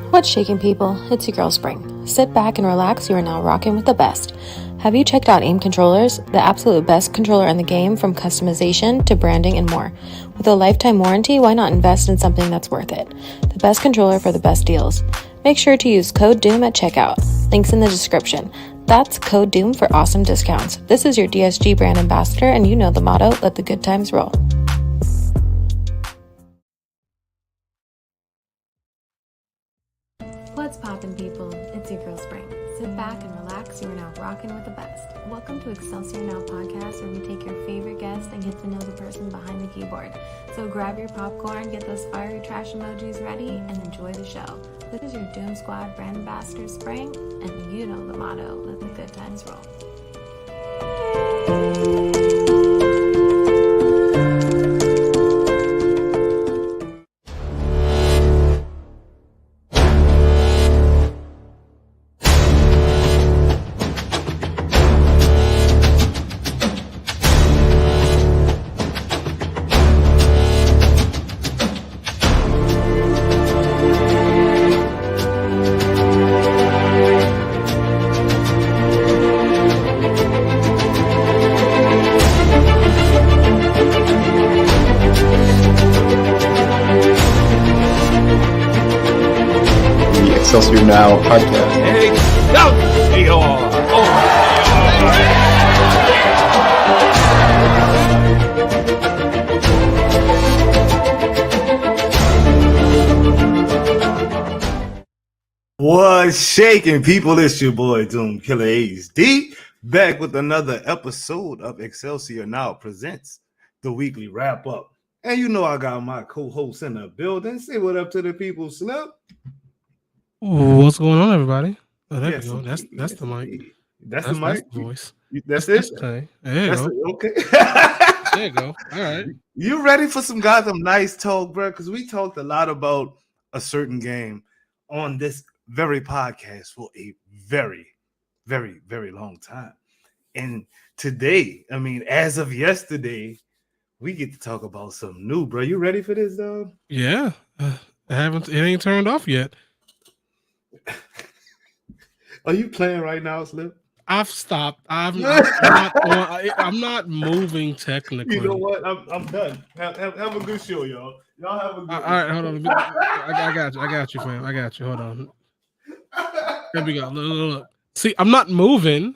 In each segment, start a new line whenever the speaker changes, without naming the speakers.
What's shaking, people? It's your girl Spring. Sit back and relax, you are now rocking with the best. Have you checked out AIM controllers? The absolute best controller in the game, from customization to branding and more. With a lifetime warranty, why not invest in something that's worth it? The best controller for the best deals. Make sure to use code DOOM at checkout. Links in the description. That's code DOOM for awesome discounts. This is your DSG brand ambassador, and you know the motto, let the good times roll. What's poppin', people? It's your girl Spring. Sit back and relax, you are now rocking with the best. Welcome to Excelsior Now podcast, where we take your favorite guest and get to know the person behind the keyboard. So grab your popcorn, get those fiery trash emojis ready, and enjoy the show. This is your Doom Squad brand ambassador Spring, and you know the motto, let the good times roll.
Excelsior Now podcast.
Hey, What's shaking, people? It's your boy DoomkillaHD, back with another episode of Excelsior Now presents the weekly wrap up. And you know I got my co-host in the building. Say what up to the people, Slip.
What's going on, everybody? Oh, there
Yes,
we go. That's the mic.
That's the mic.
That's the voice.
That's it.
Okay. There you go.
Okay.
There you go. All right.
You ready for some Gotham Knights talk, bro? Because we talked a lot about a certain game on this very podcast for a very, very, very long time. And today, I mean, as of yesterday, we get to talk about something new, bro. You ready for this, dog?
Yeah. It ain't turned off yet.
Are you playing right now, Slip?
I've stopped. I'm not moving technically.
You know what? I'm done. Have a good show, y'all. Y'all have a good
All right, hold on. I got you, fam. I got you. Hold on. Here we go. Look. See, I'm not moving.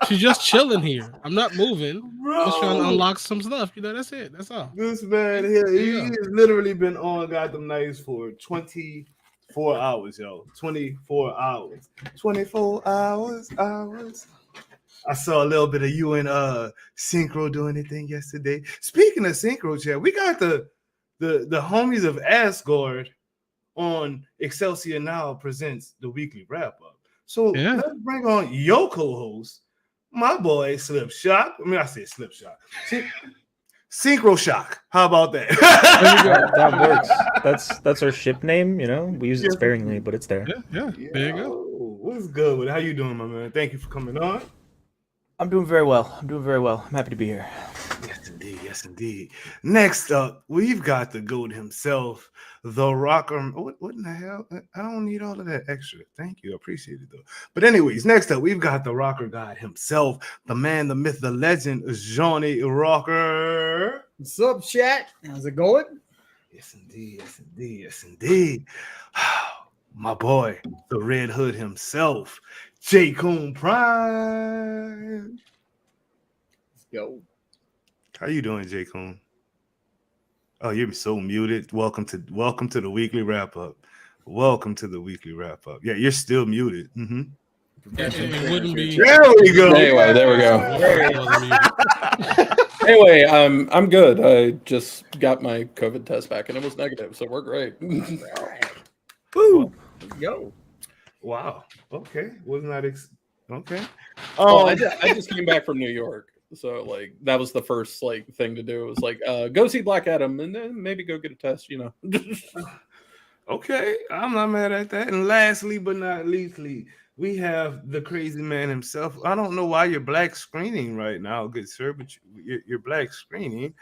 She's just chilling here. I'm not moving.
Bro.
Just trying to unlock some stuff. You know, that's it. That's all.
This man here, he has literally been on Gotham Knights for 24 hours, yo. 24 hours. 24 hours. I saw a little bit of you and Synchro doing anything yesterday. Speaking of Synchro, chat, we got the homies of Asgard on Excelsior Now presents the weekly wrap up. So let's bring on your co-host, my boy Slip Shock. I mean, I said Slip Shock. Synchro Shock. How about that?
That works. That's our ship name, you know. We use it sparingly, but it's there.
Yeah. There you go.
What's good with it? How you doing, my man? Thank you for coming on.
I'm doing very well. I'm happy to be here.
Yes, indeed. Next up, we've got the GOAT himself, the rocker. What in the hell? I don't need all of that extra. Thank you. I appreciate it, though. But anyways, next up, we've got the rocker god himself, the man, the myth, the legend, Johnny Rocker.
What's up, chat? How's it going?
Yes, indeed. My boy, the RedHood himself, J. Coon Prime.
Let's go.
How you doing, J. Coon? Oh, you're so muted. Welcome to the weekly wrap up. Yeah, you're still muted. Mm-hmm.
It wouldn't be.
There we go.
There we go. Anyway, I'm good. I just got my COVID test back and it was negative, so we're great.
Woo.
Let's go.
Wow. Okay. Wasn't that okay?
I just came back from New York, so like that was the first thing to do. It was like go see Black Adam and then maybe go get a test. You know.
Okay, I'm not mad at that. And lastly, but not leastly, we have the crazy man himself. I don't know why you're black screening right now, good sir, but you're black screening.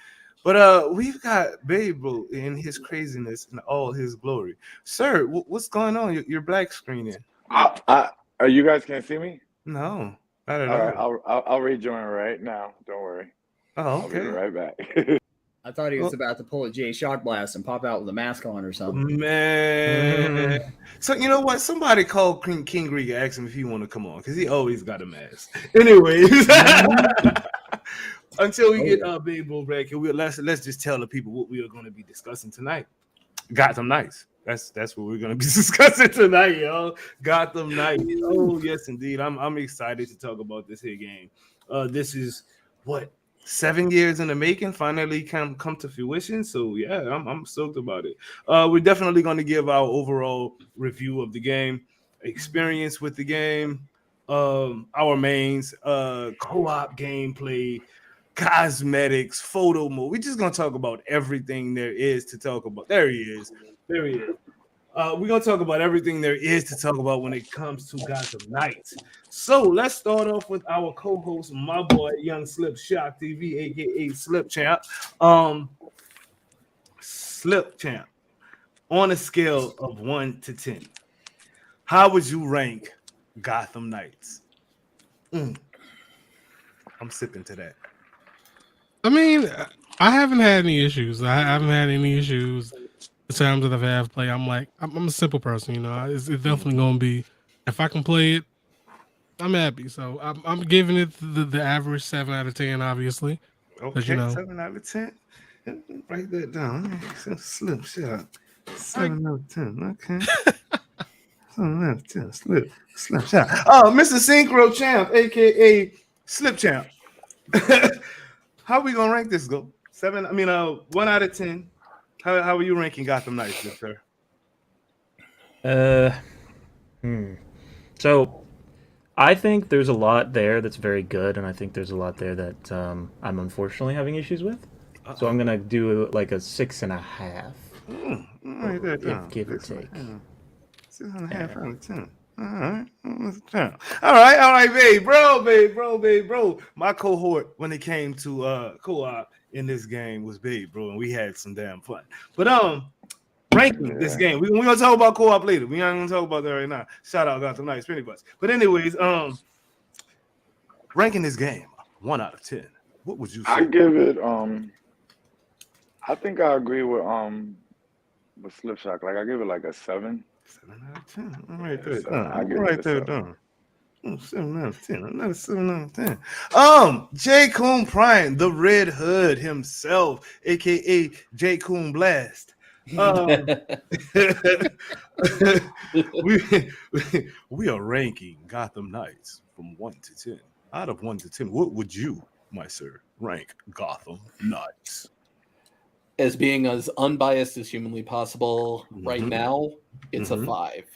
But we've got Babe Bro in his craziness and all his glory. Sir, what's going on? Your black screening.
You guys can't see me?
No, not at
All right,
all.
I'll rejoin right now. Don't worry.
Oh,
I'll be
okay.
right back.
I thought he was about to pull a Jay Shock Blast and pop out with a mask on or something.
Man. So you know what? Somebody called King Greek and asked him if he want to come on because he always got a mask. Anyways, until we get Babe Bro back, let's just tell the people what we are going to be discussing tonight. Gotham Knights. That's what we're going to be discussing tonight, y'all. Gotham Knights. Oh yes, indeed. I'm excited to talk about this here game. This is what 7 years in the making, finally come to fruition. So yeah, I'm stoked about it. We're definitely going to give our overall review of the game, experience with the game, our mains, co-op gameplay, cosmetics, photo mode. We're just gonna talk about everything there is to talk about. There he is. We're gonna talk about everything there is to talk about when it comes to Gotham Knights. So let's start off with our co-host, my boy, Young Slip Shock TV, aka Slip Champ. Slip Champ, on a scale of 1 to 10, how would you rank Gotham Knights? I'm sipping to that.
I mean, I haven't had any issues. I haven't had any issues the times that I've had play. I'm a simple person, you know. It's definitely gonna be, if I can play it, I'm happy. So I'm giving it the average 7 out of 10, obviously.
Okay,
you know,
7 out of 10. Write that down. Slip Shot. 7 out of 10. Okay. 7 out of 10. Slip Shot. Oh, Mr. Synchro Champ, aka Slip Champ. How are we gonna rank this? 1 out of 10. How are you ranking Gotham Knights, sir?
So I think there's a lot there that's very good, and I think there's a lot there that I'm unfortunately having issues with. So I'm gonna do like a 6.5.
Right there,
give or take.
6.5 out of 10. All right, babe, bro. My cohort when it came to co-op in this game was Babe Bro, and we had some damn fun. But ranking this game, we're gonna talk about co-op later. We ain't gonna talk about that right now. Shout out Gotham Knights, Penny Bus. But anyways, ranking this game 1 out of 10. What would you say?
I give it I think I agree with Slip Shock. Like I give it like a 7.
7 out of 10. All right there,
I give it
right
a
there,
7.
done. 7 out of 10. Another 7 out of 10. J. Coon Prime, the Red Hood himself, aka J. Coon Blast. We are ranking Gotham Knights from 1 to 10. Out of 1 to 10, what would you, my sir, rank Gotham Knights?
As being as unbiased as humanly possible, right now, it's a 5.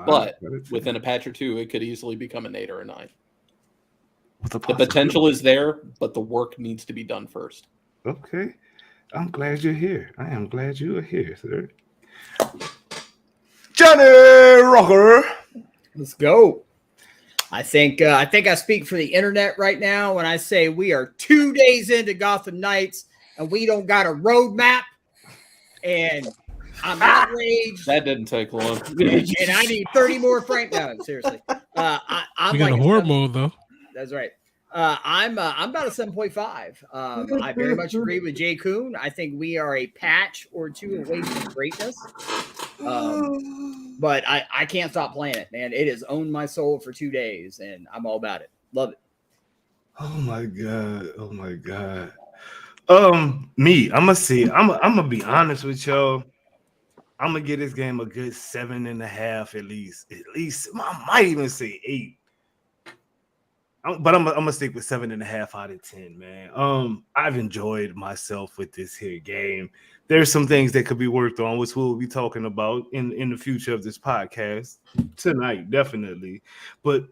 But within a patch or two, it could easily become an 8 or a 9. The potential is there, but the work needs to be done first.
Okay. I'm glad you're here. I am glad you are here, sir. Johnny Rocker.
Let's go. I think I speak for the internet right now when I say we are 2 days into Gotham Knights and we don't got a roadmap. And I'm outraged.
That didn't take long.
And I need 30 more Frank. No, seriously. I'm
we got
like
a horror mode though.
That's right. I'm about a 7.5. I very much agree with Jay Kuhn. I think we are a patch or two away from greatness. But I can't stop playing it, man. It has owned my soul for 2 days, and I'm all about it. Love it.
Oh my god. Me, I'm gonna be honest with y'all. I'm gonna give this game a good 7.5 at least. I might even say 8. But I'm gonna stick with 7.5 out of 10, man. I've enjoyed myself with this here game. There's some things that could be worked on, which we'll be talking about in the future of this podcast tonight, definitely. But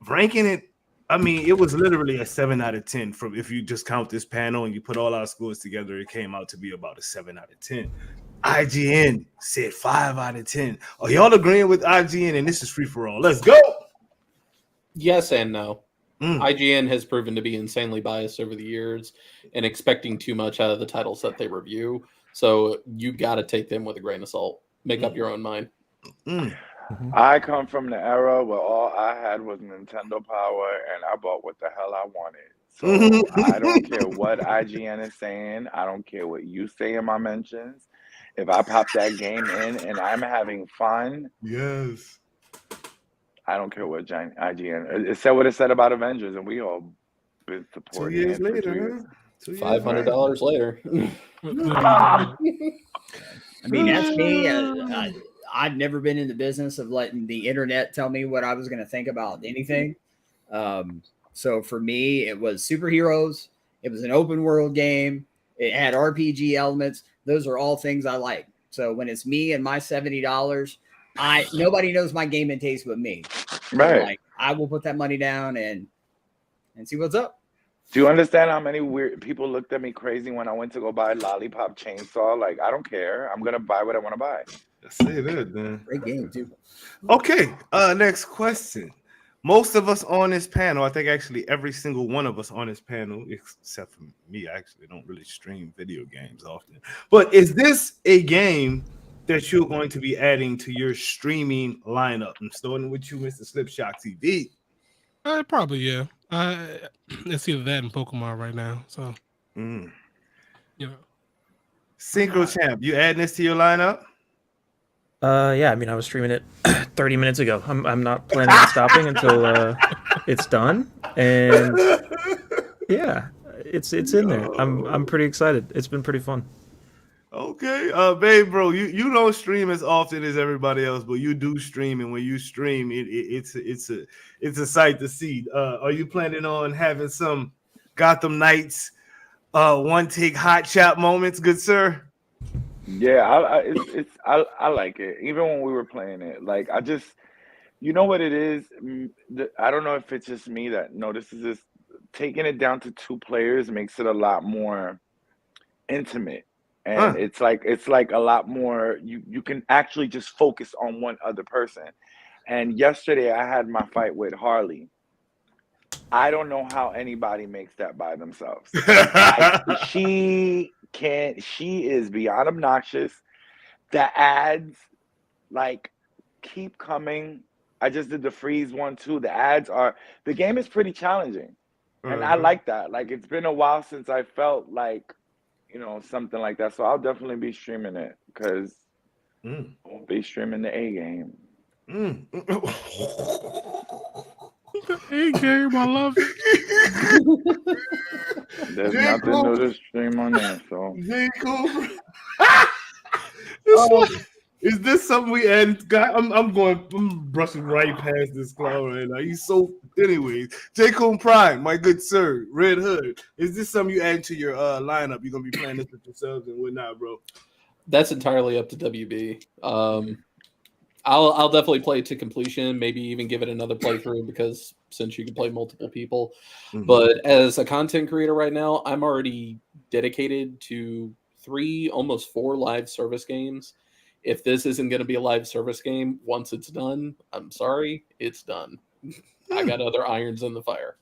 ranking it, I mean, it was literally a 7 out of 10 from if you just count this panel and you put all our scores together, it came out to be about a 7 out of 10. IGN said 5 out of 10. Are y'all agreeing with IGN? And this is free for all. Let's go.
Yes and no. IGN has proven to be insanely biased over the years and expecting too much out of the titles that they review. So you got to take them with a grain of salt. Make up your own mind.
I come from the era where all I had was Nintendo Power, and I bought what the hell I wanted. So I don't care what IGN is saying. I don't care what you say in my mentions. If I pop that game in and I'm having fun,
yes,
I don't care what IGN. It said what it said about Avengers, and we all been
2
supporting
years
it for
later,
2 years.
huh? 2 years
$500 later.
I mean, that's me. I've never been in the business of letting the internet tell me what I was going to think about anything. So for me, it was superheroes. It was an open world game. It had RPG elements. Those are all things I like. So when it's me and my $70, nobody knows my gaming taste but me.
Right.
So like, I will put that money down and see what's up.
Do you understand how many weird people looked at me crazy when I went to go buy Lollipop Chainsaw? Like, I don't care. I'm gonna buy what I want to buy.
Say that, man.
Great game too.
Okay. Next question. Most of us on this panel, I think actually every single one of us on this panel, except for me, I actually don't really stream video games often. But is this a game that you're going to be adding to your streaming lineup? I'm starting with you, Mr. Slipshot TV.
Probably, yeah. It's either that and Pokemon right now. So,
you
know.
Synchro Champ, you adding this to your lineup?
Yeah, I mean, I was streaming it 30 minutes ago. I'm not planning on stopping until it's done. And yeah, it's in there. I'm pretty excited. It's been pretty fun.
Okay, babe, bro, you don't stream as often as everybody else, but you do stream, and when you stream, it's a sight to see. Are you planning on having some Gotham Knights one take hot shot moments, good sir?
Yeah, I like it. Even when we were playing it, like I just, you know what it is. I don't know if it's just me that notices this. Taking it down to 2 players makes it a lot more intimate. And it's like a lot more, you can actually just focus on one other person. And yesterday I had my fight with Harley. I don't know how anybody makes that by themselves. She is beyond obnoxious. The ads like keep coming. I just did the freeze one too. The game is pretty challenging. And I like that. Like it's been a while since I felt like, you know, something like that. So I'll definitely be streaming it because I'll be streaming the A game.
The A game, I love it.
There's nothing new to stream on there. So
is this something we add? I'm brushing right past this clown right now. He's so. Anyways, J. Cole Prime, my good sir, Red Hood. Is this something you add to your lineup? You're gonna be playing this with yourselves and whatnot, bro?
That's entirely up to WB. I'll definitely play it to completion. Maybe even give it another playthrough because since you can play multiple people. But as a content creator right now, I'm already dedicated to 3, almost 4 live service games. If this isn't going to be a live service game, once it's done, I'm sorry, it's done. I got other irons in the fire.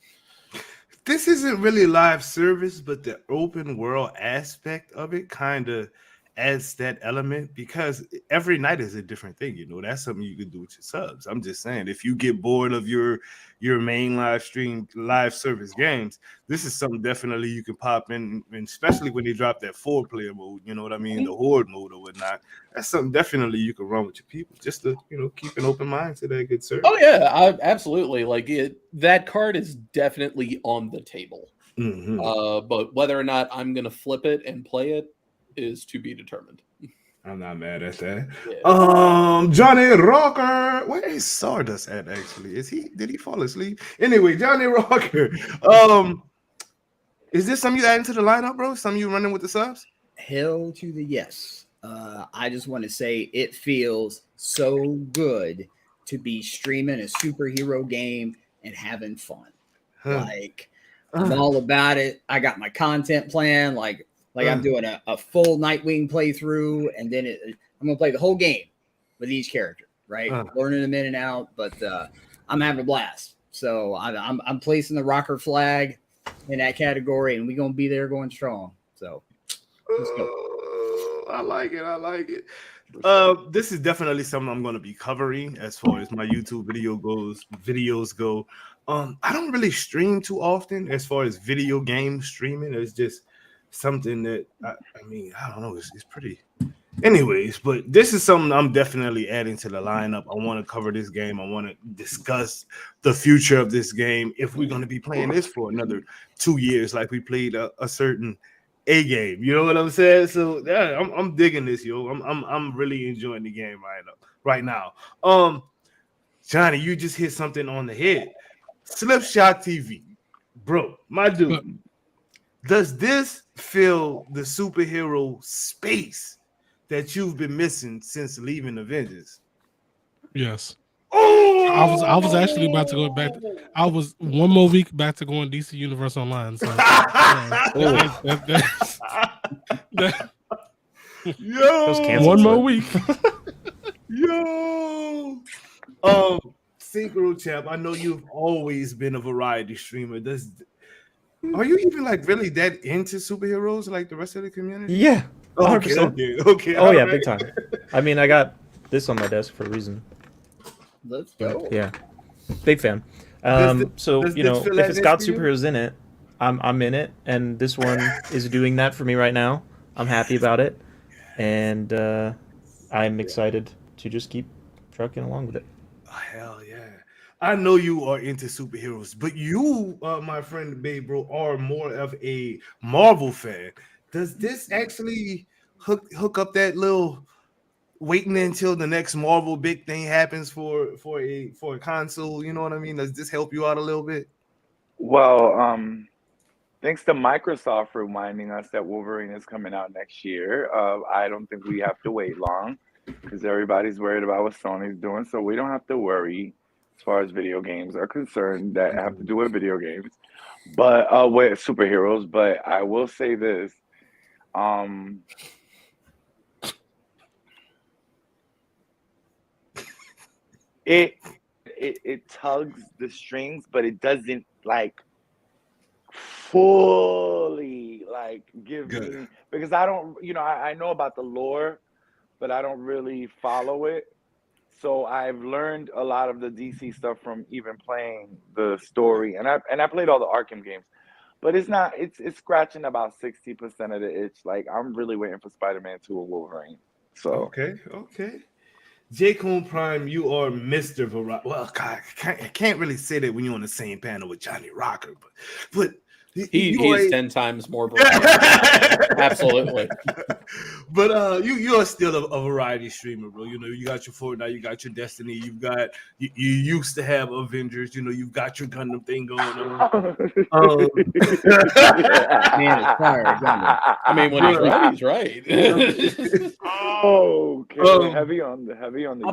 This isn't really live service, but the open world aspect of it kind of adds that element because every night is a different thing. You know, that's something you can do with your subs. I'm just saying, if you get bored of your main live stream, live service games, this is something definitely you can pop in, and especially when they drop that 4-player mode, you know what I mean, the horde mode or whatnot. That's something definitely you can run with your people just to, you know, keep an open mind to that good service.
Oh yeah, absolutely. Like that card is definitely on the table. But whether or not I'm gonna flip it and play it is to be determined.
I'm not mad at that.
Yeah.
Johnny Rocker. Where is Stardust at actually? Did he fall asleep? Anyway, Johnny Rocker. Is this something you add into the lineup, bro? Something you running with the subs?
Hell to the yes. I just want to say it feels so good to be streaming a superhero game and having fun. Like I'm all about it. I got my content plan. Like I'm doing a full NightWing playthrough, and then I'm gonna play the whole game with each character, right? Learning them in and out, but I'm having a blast. So I'm placing the rocker flag in that category, and we're gonna be there going strong. So let's go.
I like it. I like it. This is definitely something I'm going to be covering as far as my YouTube videos go. I don't really stream too often as far as video game streaming. It's just something that I don't know. It's pretty. Anyways, but this is something I'm definitely adding to the lineup. I want to cover this game. I want to discuss the future of this game. If we're going to be playing this for another 2 years, like we played a certain A game, you know what I'm saying? So yeah, I'm digging this, yo. I'm really enjoying the game right now. Johnny, you just hit something on the head. Slipshot TV, bro, my dude. Does this fill the superhero space that you've been missing since leaving Avengers?
Yes. Oh! I was actually about to go back. I was one more week back to going DC Universe Online. So
yo,
one more week.
Yo, Synchro Champ, I know you've always been a variety streamer. Are you even like really that into superheroes like the rest of the community?
Yeah.
100%. Okay.
Oh yeah, right. Big time. I mean, I got this on my desk for a reason.
Let's go.
Yeah, big fan. So you know, if it's got superheroes in it, I'm in it, and this one is doing that for me right now. I'm happy about it, and I'm excited to just keep trucking along with it.
Oh, hell yeah. I know you are into superheroes, but you, my friend Babe Bro, are more of a Marvel fan. Does this actually hook up that little waiting until the next Marvel big thing happens for a console? You know what I mean? Does this help you out a little bit?
Well, thanks to Microsoft for reminding us that Wolverine is coming out next year. I don't think we have to wait long because everybody's worried about what Sony's doing, so we don't have to worry as far as video games are concerned that have to do with video games, but with superheroes. But I will say this. It tugs the strings, but it doesn't like fully like give me, because I don't, I know about the lore, but I don't really follow it. So I've learned a lot of the DC stuff from even playing the story, and I played all the Arkham games, but it's scratching about 60% of the itch. Like I'm really waiting for Spider-Man 2 or Wolverine. So
okay. J-Cone Prime, you are Mr. Variety. Well, God, I can't really say that when you're on the same panel with Johnny Rocker, but
he's 10 times more variety. Absolutely.
But you are still a variety streamer, bro. You know, you got your Fortnite, you got your Destiny, you used to have Avengers, you've got your Gundam thing going on.
Man, it's fire, Gundam.
I mean, when he's right, he's right.
Okay. Heavy on the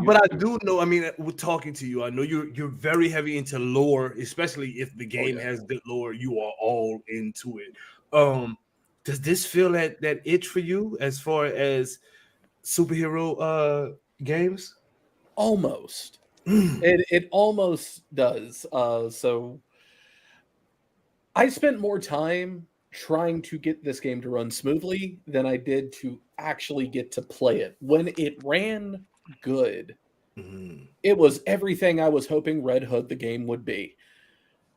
but I do know, I mean, we're talking to you. I know you're very heavy into lore, especially if the game has good lore, you are all into it. Does this feel that itch for you as far as superhero games?
Almost. It almost does. So I spent more time trying to get this game to run smoothly than I did to actually get to play it. When it ran good, it was everything I was hoping RedHood the game would be.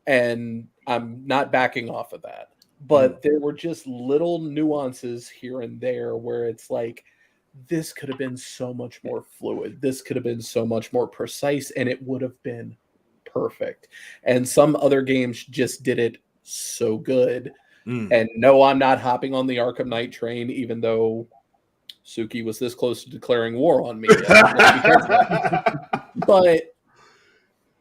And I'm not backing off of that. But there were just little nuances here and there where it's like, this could have been so much more fluid. This could have been so much more precise, and it would have been perfect. And some other games just did it so good. And no, I'm not hopping on the Arkham Knight train, even though Suki was this close to declaring war on me. But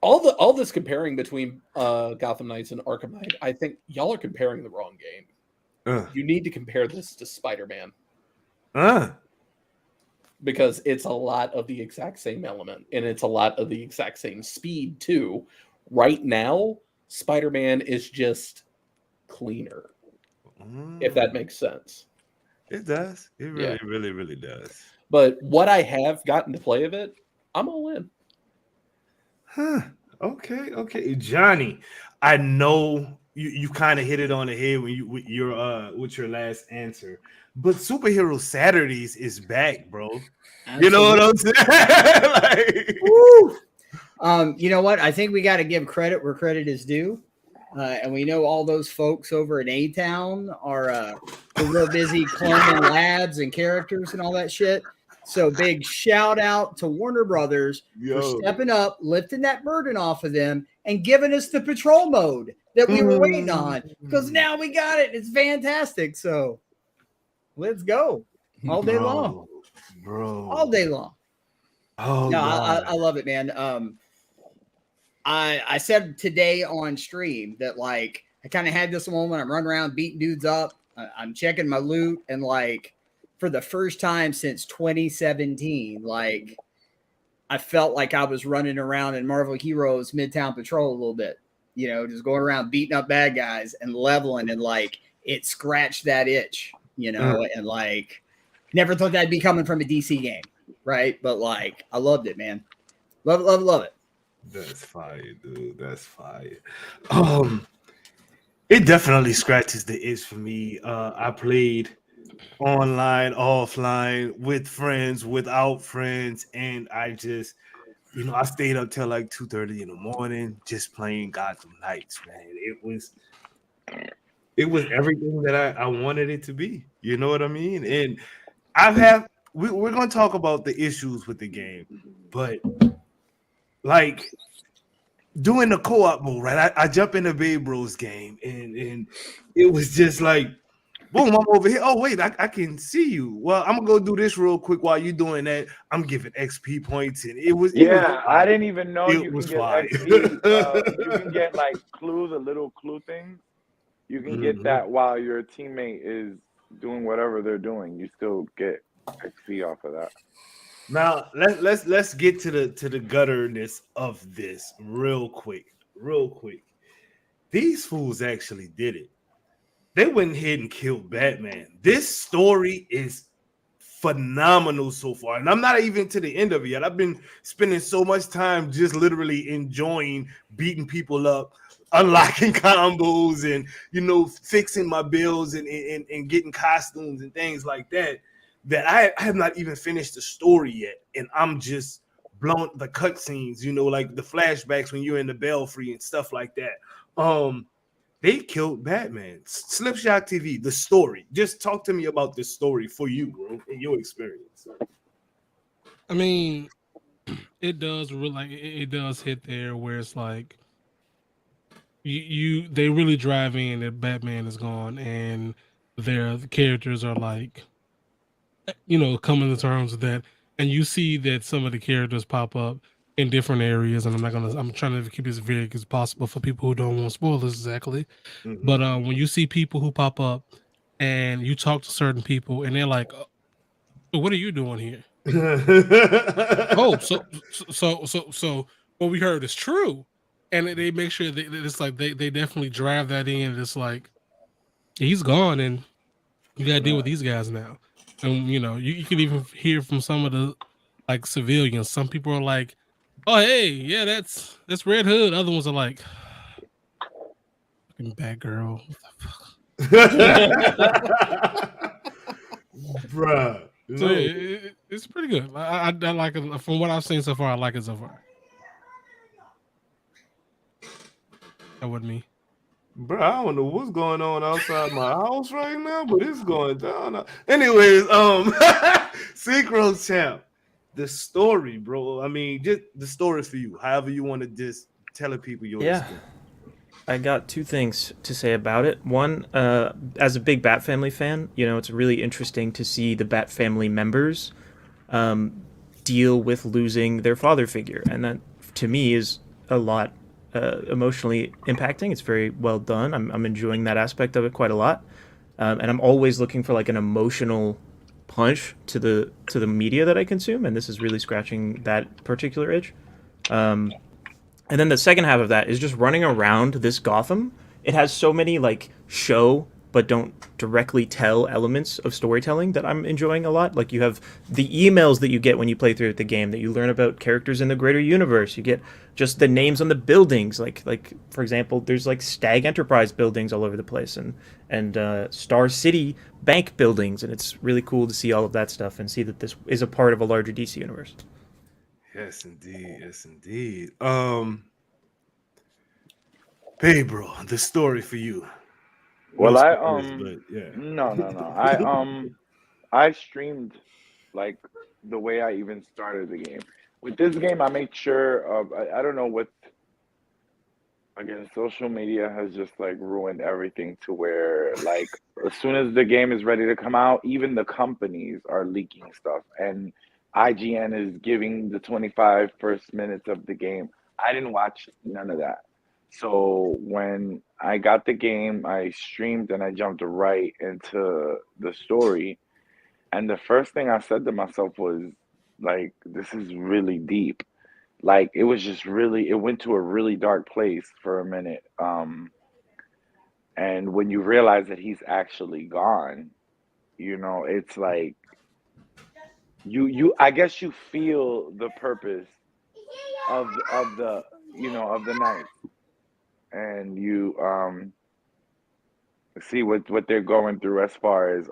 all this comparing between Gotham Knights and Arkham Knight, I think y'all are comparing the wrong game. You need to compare this to Spider-Man. Because it's a lot of the exact same element, and it's a lot of the exact same speed, too. Right now, Spider-Man is just cleaner, if that makes sense.
It does. It really, really does.
But what I have gotten to play of it, I'm all in.
Okay, Johnny. I know you kind of hit it on the head when you with your last answer, but Superhero Saturdays is back, bro.
Absolutely.
You know what I'm saying? Like,
woo! You know what? I think we got to give credit where credit is due. And we know all those folks over in A-Town are real busy cloning labs and characters and all that shit. So big shout out to Warner Brothers for stepping up, lifting that burden off of them, and giving us the patrol mode that we were waiting on. Because now we got it. It's fantastic. So let's go all day long,
bro.
All day long.
Oh,
no, I love it, man. I said today on stream that like I kind of had this moment. I'm running around beating dudes up. I'm checking my loot, and like for the first time since 2017, like I felt like I was running around in Marvel Heroes Midtown Patrol a little bit. You know, just going around beating up bad guys and leveling, and like it scratched that itch. You know, and like never thought that'd be coming from a DC game, right? But like I loved it, man. Love it.
That's fire, dude. That's fire. It definitely scratches the itch for me. I played online, offline, with friends, without friends, and I just, I stayed up till like 2:30 in the morning just playing Gotham Knights, man. It was everything that I wanted it to be. You know what I mean? And we're gonna talk about the issues with the game, but like doing the co-op mode, right? I jump into Babe Bros game, and it was just like, boom, I'm over here. Oh, wait, I can see you. Well, I'm gonna go do this real quick while you're doing that. I'm giving XP points, and it was
I didn't even know you can get XP. You can get like clues, a little clue thing. You can get that while your teammate is doing whatever they're doing. You still get XP off of that.
Now let's get to the gutterness of this real quick. These fools actually did it. They went ahead and killed Batman. This story is phenomenal so far, and I'm not even to the end of it yet. I've been spending so much time just literally enjoying beating people up, unlocking combos, and fixing my builds and getting costumes and things like that. That I have not even finished the story yet, and I'm just blowing the cutscenes, like the flashbacks when you're in the Belfry and stuff like that. They killed Batman. Slipshot TV, the story. Just talk to me about this story for you, bro, in your experience.
I mean, it does hit there where it's like they really drive in that Batman is gone, and the characters are like, coming to terms with that, and you see that some of the characters pop up in different areas, and I'm trying to keep this vague as possible for people who don't want spoilers exactly. But when you see people who pop up and you talk to certain people and they're like, oh, what are you doing here? Oh, so what we heard is true, and they make sure that it's like they definitely drive that in. It's like he's gone, and you got to deal with these guys now. And you can even hear from some of the like civilians. Some people are like, "Oh, hey, yeah, that's RedHood." Other ones are like, "Fucking batgirl."
Bruh.
So it's pretty good. I like it. From what I've seen so far, I like it so far. That wasn't me.
Bro, I don't know what's going on outside my house right now, but it's going down. Anyways, Synchro Champ, the story, bro. I mean, just the story for you. However you want to just tell people your story.
I got two things to say about it. One, as a big Bat Family fan, it's really interesting to see the Bat Family members deal with losing their father figure, and that to me is a lot emotionally impacting. It's very well done. I'm enjoying that aspect of it quite a lot, and I'm always looking for like an emotional punch to the media that I consume, and this is really scratching that particular itch. And then the second half of that is just running around this Gotham. It has so many like show but don't directly tell elements of storytelling that I'm enjoying a lot. Like you have the emails that you get when you play through the game that you learn about characters in the greater universe. You get just the names on the buildings. Like for example, there's like Stag Enterprise buildings all over the place, and Star City bank buildings, and it's really cool to see all of that stuff and see that this is a part of a larger DC universe.
Yes, indeed. Yes, indeed. Hey, bro, the story for you.
Well,
No
I
spoilers, but yeah.
no. I streamed like the way I even started the game. With this game, I made sure of I don't know what. Again, social media has just like ruined everything to where like as soon as the game is ready to come out, even the companies are leaking stuff, and IGN is giving the 25 first minutes of the game. I didn't watch none of that. So when I got the game, I streamed and I jumped right into the story. And the first thing I said to myself was like, this is really deep. Like it was just really, it went to a really dark place for a minute. And when you realize that he's actually gone, you know, it's like I guess you feel the purpose of the of the Knights, and you see what they're going through as far as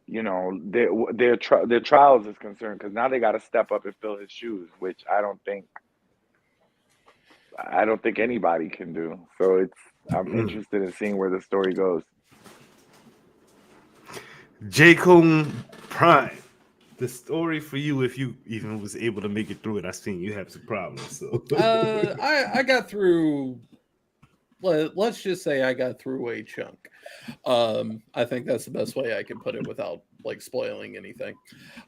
their trials is concerned, because now they got to step up and fill his shoes, which I don't think anybody can do. So I'm interested in seeing where the story goes.
J-Cone Prime, the story for you, if you even was able to make it through it. I seen you have some problems. So
I got through. Let's just say I got through a chunk. I think that's the best way I can put it without like spoiling anything.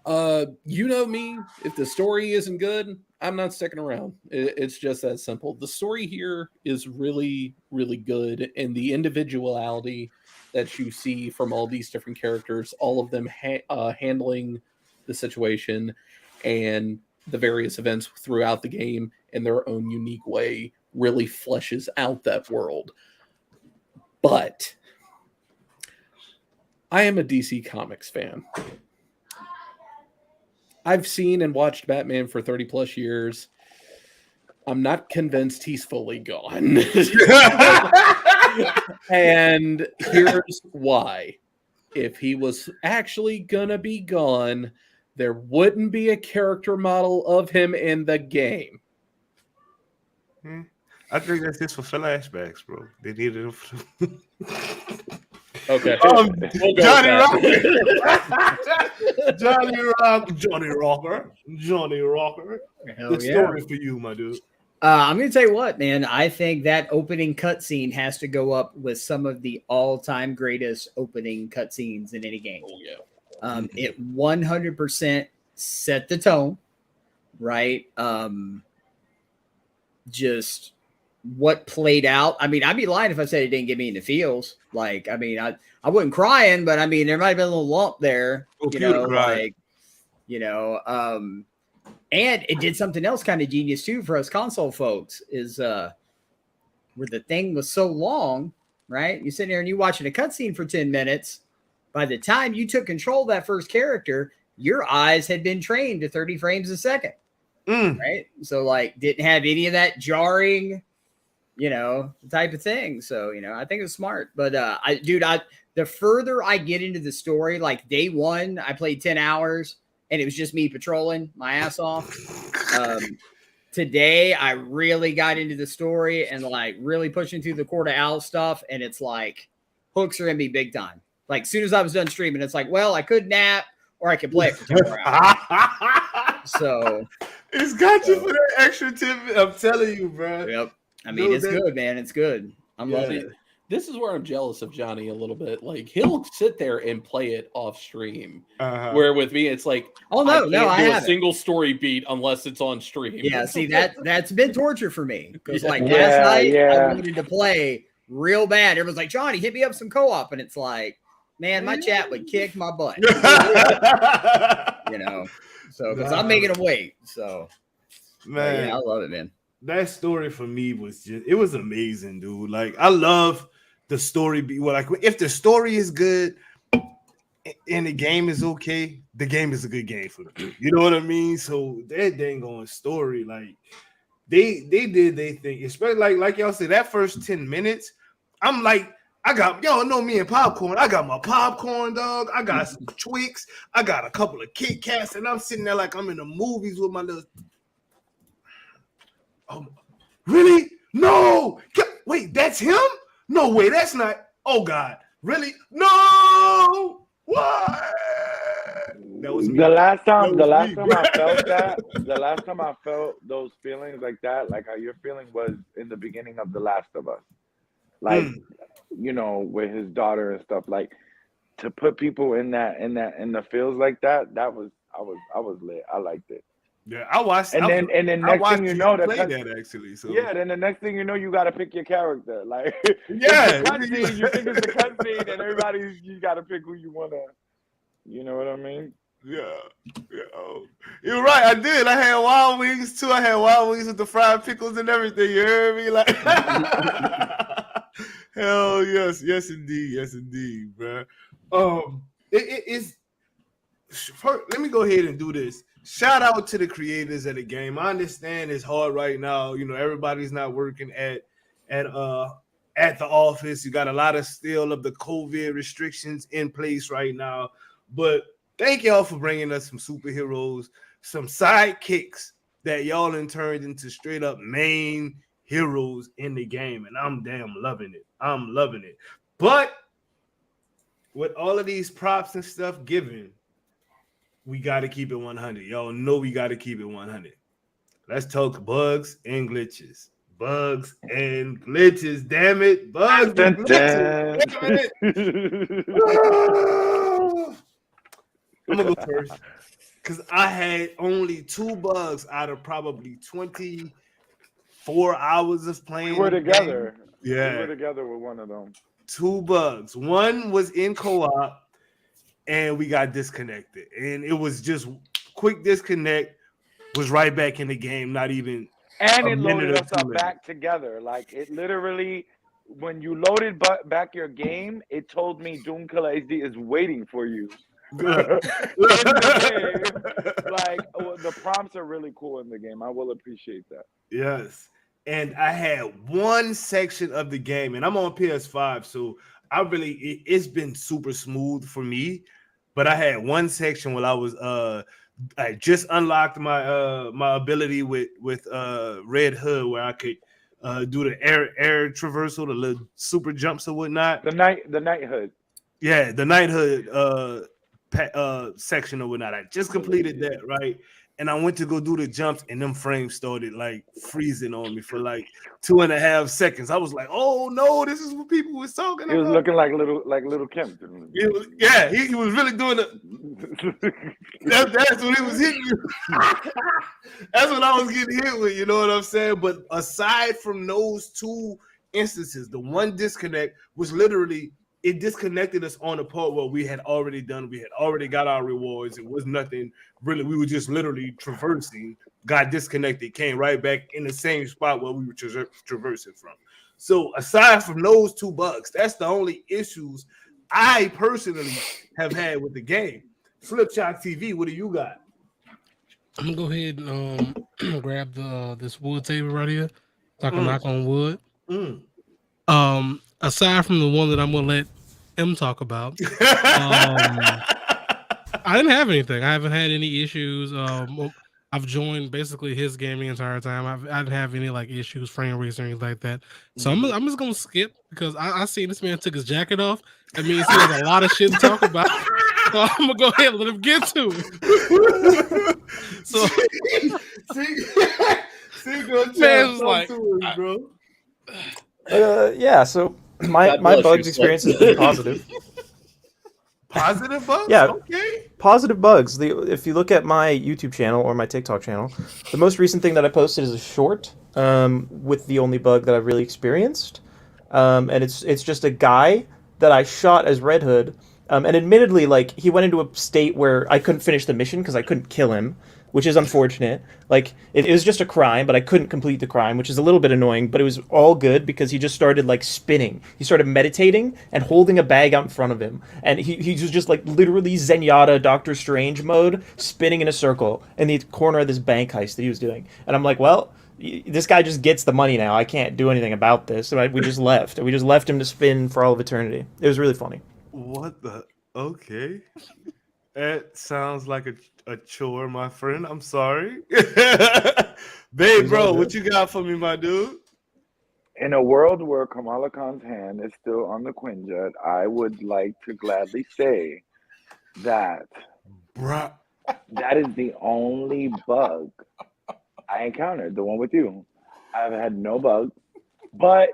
You know me, if the story isn't good, I'm not sticking around. It's just that simple. The story here is really, really good, and the individuality that you see from all these different characters, all of them handling the situation and the various events throughout the game in their own unique way, really fleshes out that world. But I am a DC Comics fan. I've seen and watched Batman for 30 plus years. I'm not convinced he's fully gone. And here's why. If he was actually gonna be gone, there wouldn't be a character model of him in the game.
I think that's just for flashbacks, bro. They needed him for
Okay.
We'll Johnny Rocker.
Hell
The story for you, my dude.
I'm going to tell you what, man. I think that opening cutscene has to go up with some of the all-time greatest opening cutscenes in any game.
Oh, yeah.
It 100% set the tone, right? Just what played out. I mean, I'd be lying if I said it didn't get me in the feels. Like, I mean, I wasn't crying, but I mean, there might have been a little lump there, and it did something else kind of genius too for us console folks is where the thing was so long, right? You sit there and you watching a cutscene for 10 minutes. By the time you took control of that first character, your eyes had been trained to 30 frames a second. Right? So like didn't have any of that jarring, type of thing. So, I think it's smart. But the further I get into the story, like day one, I played 10 hours and it was just me patrolling my ass off. Today I really got into the story and like really pushing through the Court of Owls stuff. And it's like hooks are in me big time. Like as soon as I was done streaming, it's like, well, I could nap or I could play it for 2 more hours. So
it's got you for that extra tip. I'm telling you, bro.
Yep. I mean, it's good, man. It's good. I'm loving it.
This is where I'm jealous of Johnny a little bit. Like he'll sit there and play it off stream. Where with me, it's like,
oh no, I
do
haven't.
A single story beat unless it's on stream.
Yeah, see that's been torture for me because last night I wanted to play real bad. Everyone's like, Johnny, hit me up some co-op, and it's like, man, my chat would kick my butt. So because I'm making them wait. So
man,
I love it, man.
That story for me was it was amazing, dude. Like I love the story be well. Like if the story is good and the game is okay, the game is a good game for me. You know what I mean? So that dang on story, like they did they thing, especially like y'all said, that first 10 minutes, I'm like, I got y'all know me and popcorn. I got my popcorn, dog. I got some Twix. I got a couple of Kit Kats, and I'm sitting there like I'm in the movies with my little. Oh, really? No! Wait, that's him? No way, that's not. Oh God, really? No! What? That was me.
The last time I felt that, the last time I felt those feelings like that, like how you're feeling, was in the beginning of The Last of Us. Like, you know, with his daughter and stuff. Like, to put people in the feels like that, I was lit. I liked it.
Yeah, I watched.
And then next thing you know,
that actually. So
yeah, then the next thing you know, you got to pick your character. Like,
yeah,
cutscene, you think it's a cutscene, and you got to pick who you wanna. You know what I mean?
Yeah. Oh, you're right. I did. I had Wild Wings too. I had Wild Wings with the fried pickles and everything. You heard me? Like, hell yes, yes indeed, bro. It is. Let me go ahead and do this. Shout out to the creators of the game. I understand it's hard right now. You know, everybody's not working at the office. You got a lot of still of the COVID restrictions in place right now. But thank y'all for bringing us some superheroes, some sidekicks that y'all in turned into straight up main heroes in the game. And I'm damn loving it. I'm loving it. But with all of these props and stuff given, we got to keep it 100. Y'all know we got to keep it 100. Let's talk bugs and glitches. Bugs and glitches. Damn it. Bugs and glitches. I'm going to go first because I had only 2 bugs out of probably 24 hours of playing.
We were together.
Yeah.
We were together with one of them.
2 bugs. One was in co-op. And we got disconnected. And it was just quick disconnect, was right back in the game, not even
and it loaded us up back together. Like, it literally, when you loaded back your game, it told me DoomkillaHD is waiting for you. Like, the prompts are really cool in the game. I will appreciate that.
Yes. And I had one section of the game, and I'm on PS5, so it's been super smooth for me. But I had one section where I was I just unlocked my my ability with RedHood, where I could do the air traversal, the little super jumps or whatnot.
The NightHood.
Yeah, the NightHood section or whatnot. I just completed that, right? And I went to go do the jumps, and them frames started like freezing on me for like 2.5 seconds. I was like, "Oh no, this is what people was talking about."
He was looking like little Kim.
He was really doing it. That's what he was hitting me. That's what I was getting hit with. You know what I'm saying? But aside from those 2 instances, the one disconnect was literally. It disconnected us on the part where we had already done. We had already got our rewards. It was nothing really. We were just literally traversing. Got disconnected. Came right back in the same spot where we were traversing from. So aside from those 2 bugs, that's the only issues I personally have had with the game. Flipshot TV, what do you got?
I'm gonna go ahead and grab this wood table right here, so I can knock on wood. Aside from the one that I'm gonna let him talk about, I didn't have anything. I haven't had any issues. I've joined basically his game the entire time. I didn't have any like issues, frame rates or anything like that. So I'm just gonna skip because I see this man took his jacket off. That means he has a lot of shit to talk about. So I'm gonna go ahead and let him get to it. So
see, man's like, bro.
Yeah, so my bugs experience has been positive.
Positive bugs?
Yeah,
okay.
Positive bugs. If you look at my YouTube channel or my TikTok channel, the most recent thing that I posted is a short with the only bug that I've really experienced. And it's just a guy that I shot as Red Hood. And admittedly, like, he went into a state where I couldn't finish the mission because I couldn't kill him. which is unfortunate. Like, it was just a crime, but I couldn't complete the crime, which is a little bit annoying, but it was all good because he just started, like, spinning. He started meditating and holding a bag out in front of him. And he was just, like, literally Zenyatta Doctor Strange mode, spinning in a circle in the corner of this bank heist that he was doing. And I'm like, well, this guy just gets the money now. I can't do anything about this. So we just left. We just left him to spin for all of eternity. It was really funny.
What the? Okay. That sounds like a chore, my friend. I'm sorry. Babe, bro, what you got for me, my dude?
In a world where Kamala Khan's hand is still on the Quinjet, I would like to gladly say that
Bruh.
that is the only bug I encountered, the one with you. I've had no bugs, but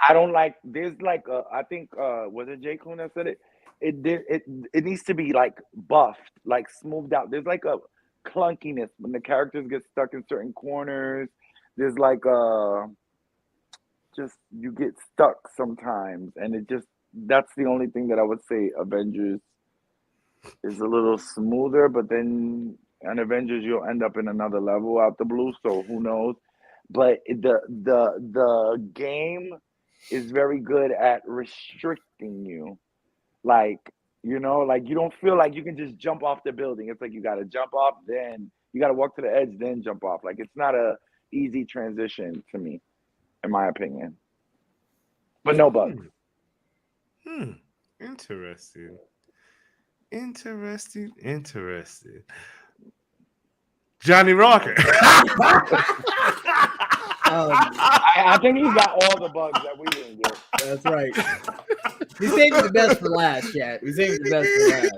I don't like, there's like, I think, was it J. Kuhn that said it? It needs to be like buffed, like smoothed out. There's like a clunkiness when the characters get stuck in certain corners. There's like just you get stuck sometimes, and that's the only thing that I would say Avengers is a little smoother, but then on Avengers you'll end up in another level out the blue, so who knows. But the game is very good at restricting you. Like, you know, like you don't feel like you can just jump off the building. It's like you got to jump off, then you got to walk to the edge, then jump off. Like, it's not a easy transition to me, in my opinion. But no bugs.
Interesting. Johnny Rocker.
I think he's got all the bugs that we didn't get.
That's right. We saved the best for last, chat. We saved the best for last.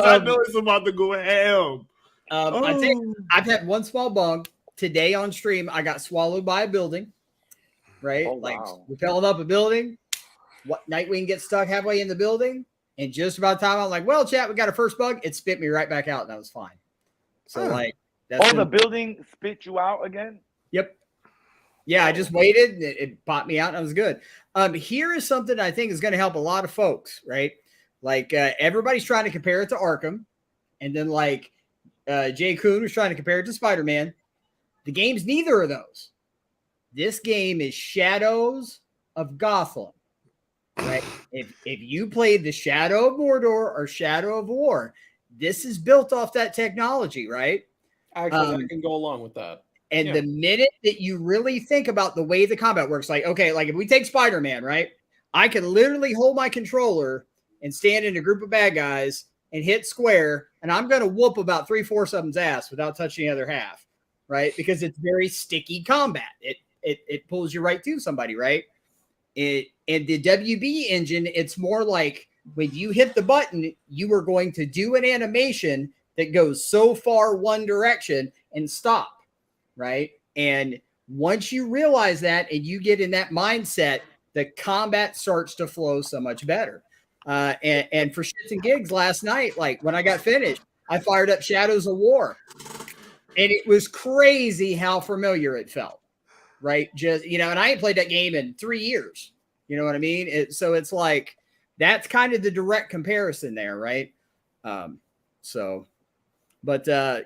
I know it's about to go ham.
I think I've had one small bug today on stream. I got swallowed by a building. Right, like repelling up a building. What NightWing gets stuck halfway in the building, and just about time I'm like, well, chat, we got a first bug. It spit me right back out, and I was fine. So like, that's
the building spit you out again.
Yep. Yeah, I just waited, and it popped me out, and I was good. Here is something I think is going to help a lot of folks, right? Like, everybody's trying to compare it to Arkham, and then like Jay Kuhn was trying to compare it to Spider-Man. The game's neither of those. This game is Shadows of Gotham, right? If you played the Shadow of Mordor or Shadow of War, this is built off that technology, right?
Actually, I can go along with that.
And the minute that you really think about the way the combat works, like, okay, like if we take Spider-Man, right? I can literally hold my controller and stand in a group of bad guys and hit square, and I'm going to whoop about 3/4 of them's ass without touching the other half, right? Because it's very sticky combat. It pulls you right to somebody, right? In the WB engine, it's more like when you hit the button, you are going to do an animation that goes so far one direction and stop, right? And once you realize that and you get in that mindset, the combat starts to flow so much better. And for shits and gigs last night, like when I got finished, I fired up Shadows of War. And it was crazy how familiar it felt. Right. Just, you know, and I ain't played that game in 3 years. You know what I mean? So it's like, that's kind of the direct comparison there. Right. But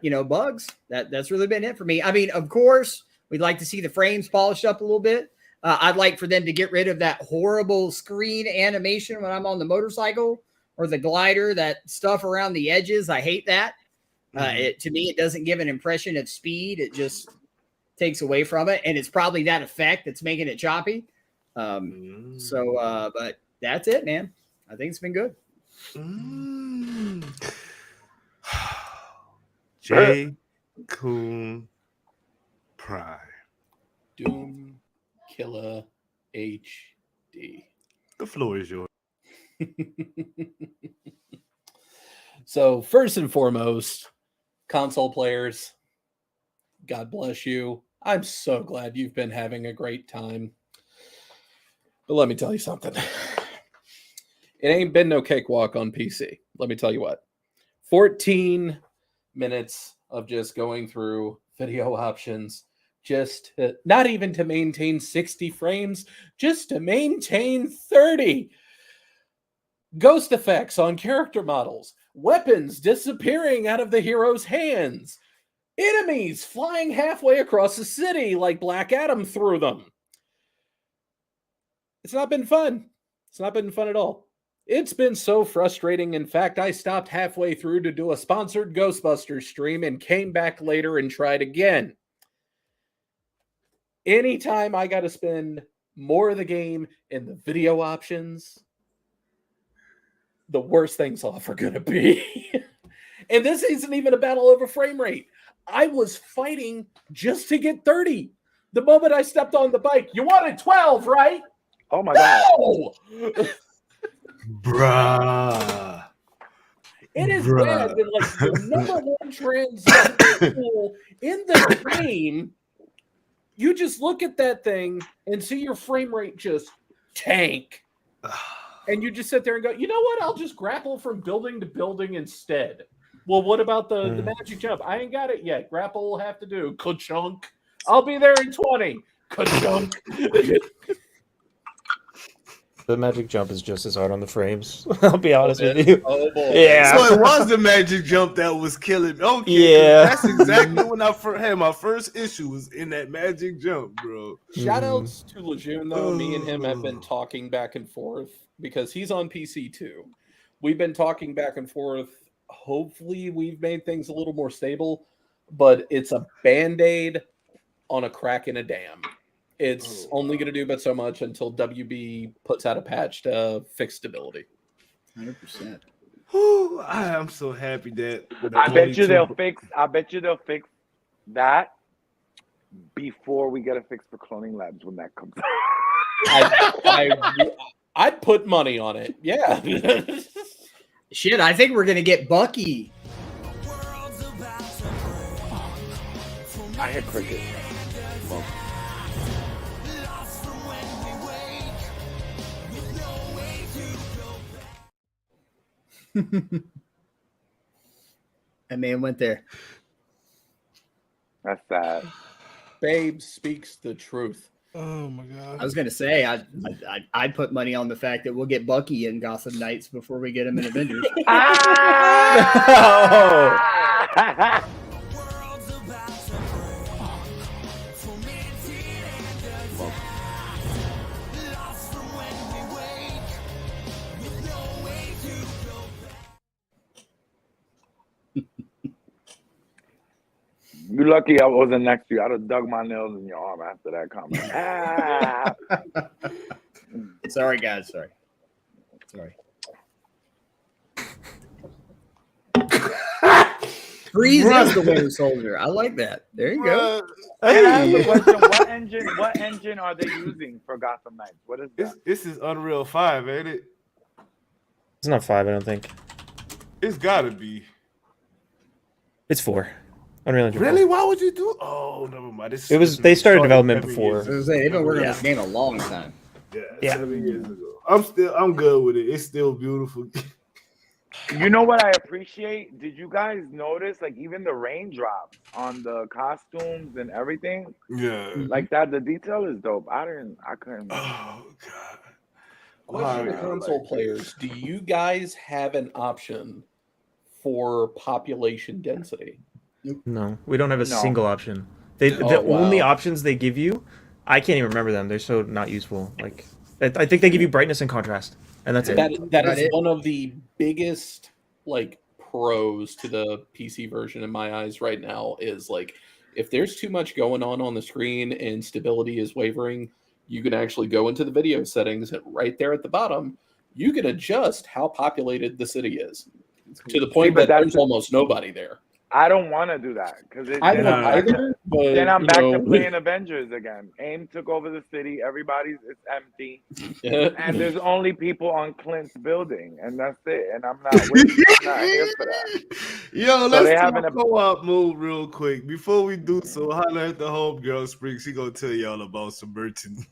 you know, bugs, that's really been it for me. I mean, of course, we'd like to see the frames polished up a little bit. I'd like for them to get rid of that horrible screen animation when I'm on the motorcycle or the glider, that stuff around the edges. I hate that. To me, it doesn't give an impression of speed. It just takes away from it, and it's probably that effect that's making it choppy. But that's it, man. I think it's been good.
J. Kuhn Prime.
DoomkillaHD.
The floor is yours.
So first and foremost, console players, God bless you. I'm so glad you've been having a great time. But let me tell you something. It ain't been no cakewalk on PC. Let me tell you what. 14 minutes of just going through video options, not even to maintain 60 frames, just to maintain 30. Ghost effects on character models. weapons disappearing out of the hero's hands, enemies flying halfway across the city like Black Adam threw them. It's not been fun. It's not been fun at all. It's been so frustrating. In fact, I stopped halfway through to do a sponsored Ghostbusters stream and came back later and tried again. Anytime I got to spend more of the game in the video options, the worse things off are going to be. And this isn't even a battle over frame rate. I was fighting just to get 30. The moment I stepped on the bike, you wanted 12, right?
Oh my God.
No!
Bruh.
It is bad that like the number one transaction tool in the game, you just look at that thing and see your frame rate just tank. And you just sit there and go, you know what? I'll just grapple from building to building instead. Well, what about the magic jump? I ain't got it yet. Grapple will have to do. Ka-chunk. I'll be there in 20. Ka-chunk.
The magic jump is just as hard on the frames. I'll be honest with you.
Oh boy.
Yeah.
So it was the magic jump that was killing me. Okay,
Yeah.
that's exactly when I had my first issue was in that magic jump, bro.
Shout outs to Lejeune, though. Me and him have been talking back and forth because he's on PC too. We've been talking back and forth. Hopefully, we've made things a little more stable, but it's a band-aid on a crack in a dam. It's only going to do but so much until WB puts out a patch to fix stability.
100%.
Whew, I am so happy that
I bet you they'll fix that before we get a fix for Cloning Labs when that comes out.
I'd put money on it. Yeah.
Shit, I think we're gonna get Bucky.
I hear cricket.
That man went there.
That's sad.
Babe speaks the truth.
Oh my god!
I was gonna say I'd put money on the fact that we'll get Bucky in Gotham Knights before we get him in Avengers.
You're lucky I wasn't next to you. I'd have dug my nails in your arm after that comment.
Sorry, guys. Sorry. Freeze is the Winter Soldier. I like that. There you go.
And I have a question. What engine are they using for Gotham Knights? What is that?
This is Unreal 5, ain't it?
It's not 5, I don't think.
It's gotta be.
It's 4. Unreal Engine 4.
Really? Why would you do? Oh, never mind.
They started development before.
They've been working on this game a long time.
Yeah. 7 years ago. I'm good with it. It's still beautiful.
You know what I appreciate? Did you guys notice, like, even the raindrops on the costumes and everything?
Yeah.
Like that, the detail is dope. I couldn't.
Oh, God.
Question to console players: do you guys have an option for population density?
No, we don't have a single option. The only options they give you, I can't even remember them. They're so not useful. Like, I think they give you brightness and contrast, and that's it.
That is one of the biggest like pros to the PC version in my eyes right now. Is like, if there's too much going on the screen and stability is wavering, you can actually go into the video settings and right there at the bottom, you can adjust how populated the city is to the point that there's almost nobody there.
I don't want to do that because
I don't either. But,
then I'm back to playing Avengers again. AIM took over the city. It's empty, and there's only people on Clint's building, and that's it. And I'm not here for that.
Yo, let's talk a co-op move real quick before we do so. Holler at the homegirl Spring. She gonna tell y'all about some merchandise.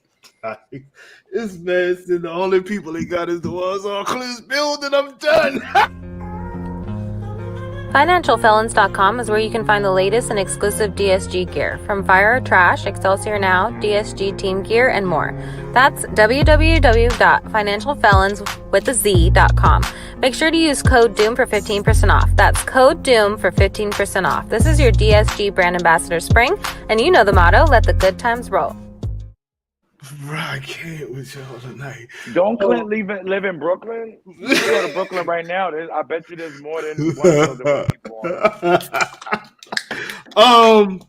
This man said the only people he got is the ones on Clint's building. I'm done.
FinancialFelons.com is where you can find the latest and exclusive DSG gear, from Fire or Trash, Excelsior Now, DSG Team Gear, and more. That's www.financialfelons.com. Make sure to use code DOOM for 15% off. That's code DOOM for 15% off. This is your DSG brand ambassador Spring, and you know the motto, let the good times roll.
Bro, I can't with y'all tonight.
Don't Clint live in Brooklyn? You can go to Brooklyn right now. I bet you there's more than one building with people on.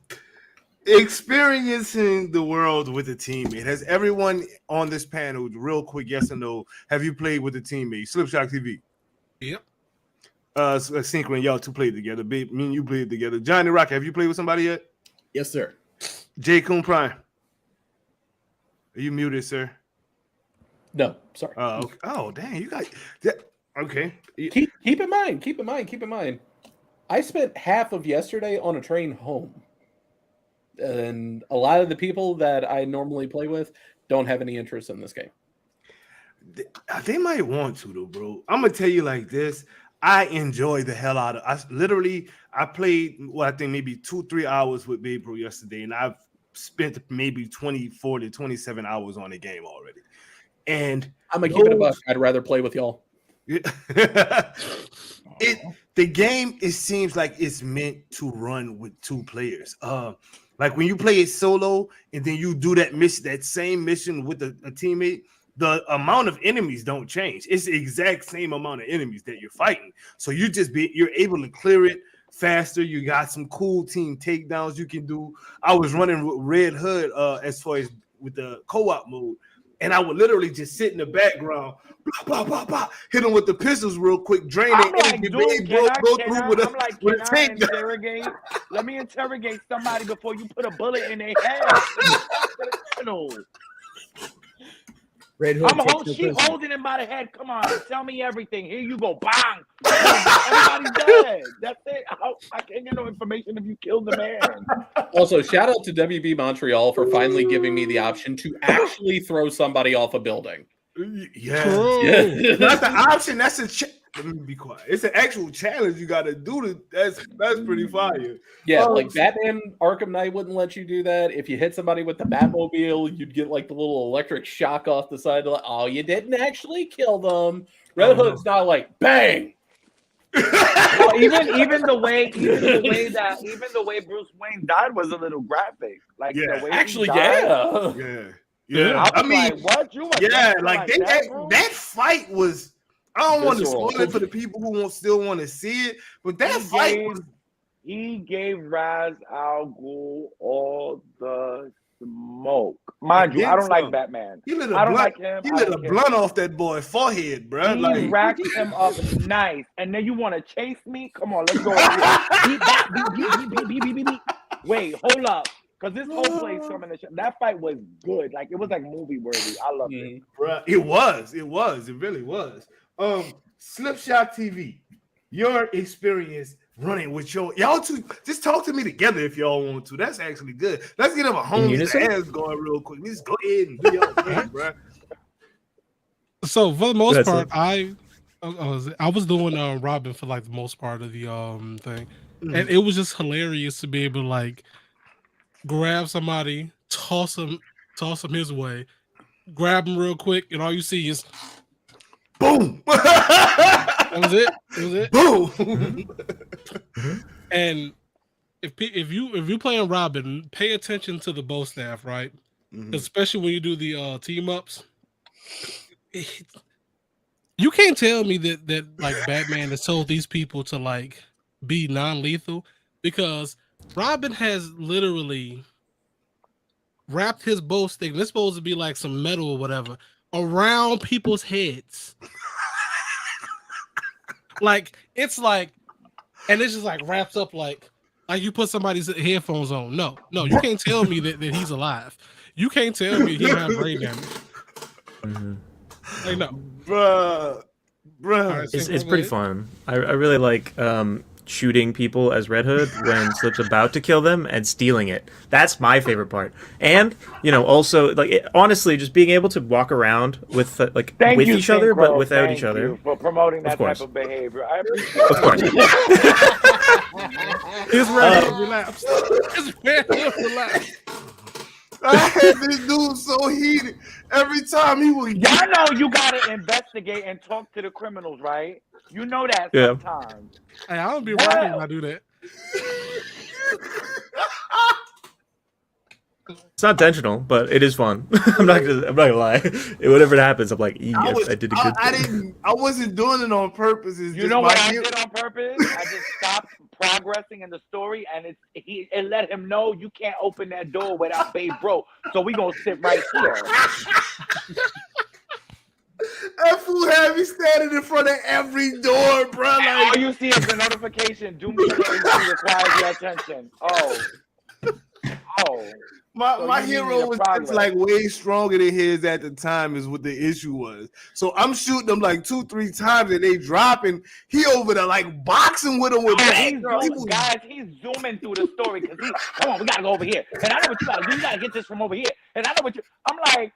Experiencing the world with a teammate. Has everyone on this panel, real quick, yes or no, have you played with a teammate? Slipshot TV.
Yep.
Synchron, y'all two played together. Me and you played together. Johnny Rock, have you played with somebody yet?
Yes, sir.
J. Coon Prime. Are you muted, sir?
No, sorry.
Okay. Oh, dang, you got that. Okay.
Keep in mind. I spent half of yesterday on a train home. And a lot of the people that I normally play with don't have any interest in this game.
They might want to, though, bro. I'm gonna tell you like this. I enjoy the hell out of. I played. Well, I think maybe 2-3 hours with Babe Bro yesterday, and I've spent maybe 24 to 27 hours on the game already. And
I'm gonna keep it a buck. I'd rather play with y'all.
The game, it seems like it's meant to run with two players. Like when you play it solo and then you do that same mission with a teammate, the amount of enemies don't change. It's the exact same amount of enemies that you're fighting. So you're able to clear it faster. You got some cool team takedowns you can do. I was running with RedHood as far as with the co-op mode, and I would literally just sit in the background, blah, blah, blah, blah, hit them with the pistols real quick, drain it, and go through with a takedown.
Let me interrogate somebody before you put a bullet in their head.
Red Hood
she holding him by the head. Come on, tell me everything. Here you go, bang. Everybody's dead. That's it. I can't get no information if you killed the man.
Also, shout out to WB Montreal for finally giving me the option to actually throw somebody off a building.
Yeah. Not the option. That's a let me be quiet. It's an actual challenge you got to do. That's pretty fire.
Yeah, like Batman Arkham Knight wouldn't let you do that. If you hit somebody with the Batmobile, you'd get like the little electric shock off the side. Oh, you didn't actually kill them. Red Hood's not like bang.
Well, even the way Bruce Wayne died was a little graphic. Like the way
actually,
yeah.
I mean, like, what you?
Like that fight was. I don't want to spoil it for the people who still want to see it, but that fight was.
He gave Ra's al Ghul all the smoke. Mind you, I don't like Batman. I don't like him.
He lit a blunt off that boy's forehead, bro.
He racked him up nice, and then you want to chase me? Come on, let's go. Wait, hold up. Because this whole place coming to that fight was good. Like, it was like movie worthy. I loved it.
Bruh, it was. It really was. Slipshot TV, your experience running with y'all two, just talk to me together if y'all want to. That's actually good. Let's get them a homies hands going real quick. Just go ahead and do your thing, bro.
So for the most part, I was doing Robin for like the most part of the thing, and it was just hilarious to be able to like grab somebody, toss him his way, grab him real quick, and all you see is
boom.
That was it.
Boom.
And if you playing Robin, pay attention to the bow staff, right? Especially when you do the team ups. You can't tell me that like Batman has told these people to like be non-lethal, because Robin has literally wrapped his bow stick, and it's supposed to be like some metal or whatever, around people's heads. Like, it's like, and it's just like wraps up like you put somebody's headphones on. No, you can't tell me that he's alive. You can't tell me he don't have brain damage. Like, no.
Bruh.
It's pretty fun. I really like shooting people as Red Hood when Slip's about to kill them and stealing it. That's my favorite part. And also honestly, just being able to walk around with with each other but without each other.
Thank you for promoting that type of behavior. I appreciate
Of course.
It's ready to relapse. It's ready to relapse.
I had this dude so heated every time he would.
Y'all know you gotta investigate and talk to the criminals, right? You know that sometimes.
Hey, I don't be working when I do that.
It's not intentional, but it is fun. I'm not gonna lie. Whatever happens, I'm like, yes, I did a good thing.
I wasn't doing it on purpose.
You know what I did on purpose? I just stopped progressing in the story, and it let him know you can't open that door without Babe Bro. So we gonna sit right here.
That fool had me standing in front of every door, bro.
Like, all you see is the notification. DoomkillaHD requires your attention.
My hero was just like way stronger than his at the time is what the issue was. So I'm shooting them like 2-3 times and they dropping. He over there like boxing with them with
he's zooming through the story because come on, we gotta go over here. And I know what you gotta do. You gotta get this from over here. And I know what I'm like,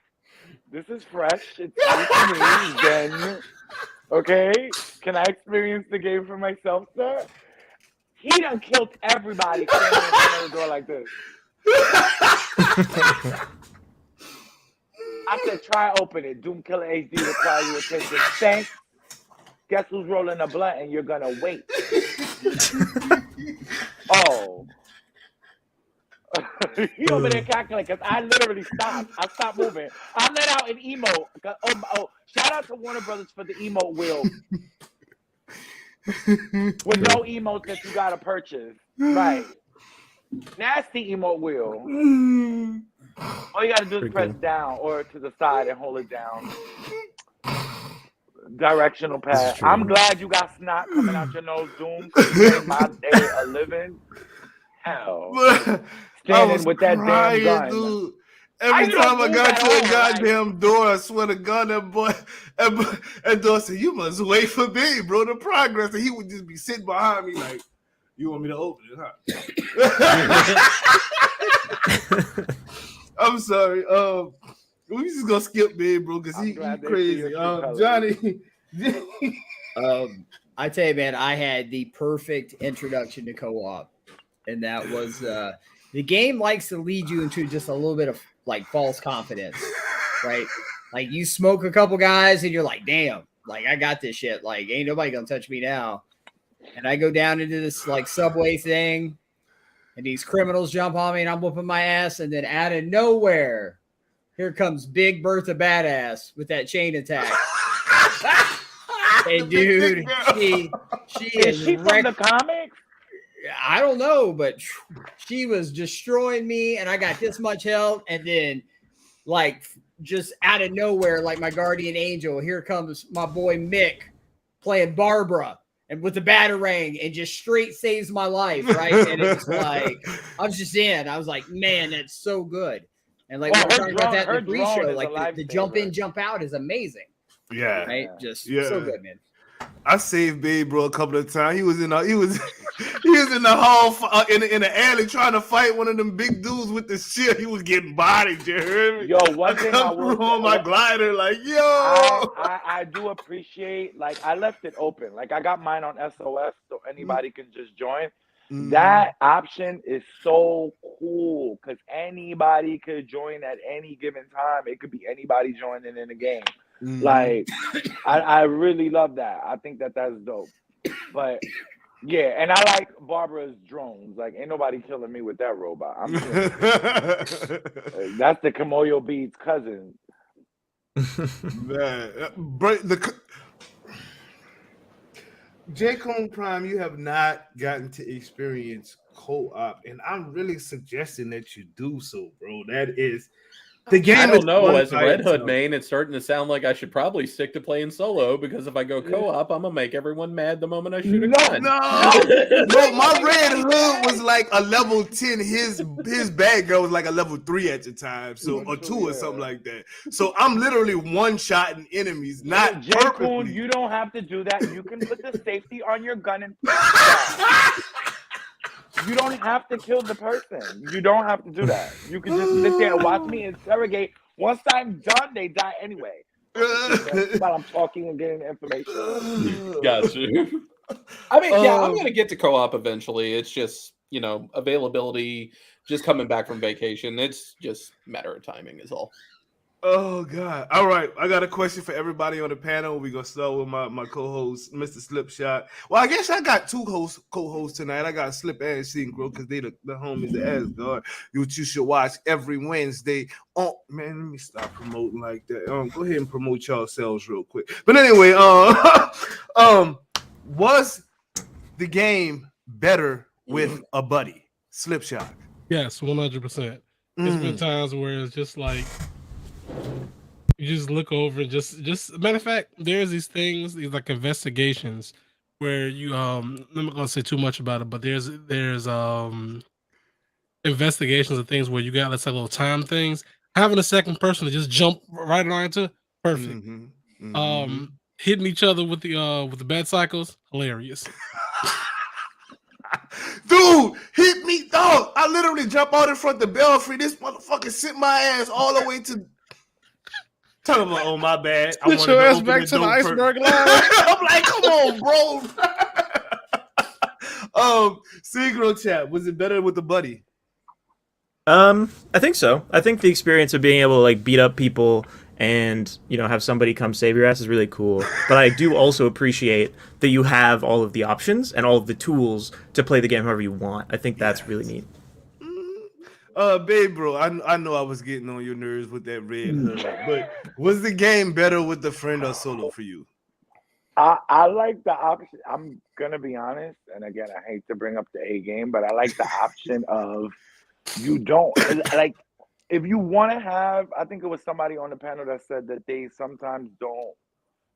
this is fresh. It's new to me. Then okay, can I experience the game for myself, sir? He done killed everybody standing in front of the door like this. I said, try open it. DoomkillaHD requires your attention. Thanks. Guess who's rolling a blunt and you're gonna wait? He over there calculating because I literally stopped. I stopped moving. I let out an emote. Shout out to Warner Brothers for the emote wheel. With no emotes that you gotta purchase. Right. Nasty emote wheel. All you gotta do is press down or to the side and hold it down. Directional pad. I'm glad you got snot coming out your nose, Doom. Made my day a living. Hell. Standing with that damn gun. Dude.
Every time I got to a goddamn door, I swear to God, that boy, and door said, "You must wait for me, bro, to progress." And he would just be sitting behind me like, "You want me to open it, huh?" I'm sorry. We just gonna skip Babe, bro, because he crazy. Johnny.
I tell you, man, I had the perfect introduction to co-op, and that was the game likes to lead you into just a little bit of like false confidence, right? Like you smoke a couple guys and you're like, damn, like I got this shit. Like ain't nobody gonna touch me now. And I go down into this like subway thing and these criminals jump on me and I'm whooping my ass. And then out of nowhere, here comes Big Bertha Badass with that chain attack. Hey, dude, she is
she from the comics?
I don't know, but she was destroying me, and I got this much health, and then, like, just out of nowhere, like my guardian angel, here comes my boy Mick playing Barbara, and with the batarang, and just straight saves my life, right? And it's like I was just in. I was like, man, that's so good. And like we were talking about that in the pre-show, like the jump in, jump out is amazing.
Yeah,
right. Just so good, man.
I saved Babe, bro, a couple of times. He was in the hall in the alley trying to fight one of them big dudes with the shit. He was getting bodied. You heard me?
Yo, one thing I will
on my glider, like yo.
I do appreciate. Like I left it open. Like I got mine on SOS, so anybody can just join. That option is so cool because anybody could join at any given time. It could be anybody joining in the game. Like I really love that. I think that that's dope. But yeah, and I like Barbara's drones. Like ain't nobody killing me with that robot. I'm that's the Kamoyo Beats cousin.
J-Cone Prime, you have not gotten to experience co-op, and I'm really suggesting that you do so, bro. That is The game
I don't
is
know.
fun
As a
by
Red Hood
itself.
main, it's starting to sound like I should probably stick to playing solo because if I go co-op, I'm gonna make everyone mad the moment I shoot a gun.
No, my Red Hood was like a level 10. His batgirl was like a level 3 at the time, so or 2 or something like that. So I'm literally one-shotting enemies, not
J.
purposely.
Kuhn, you don't have to do that. You can put the safety on your gun and you don't have to kill the person. You don't have to do that. You can just sit there and watch me interrogate. Once I'm done, they die anyway. While I'm talking and getting information.
Got you. I mean, yeah, I'm gonna get to co-op eventually. It's just, availability, just coming back from vacation. It's just a matter of timing is all.
Oh God! All right, I got a question for everybody on the panel. We're gonna start with my co-host, Mr. Slipshot. Well, I guess I got two co-hosts tonight. I got Slip and Synchro because they the homies at Asgard. You should watch every Wednesday. Oh man, let me stop promoting like that. Go ahead and promote yourselves real quick. But anyway, was the game better with a buddy? Slipshot.
Yes, 100%. There's been times where it's just like you just look over and just matter of fact, there's these things, these like investigations where you I'm not gonna say too much about it, but there's investigations of things where you got let's say little time things. Having a second person to just jump right onto perfect. Hitting each other with the bad cycles, hilarious.
Dude, hit me, dog. I literally jump out in front of the belfry. This motherfucker sent my ass all the way to. Tell him, oh my bad.
Put your ass back to the iceberg line.
I'm like, come on, bro. Synchro chat, was it better with the buddy?
I think so. I think the experience of being able to like beat up people and have somebody come save your ass is really cool. But I do also appreciate that you have all of the options and all of the tools to play the game however you want. I think that's really neat.
Babe, bro, I know I was getting on your nerves with that Red Hood, but was the game better with the friend or solo for you?
I like the option. I'm gonna be honest, and again, I hate to bring up the A game, but I like the option of you don't like. If you want to have, I think it was somebody on the panel that said that they sometimes don't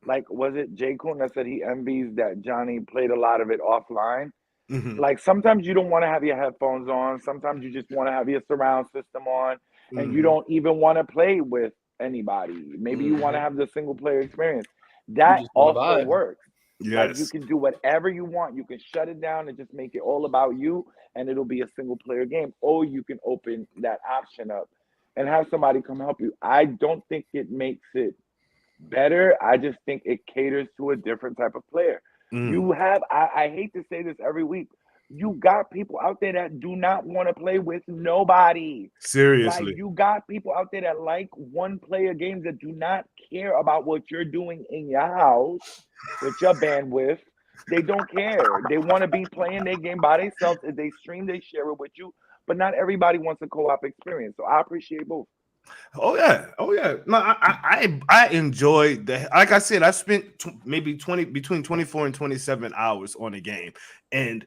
like. Was it J. Kuhn that said he envies that Johnny played a lot of it offline? Like sometimes you don't want to have your headphones on. Sometimes you just want to have your surround system on, and you don't even want to play with anybody. Maybe you want to have the single player experience. That also works.
Yes.
Like you can do whatever you want. You can shut it down and just make it all about you, and it'll be a single player game. Or you can open that option up and have somebody come help you. I don't think it makes it better. I just think it caters to a different type of player. You have, I hate to say this every week, you got people out there that do not want to play with nobody.
Seriously.
Like you got people out there that like one-player games that do not care about what you're doing in your house with your bandwidth. They don't care. They want to be playing their game by themselves. If they stream, they share it with you. But not everybody wants a co-op experience. So I appreciate both.
Oh yeah. No, I enjoyed that. Like I said, I spent between 24 and 27 hours on a game, and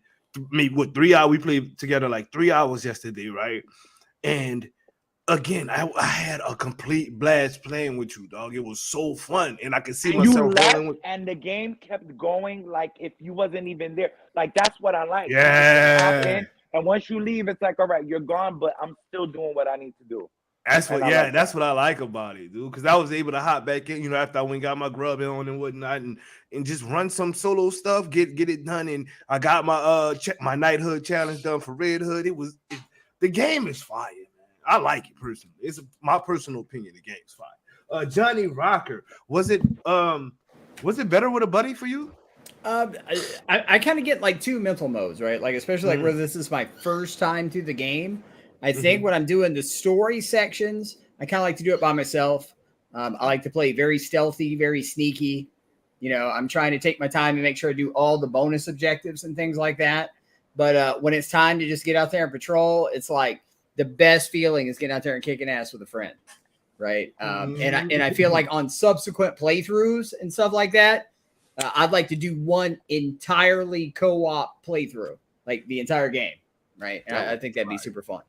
maybe 3 hours. We played together like 3 hours yesterday, right? And again, I had a complete blast playing with you, dog. It was so fun, and I could see myself rolling with.
And the game kept going like if you wasn't even there. Like that's what I like.
Yeah.
And once you leave, it's like, all right, you're gone, but I'm still doing what I need to do.
That's what I like about it, dude. Because I was able to hop back in, after I went and got my grub on and whatnot, and just run some solo stuff, get it done. And I got my Knighthood challenge done for Red Hood. The game is fire, man. I like it personally. It's my personal opinion. The game's fire. Johnny Rocker, was it better with a buddy for you?
I kind of get like two mental modes, right? Like especially like where this is my first time through the game. I think when I'm doing the story sections, I kind of like to do it by myself. I like to play very stealthy, very sneaky. I'm trying to take my time and make sure I do all the bonus objectives and things like that. But when it's time to just get out there and patrol, it's like the best feeling is getting out there and kicking ass with a friend, right? And I feel like on subsequent playthroughs and stuff like that, I'd like to do one entirely co-op playthrough, like the entire game, right? And I think that'd be super fun.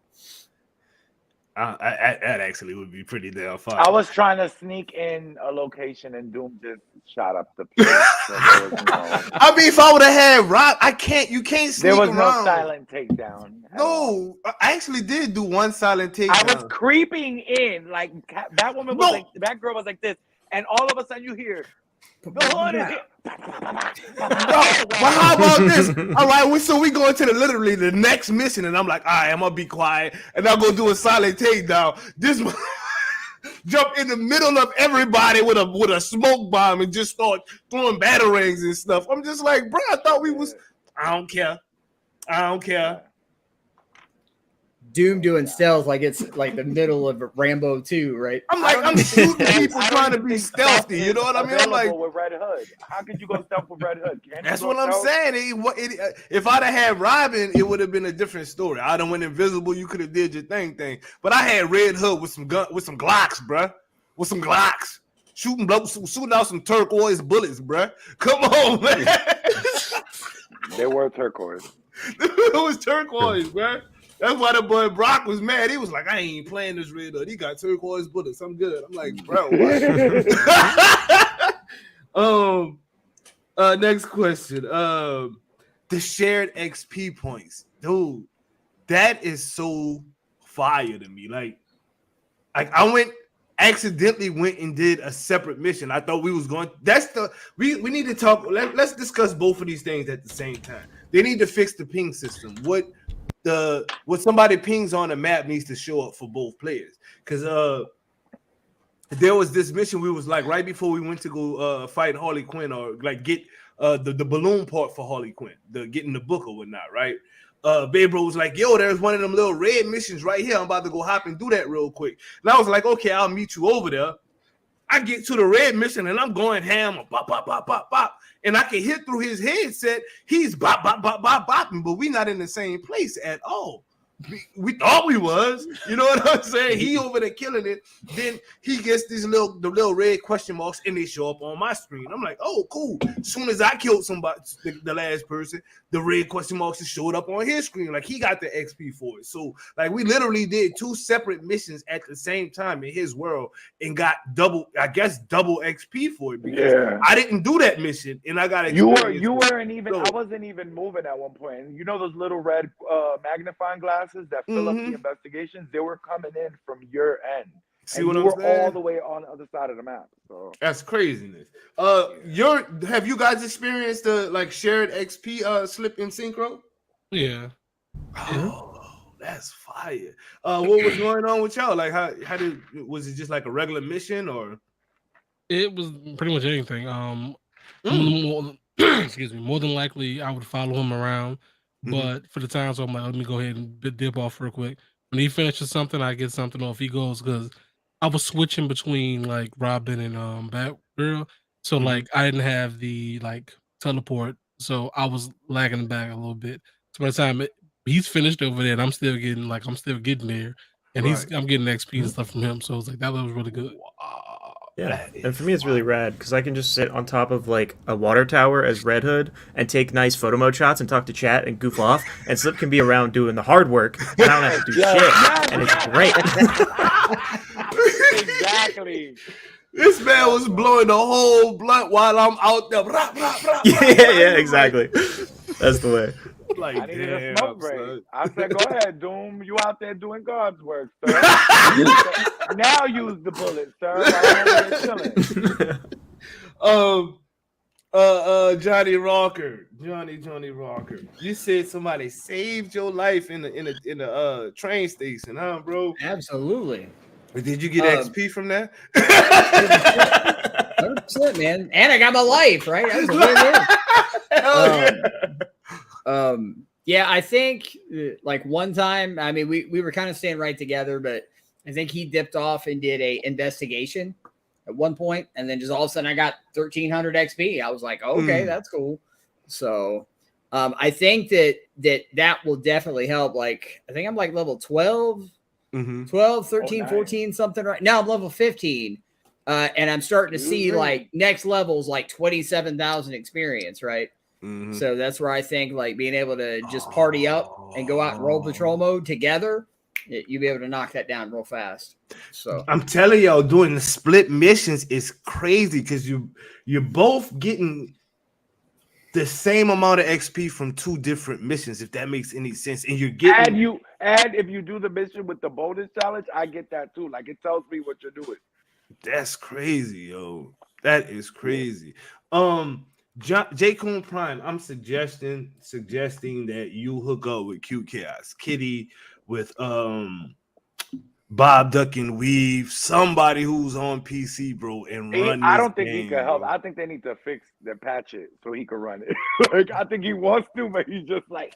That actually would be pretty damn fun.
I was trying to sneak in a location and Doom just shot up the place. So there was
I mean, if I would have had Rob, you can't sneak
there was
around.
no silent takedown.
No, I actually did do one silent takedown.
I was creeping in, like that woman was like, that girl was like this, and all of a sudden you hear the hood is here.
But how about this? All right, so we go into literally the next mission, and I'm like, all right, I'm gonna be quiet, and I'm gonna do a silent takedown. This jump in the middle of everybody with a smoke bomb and just start throwing batarangs and stuff. I'm just like, bro, I thought we was. I don't care.
Doom doing stealth like it's like the middle of Rambo 2, right?
I'm shooting people trying to be stealthy. You know what I mean? I'm like,
with RedHood. How could you go stealth with RedHood?
That's what I'm saying. If I'd have had Robin, it would have been a different story. I'd have went invisible. You could have did your thing. But I had RedHood with some Glocks, bruh. With some Glocks. Shooting out some turquoise bullets, bruh. Come on, man.
They were turquoise.
It was turquoise, bruh. That's why the boy Brock was mad. He was like, I ain't playing this RedHood. He got turquoise bullets. I'm good. I'm like, bro, what? Next question. The shared XP points. Dude, that is so fire to me. Like I accidentally went and did a separate mission. I thought we was going. We need to talk. Let's discuss both of these things at the same time. They need to fix the ping system. What somebody pings on the map needs to show up for both players, because there was this mission we was like right before we went to go fight Harley Quinn, or like get the balloon part for Harley Quinn, getting the book or whatnot, right? Babe Bro was like, yo, there's one of them little red missions right here. I'm about to go hop and do that real quick. And I was like, okay, I'll meet you over there. I get to the red mission and I'm going ham, bop, bop, bop, bop, bop. And I can hear through his headset, he's bop, bop, bop, bop, bopping, but we not in the same place at all. We thought we was, you know what I'm saying? He over there killing it. Then he gets the little red question marks and they show up on my screen. I'm like, oh, cool. As soon as I killed somebody, the last person, the red question marks showed up on his screen. Like he got the XP for it. So like we literally did 2 separate missions at the same time in his world and got double XP for it, because I didn't do that mission and I got experience.
You weren't even. I wasn't even moving at one point. And you know those little red magnifying glasses that fill up the investigations? They were coming in from your end.
See what I'm saying?
All the way on the other side of the map. So
that's craziness. Have you guys experienced the like shared XP slip in synchro?
Yeah.
Oh, that's fire. What was going on with y'all? Like was it just like a regular mission, or
it was pretty much anything? Excuse me. More than likely, I would follow him around. But for the time, so I'm like, let me go ahead and dip off real quick. When he finishes something, I get something, or if he goes, because I was switching between like Robin and Batgirl, so like I didn't have the like teleport, so I was lagging back a little bit. So by the time he's finished over there, and I'm still getting there, and I'm getting XP and stuff from him. So it's like that was really good.
Yeah, and for me it's really rad because I can just sit on top of like a water tower as RedHood and take nice photo mode shots and talk to chat and goof off, and Slip can be around doing the hard work and I don't have to do shit, and it's great.
Exactly.
This man was blowing the whole blunt while I'm out there.
Yeah, exactly. That's the way.
Like, I needed a smoke break. I said, go ahead, Doom. You out there doing God's work, sir. Now use the bullet, sir.
Johnny Rocker. You said somebody saved your life in the train station, huh, bro?
Absolutely.
Did you get XP from that?
100%, man. And I got my life, right? That was a win-win. Yeah, I think like one time, I mean, we were kind of staying right together, but I think he dipped off and did a investigation at one point, and then just all of a sudden I got 1,300 XP. I was like, okay, that's cool. So I think that will definitely help. Like, I think I'm like level 12, 12, 13, 14, something right now. I'm level 15. And I'm starting to see like next levels, like 27,000 experience, right? So that's where I think like being able to just party up and go out and roll patrol mode together you'll be able to knock that down real fast. So
I'm telling y'all, doing the split missions is crazy because you're both getting the same amount of XP from 2 different missions, if that makes any sense. And you're getting
and if you do the mission with the bonus challenge, I get that too. Like it tells me what you're doing.
That's crazy, yo. That is crazy. J. Coon Prime, I'm suggesting that you hook up with Cute Chaos Kitty, with Bob Duck and Weave, somebody who's on PC, bro, and run.
I don't think
game,
he can help.
bro.
I think they need to fix the patch it so he can run it. Like I think he wants to, but he's just like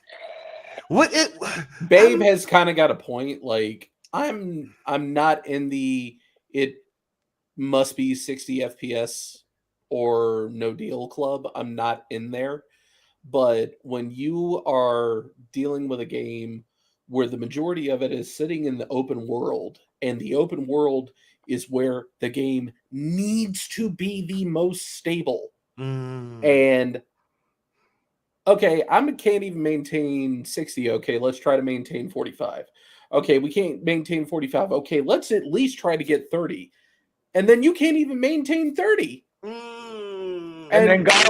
Babe has kind of got a point. Like I'm not in the it must be 60 FPS or no deal club. I'm not in there. But when you are dealing with a game where the majority of it is sitting in the open world, and the open world is where the game needs to be the most stable. And okay, I can't even maintain 60. Okay, let's try to maintain 45. Okay, we can't maintain 45. Okay, let's at least try to get 30. And then you can't even maintain 30.
And then God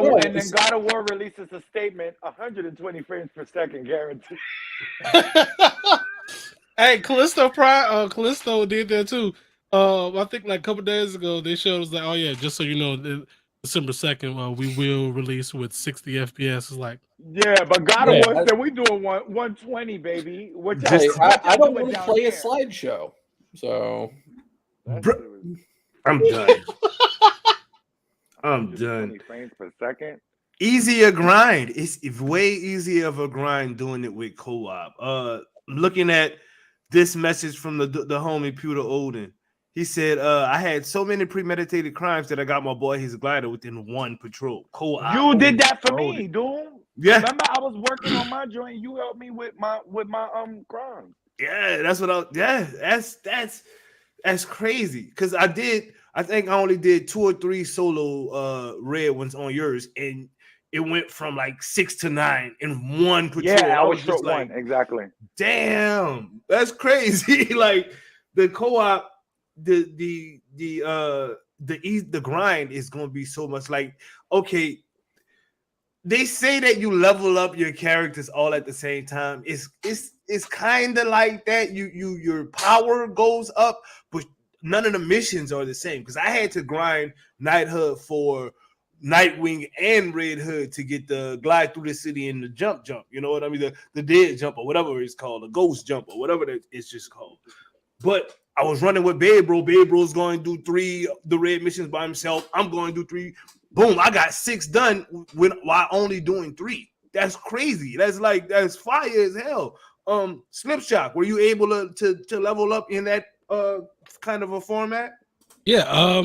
of War releases a statement, 120 frames per second guaranteed.
Hey, Callisto did that too. I think like a couple days ago they showed us like, oh yeah, just so you know, December 2nd, we will release with 60 FPS. It's like,
yeah, but God of War said we doing 120, baby. Which
I don't want to play a slideshow, so
I'm done. I'm done.
20 frames per second.
Easier grind. It's way easier of a grind doing it with co-op. Looking at this message from the homie Pewter Odin. He said, I had so many premeditated crimes that I got my boy his glider within 1 patrol. Co-op.
You did that for me, dude.
Yeah.
Remember, I was working on my joint. You helped me with my crimes.
Yeah, that's crazy. Because I think I only did 2 or 3 solo red ones on yours, and it went from like 6 to 9 in 1 patrol.
Yeah, I was
just
short
like,
one, exactly.
Damn, that's crazy. Like the co-op, the grind is gonna be so much like, okay, they say that you level up your characters all at the same time. It's kind of like that. Your power goes up, but none of the missions are the same. Because I had to grind NightHood for NightWing and RedHood to get the glide through the city and the jump. You know what I mean? The dead jump or whatever it's called, the ghost jump or whatever it's just called. But I was running with Babe Bro. Babe Bro's going to do 3 the red missions by himself. I'm going to do 3. Boom! I got 6 done while only doing 3. That's crazy. That's fire as hell. Slipshot, were you able to level up in that kind of a format?
Yeah.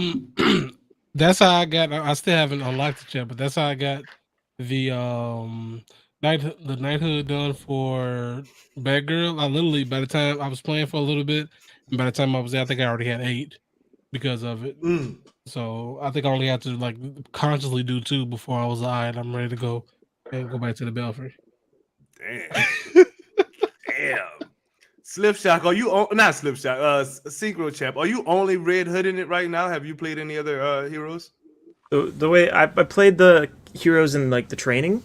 That's how I got. I still haven't unlocked it yet, but that's how I got the knighthood done for Batgirl. I literally, by the time I was playing for a little bit, and by the time I was there, I think I already had 8 because of it. So I think I only had to like consciously do 2 before I was I'm ready to go and go back to the Belfry.
Damn. Slipshot, are you not Slipshot? Synchro Champ, are you only RedHood in it right now? Have you played any other heroes?
The way I played the heroes in like the training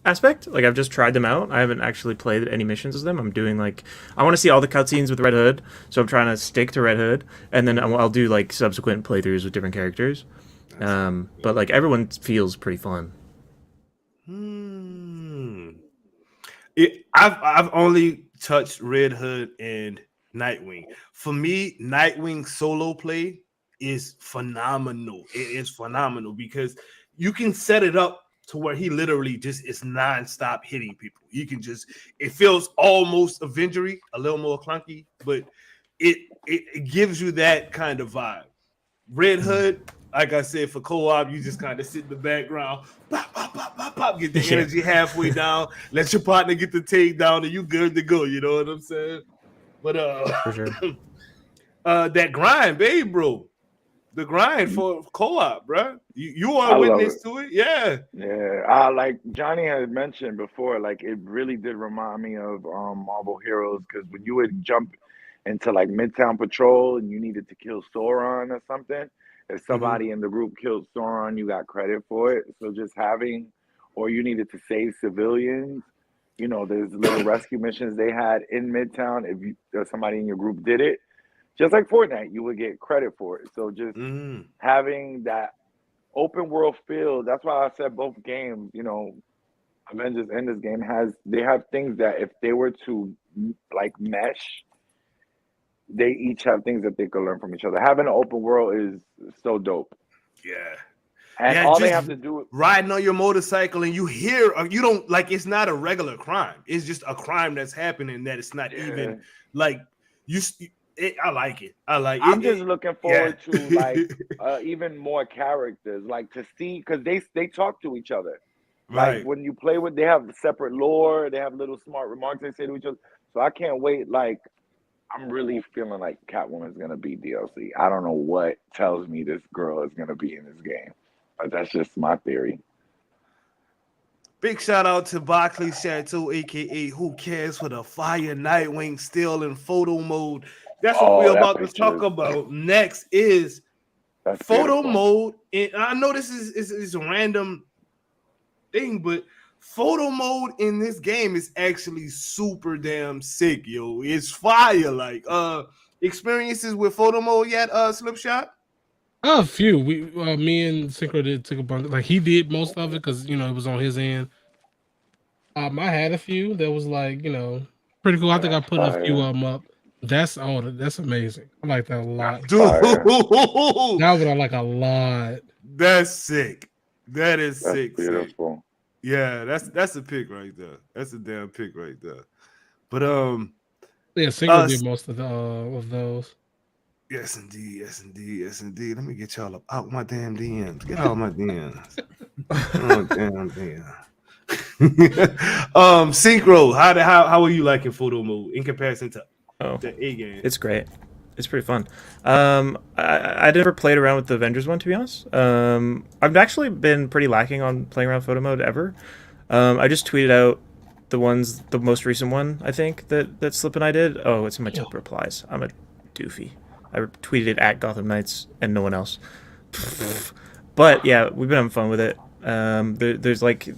aspect, like I've just tried them out. I haven't actually played any missions with them. I'm doing like I want to see all the cutscenes with RedHood, so I'm trying to stick to RedHood, and then I'll do like subsequent playthroughs with different characters. But like everyone feels pretty fun.
I've only touched RedHood and NightWing. For me, NightWing solo play is phenomenal. It is phenomenal because you can set it up to where he literally just is nonstop hitting people. You can it feels almost Avengery, a little more clunky, but it gives you that kind of vibe. RedHood, like I said, for co-op, you just kind of sit in the background, pop, pop, pop, pop, pop, get the energy halfway down, let your partner get the take down, and you good to go. You know what I'm saying? But
for sure.
That grind, babe, bro. The grind for co-op, bro. You are a witness to it, yeah.
Yeah, like Johnny had mentioned before, like it really did remind me of Marvel Heroes because when you would jump into like Midtown Patrol and you needed to kill Sauron or something, if somebody in the group killed Sauron, you got credit for it. So just having, or you needed to save civilians, you know, there's little rescue missions they had in Midtown. If somebody in your group did it, just like Fortnite, you would get credit for it. So just having that open world feel, that's why I said both games, you know, Avengers and this game they have things that if they were to like mesh, they each have things that they could learn from each other. Having an open world is so dope.
Yeah.
And all they have to do is
riding on your motorcycle and you hear, you don't like, it's not a regular crime. It's just a crime that's happening that it's not even like I like it.
I'm just looking forward to like even more characters, like to see, because they talk to each other.
Right.
Like when you play with, they have separate lore, they have little smart remarks they say to each other. So I can't wait. Like, I'm really feeling like Catwoman's gonna be DLC. I don't know what tells me this girl is gonna be in this game, but that's just my theory.
Big shout out to Barkley Chateau, aka Who Cares for the Fire Nightwing, still in photo mode. That's what we're about to talk about. Next is photo mode. And I know this is a random thing, but photo mode in this game is actually super damn sick, yo. It's fire. Like experiences with photo mode yet, Slipshot?
A few. Me and Synchro took a bunch. Like he did most of it because it was on his end. I had a few that was like pretty cool. I think I put a few of them up. That's amazing. I like that a lot.
Dude,
that one I like a lot.
That's sick. That is sick.
Beautiful.
Sick. Yeah, that's a pick right there. That's a damn pick right there. But
yeah, Synchro did most of those.
Yes, indeed. Let me get y'all out my damn DMs. Get out my DMs. Oh, damn. Synchro, how are you liking photo mode in comparison to the A game?
It's great. It's pretty fun. I never played around with the Avengers one, to be honest. I've actually been pretty lacking on playing around photo mode ever. I just tweeted out the most recent one, I think, that Slip and I did. Oh, it's in my top replies. I'm a doofy. I tweeted it at Gotham Knights and no one else. But yeah, we've been having fun with it. There's like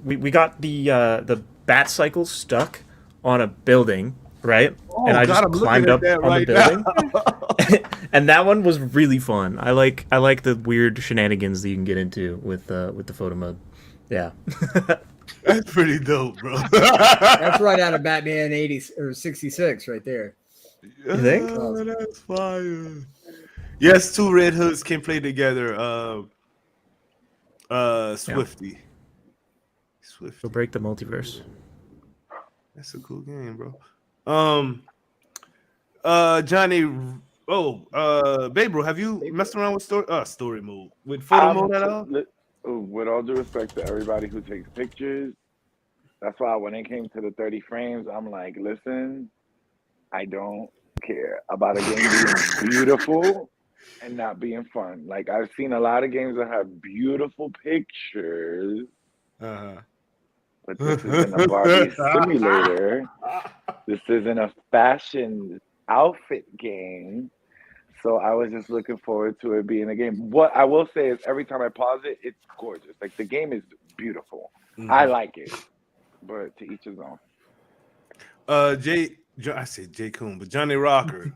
we got the bat cycle stuck on a building, right? And I just climbed up on the building. And that one was really fun. I like the weird shenanigans that you can get into with the photo mode. Yeah.
That's pretty dope, bro.
That's right out of Batman 80 or 66 right there.
You think?
Oh, that's fire. Yes, two Red Hoods can play together. Swifty.
Go break the multiverse.
That's a cool game, bro. Johnny. Babe, bro, have you messed around with story mode with photo mode at all?
With all due respect to everybody who takes pictures, that's why when it came to the 30 frames, I'm like, listen, I don't care about a game being beautiful and not being fun. Like, I've seen a lot of games that have beautiful pictures, but this isn't a Barbie simulator. This isn't a fashion outfit game. So I was just looking forward to it being a game. What I will say is every time I pause it, it's gorgeous. Like, the game is beautiful. I like it, but to each his own.
I said Jay Coon, but Johnny Rocker.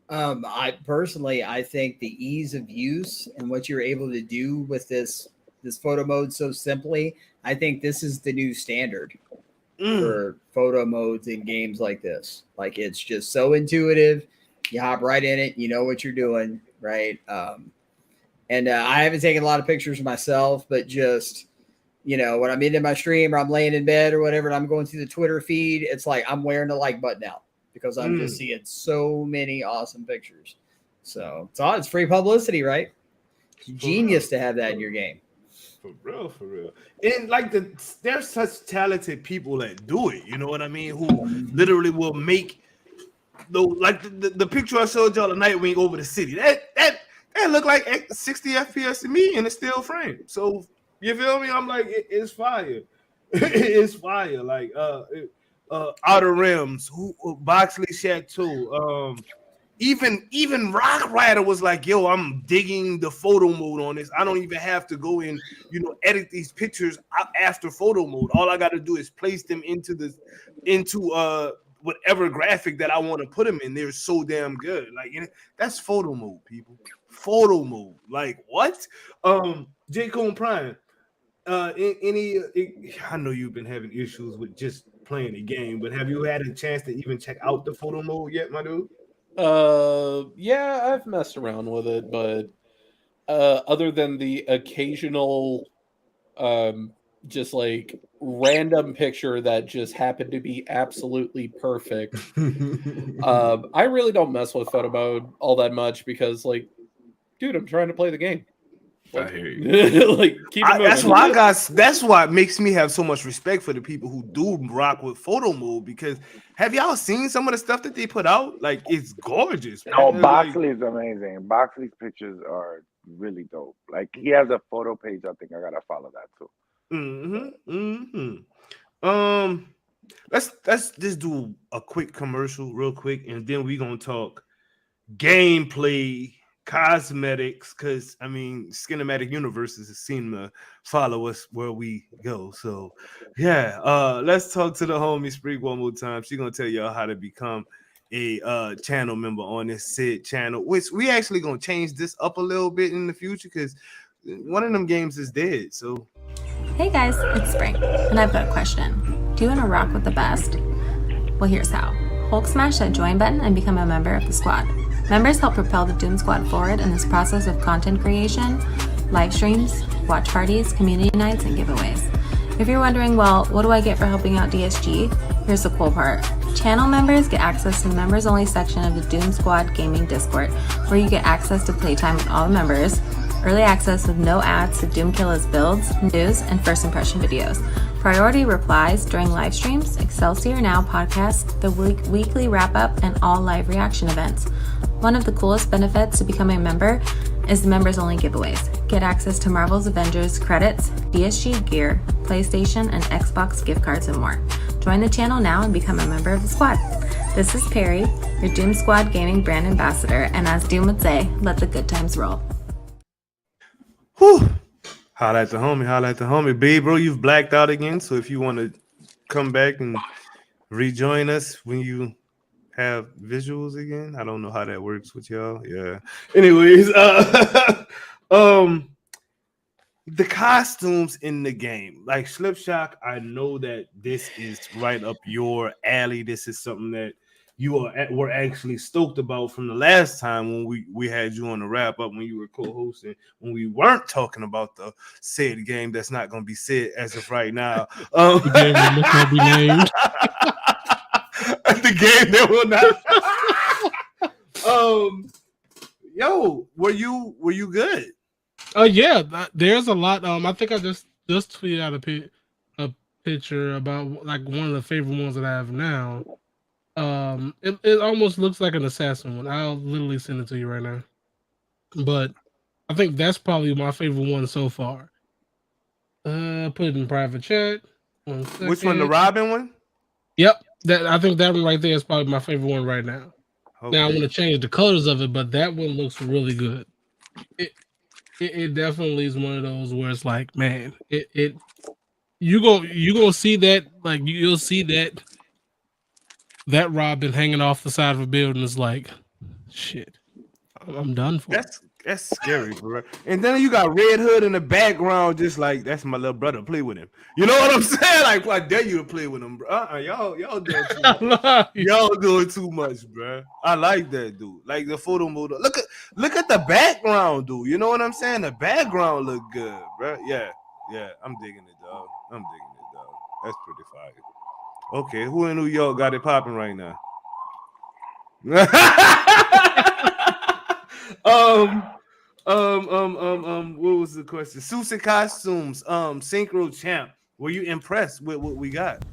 I think the ease of use and what you're able to do with this photo mode so simply, I think this is the new standard for photo modes in games like this. Like, it's just so intuitive. You hop right in it. You know what you're doing, right? And I haven't taken a lot of pictures myself, but just, when I'm in my stream or I'm laying in bed or whatever, and I'm going through the Twitter feed, it's like I'm wearing the like button out because I'm just seeing so many awesome pictures. So it's free publicity, right? It's genius to have that in your game.
For real. And like there's such talented people that do it, you know what I mean? Who literally will make the picture I showed y'all of Nightwing over the city. That looked like 60 FPS to me in a still frame. So you feel me? I'm like, it's fire. It's fire. Like Outer Rims, Boxley Shaq too. Even Rock Rider was like, yo, I'm digging the photo mode on this. I don't even have to go in, edit these pictures after photo mode. All I got to do is place them into whatever graphic that I want to put them in. They're so damn good. Like, that's photo mode, people. Photo mode. Like, what? J. Cole Prime. I know you've been having issues with just playing the game, but have you had a chance to even check out the photo mode yet, my dude?
Yeah, I've messed around with it, but other than the occasional just like random picture that just happened to be absolutely perfect, I really don't mess with photo mode all that much because, like, dude, I'm trying to play the game. Like,
I hear you.
Like, keep it moving.
That's why it makes me have so much respect for the people who do rock with photo mode, because have y'all seen some of the stuff that they put out? Like, it's gorgeous.
No, Boxley is amazing. Boxley's pictures are really dope. Like, he has a photo page. I think I gotta follow that too.
Let's just do a quick commercial real quick, and then we're gonna talk gameplay, cosmetics, because I mean, Cinematic Universes seem to follow us where we go. So yeah, let's talk to the homie Spreak one more time. She's gonna tell y'all how to become a channel member on this said channel, which we actually gonna change this up a little bit in the future because one of them games is dead. So
Hey guys, it's Spring, and I've got a question. Do you want to rock with the best? Well, here's how. Hulk smash that join button and become a member of the squad. Members help propel the Doom Squad forward in this process of content creation, live streams, watch parties, community nights, and giveaways. If you're wondering, well, what do I get for helping out DSG? Here's the cool part. Channel members get access to the members-only section of the Doom Squad Gaming Discord, where you get access to playtime with all the members, early access with no ads to Doomkilla's builds, news, and first impression videos, priority replies during live streams, Excelsior Now podcast, the weekly wrap-up, and all live reaction events. One of the coolest benefits to becoming a member is the members-only giveaways. Get access to Marvel's Avengers credits, DSG gear, PlayStation and Xbox gift cards, and more. Join the channel now and become a member of the squad. This is Perry, your Doom Squad Gaming brand ambassador, and as Doom would say, let the good times roll.
Whew. Holla at the homie. B, bro, you've blacked out again. So if you want to come back and rejoin us when you have visuals again, I don't know how that works with y'all. Yeah. Anyways, the costumes in the game, like Slipshock, I know that this is right up your alley. This is something that were actually stoked about from the last time when we had you on the wrap up when you were co-hosting, when we weren't talking about the said game that's not going to be said as of right now.
The game that must not be named.
The game that will not. Yo, were you good?
Yeah, there's a lot. I think I just tweeted out a picture about like one of the favorite ones that I have now. It almost looks like an assassin one. I'll literally send it to you right now. But I think that's probably my favorite one so far. Put it in private chat.
Which one, the Robin one?
Yep. I think that one right there is probably my favorite one right now. Okay. Now I want to change the colors of it, but that one looks really good. It definitely is one of those where it's like, man, you gonna see that, like you'll see that Robin hanging off the side of a building is like, shit, I'm done for.
That's scary, bro. And then you got Red Hood in the background, just like, that's my little brother. Play with him. You know what I'm saying? Like, I dare you to play with him, bro. Y'all doing too much. Y'all doing too much, bro. I like that, dude. Like the photo mode. Look at the background, dude. You know what I'm saying? The background look good, bro. Yeah. I'm digging it, dog. That's pretty fire. Okay, who in New York got it popping right now? What was the question? Suits and costumes. Synchro champ. Were you impressed with what we got?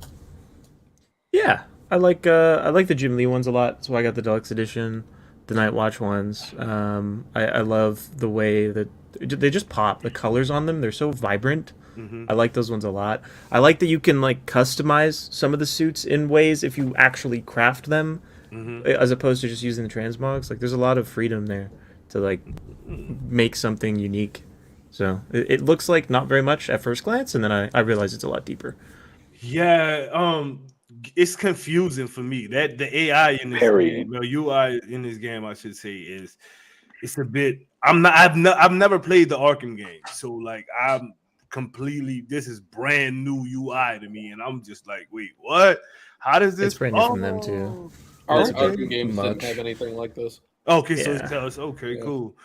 Yeah, I like the Jim Lee ones a lot. So I got the deluxe edition, the Night Watch ones. I love the way that they just pop. The colors on them, they're so vibrant. I like those ones a lot. I like that you can like customize some of the suits in ways if you actually craft them, as opposed to just using the transmogs. Like there's a lot of freedom there to like make something unique. So it looks like not very much at first glance, and then I realize it's a lot deeper.
Yeah, it's confusing for me. That the AI in this game, or UI in this game, I should say, it's a bit. I've never played the Arkham game, so like I'm completely. This is brand new UI to me, and I'm just like, wait, what? How does this?
It's brand new from them too.
Our
It's
Arkham games
much.
didn't have anything like this.
Okay, so
Yeah.
it tells. Okay,
Yeah.
cool.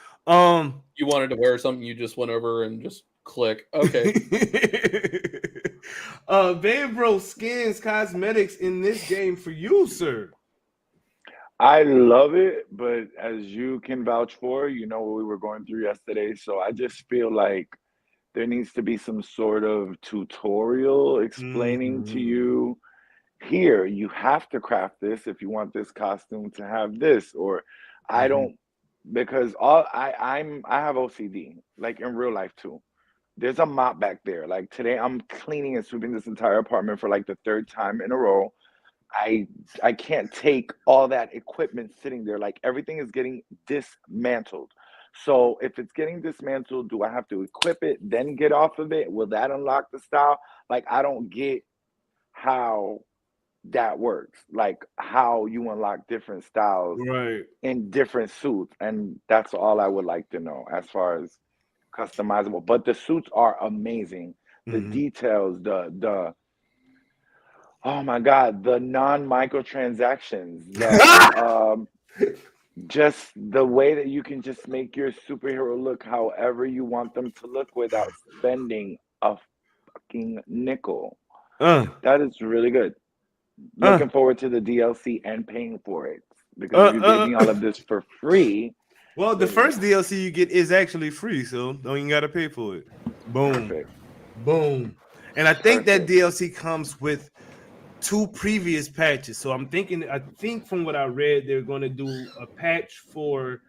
You wanted to wear something, you just went over and just click. Okay.
Bro, skins, cosmetics in this game for you, sir.
I love it, but as you can vouch for, you know what we were going through yesterday. So I just feel like there needs to be some sort of tutorial explaining to you, here, you have to craft this if you want this costume to have this, or I don't, because I have OCD, like in real life too. There's a mop back there. Like today, I'm cleaning and sweeping this entire apartment for like the 3rd time in a row. I can't take all that equipment sitting there. Like everything is getting dismantled. So if it's getting dismantled, do I have to equip it, then get off of it? Will that unlock the style? Like I don't get how that works. Like how you unlock different styles in different suits. And that's all I would like to know as far as customizable. But the suits are amazing. The details, the oh my God, the non-microtransactions, just the way that you can just make your superhero look however you want them to look without spending a fucking nickel. That is really good. Looking forward to the DLC and paying for it, because if you gave me all of this for free.
Well, the first DLC you get is actually free, so don't even gotta pay for it. Boom.
Perfect.
Boom. And I think that DLC comes with 2 previous patches. So I think from what I read, they're going to do a patch for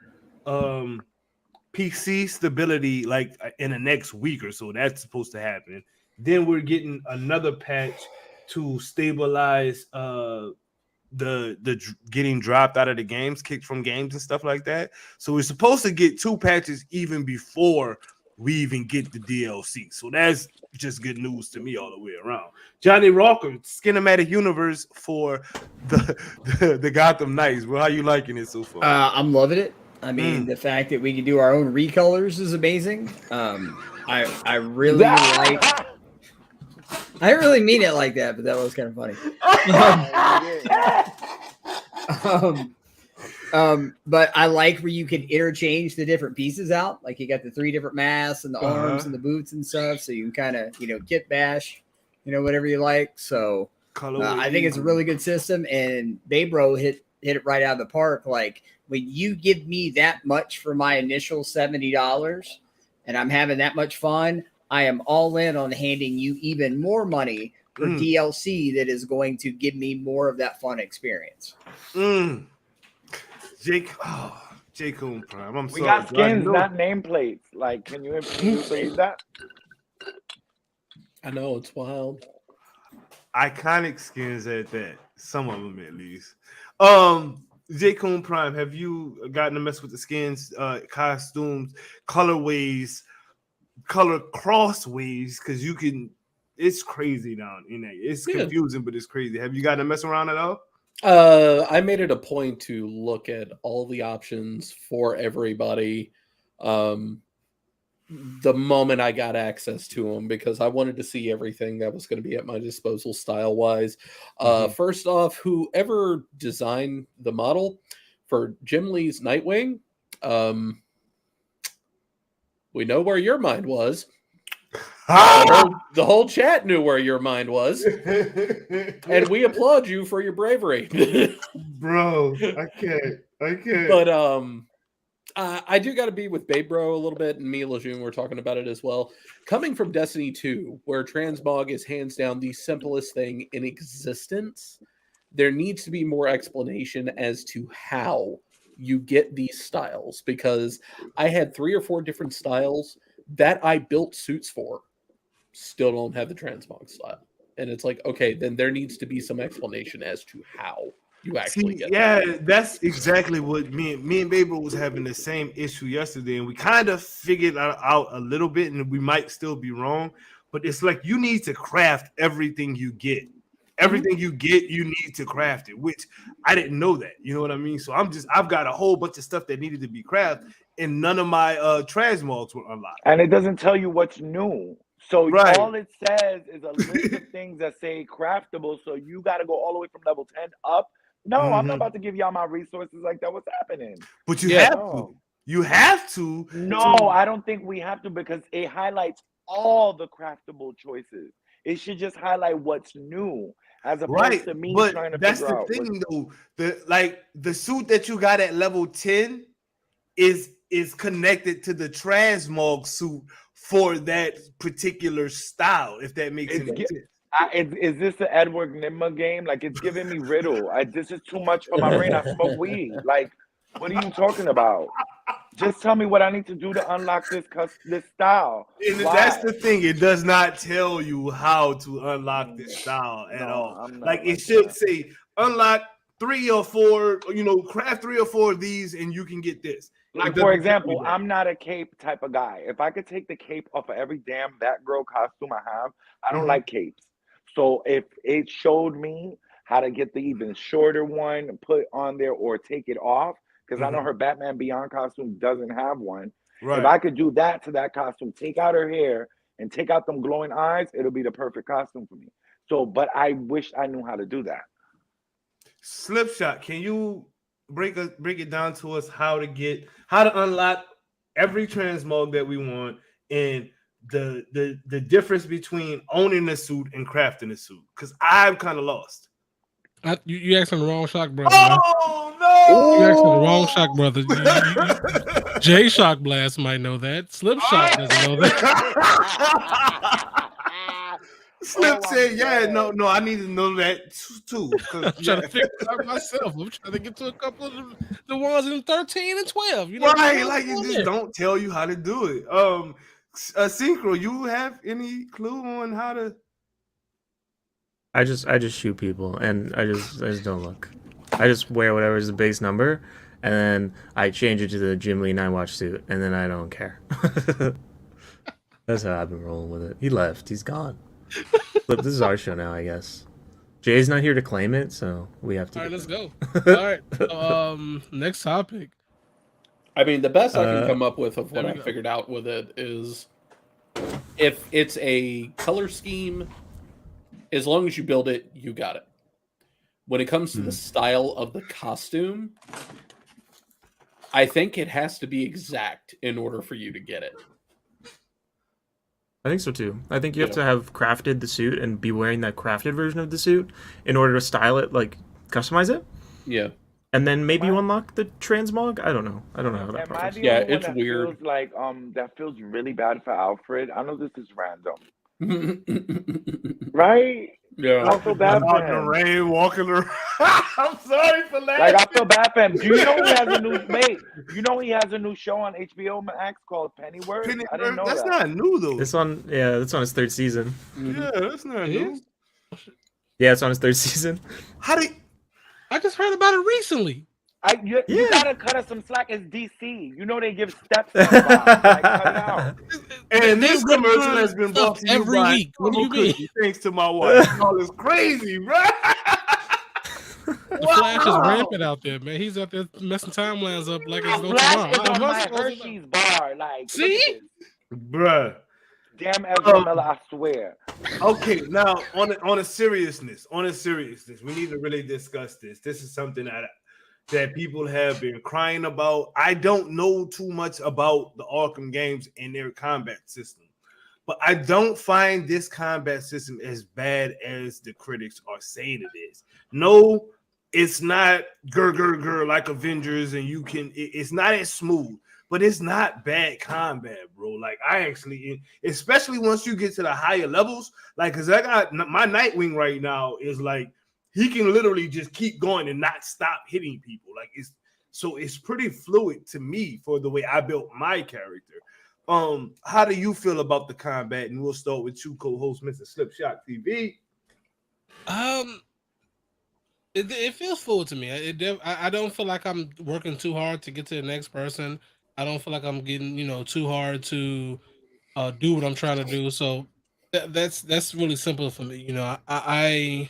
PC stability like in the next week or so. That's supposed to happen. Then we're getting another patch to stabilize the getting dropped out of the games, kicked from games and stuff like that. So we're supposed to get 2 patches even before we even get the DLC. So that's just good news to me all the way around. Johnny Rocker, Cinematic Universe for the Gotham Knights. Well, how you liking it so far?
I'm loving it. I mean, the fact that we can do our own recolors is amazing. I really like. I didn't really mean it like that, but that was kind of funny. But I like where you can interchange the different pieces out. Like you got the 3 different masks and the arms and the boots and stuff. So you can kind of, kit bash, whatever you like. So I think it's a really good system. And Baybro hit it right out of the park. Like when you give me that much for my initial $70 and I'm having that much fun, I am all in on handing you even more money for DLC that is going to give me more of that fun experience.
Jake Coon Prime. I'm sorry.
We got skins, not nameplates. Like, can you believe that?
I know, it's wild.
Iconic skins at that. Some of them at least. J. Coon Prime, have you gotten to mess with the skins, costumes, colorways, color crossways? Because you can, it's crazy down in there. It's confusing, but it's crazy. Have you gotten to mess around at all?
I made it a point to look at all the options for everybody the moment I got access to them, because I wanted to see everything that was going to be at my disposal style-wise. First off, whoever designed the model for Jim Lee's NightWing, we know where your mind was. The whole chat knew where your mind was, and we applaud you for your bravery.
Bro, I can't.
But I do got to be with Babe Bro a little bit, and me and Lejeune were talking about it as well. Coming from Destiny 2, where transmog is hands down the simplest thing in existence, there needs to be more explanation as to how you get these styles, because I had 3 or 4 different styles that I built suits for. still don't have the transmog slot. And it's like, okay, then there needs to be some explanation as to how you actually get that.
That's exactly what me and Baber was having the same issue yesterday, and we kind of figured out a little bit, and we might still be wrong, but it's like you need to craft everything you get. Everything you get, you need to craft it, which I didn't know that. You know what I mean? So I've got a whole bunch of stuff that needed to be crafted, and none of my transmogs were unlocked.
And it doesn't tell you what's new. So all it says is a list of things that say craftable. So you got to go all the way from level 10 up. No, I'm not about to give y'all my resources like that. What's happening?
But you have to. You have to.
No, I don't think we have to because it highlights all the craftable choices. It should just highlight what's new as opposed to me trying to figure out.
That's the thing, though. The suit that you got at level 10 is connected to the transmog suit for that particular style, if that makes any sense.
Is this an Edward Nigma game? Like, it's giving me riddle. This is too much for my brain. I smoke weed. Like, what are you talking about? Just tell me what I need to do to unlock this style.
That's the thing. It does not tell you how to unlock this style at all. Like, it should say unlock 3 or 4, craft 3 or 4 of these and you can get this.
Like, for example, I'm not a cape type of guy. If I could take the cape off of every damn Batgirl costume I have, I don't like capes. So if it showed me how to get the even shorter one put on there or take it off, because I know her Batman Beyond costume doesn't have one. Right. If I could do that to that costume, take out her hair and take out them glowing eyes, it'll be the perfect costume for me. So, but I wish I knew how to do that.
Slipshot, can you break it down to us how to unlock every transmog that we want and the difference between owning a suit and crafting a suit? Because I'm kind of lost.
You asking the wrong Shock brother.
Oh no!
You asking the wrong Shock brother. Jay Shock Blast might know that. Slip Shock doesn't know that.
Slip said, no, I need to know that too.
I'm trying to figure it out myself. I'm trying to get to a couple of the ones in 13 and 12.
Right, like it just don't tell you how to do it. Synchro, you have any clue on how to?
I just shoot people, and I just don't look. I just wear whatever is the base number, and then I change it to the Jim Lee Night Watch suit, and then I don't care. That's how I've been rolling with it. He left. He's gone. But this is our show now, I guess. Jay's not here to claim it, so we have to.
All right, let's go. All right. Next topic.
I mean, the best I can come up with of what I figured out with it is if it's a color scheme, as long as you build it, you got it. When it comes to the style of the costume, I think it has to be exact in order for you to get it.
I think so too. I think you have to have crafted the suit and be wearing that crafted version of the suit in order to style it, like customize it.
Yeah.
And then maybe you unlock the transmog. I don't know how that process.
Yeah, it's weird.
Feels like that feels really bad for Alfred. I know this is random. Right?
Yeah.
I feel bad for him.
Rain walking around. I'm sorry for that.
Like, I feel bad for him. Do you know he has a new show on HBO Max called Pennyworth? I didn't know
that's
that.
not new though.
That's on his 3rd season.
Yeah, that's not new.
Yeah, it's on his 3rd season.
I just heard about it recently.
You gotta cut us some slack. It's DC. You know they give steps. Like, cut it out.
And this commercial has been brought to you
every
by
week. What do you mean?
Thanks to my wife. All this crazy, bro.
The Flash is rampant out there, man. He's out there messing timelines up like it's no
Flash
tomorrow.
is on my Hershey's bar. Like,
see?
Bruh.
Damn Ezra Miller, I swear.
Okay, now on a seriousness, we need to really discuss this. This is something that people have been crying about. I don't know too much about the Arkham games and their combat system, but I don't find this combat system as bad as the critics are saying it is. No, it's not gur like Avengers, and it's not as smooth, but it's not bad combat, bro. Like, I actually, especially once you get to the higher levels, like, because I got my NightWing right now is like, he can literally just keep going and not stop hitting people. Like, it's pretty fluid to me for the way I built my character. How do you feel about the combat? And we'll start with you, co-host Mr. Slipshot TV.
It feels full to me. I don't feel like I'm working too hard to get to the next person. I don't feel like I'm getting too hard to do what I'm trying to do. So that's really simple for me. I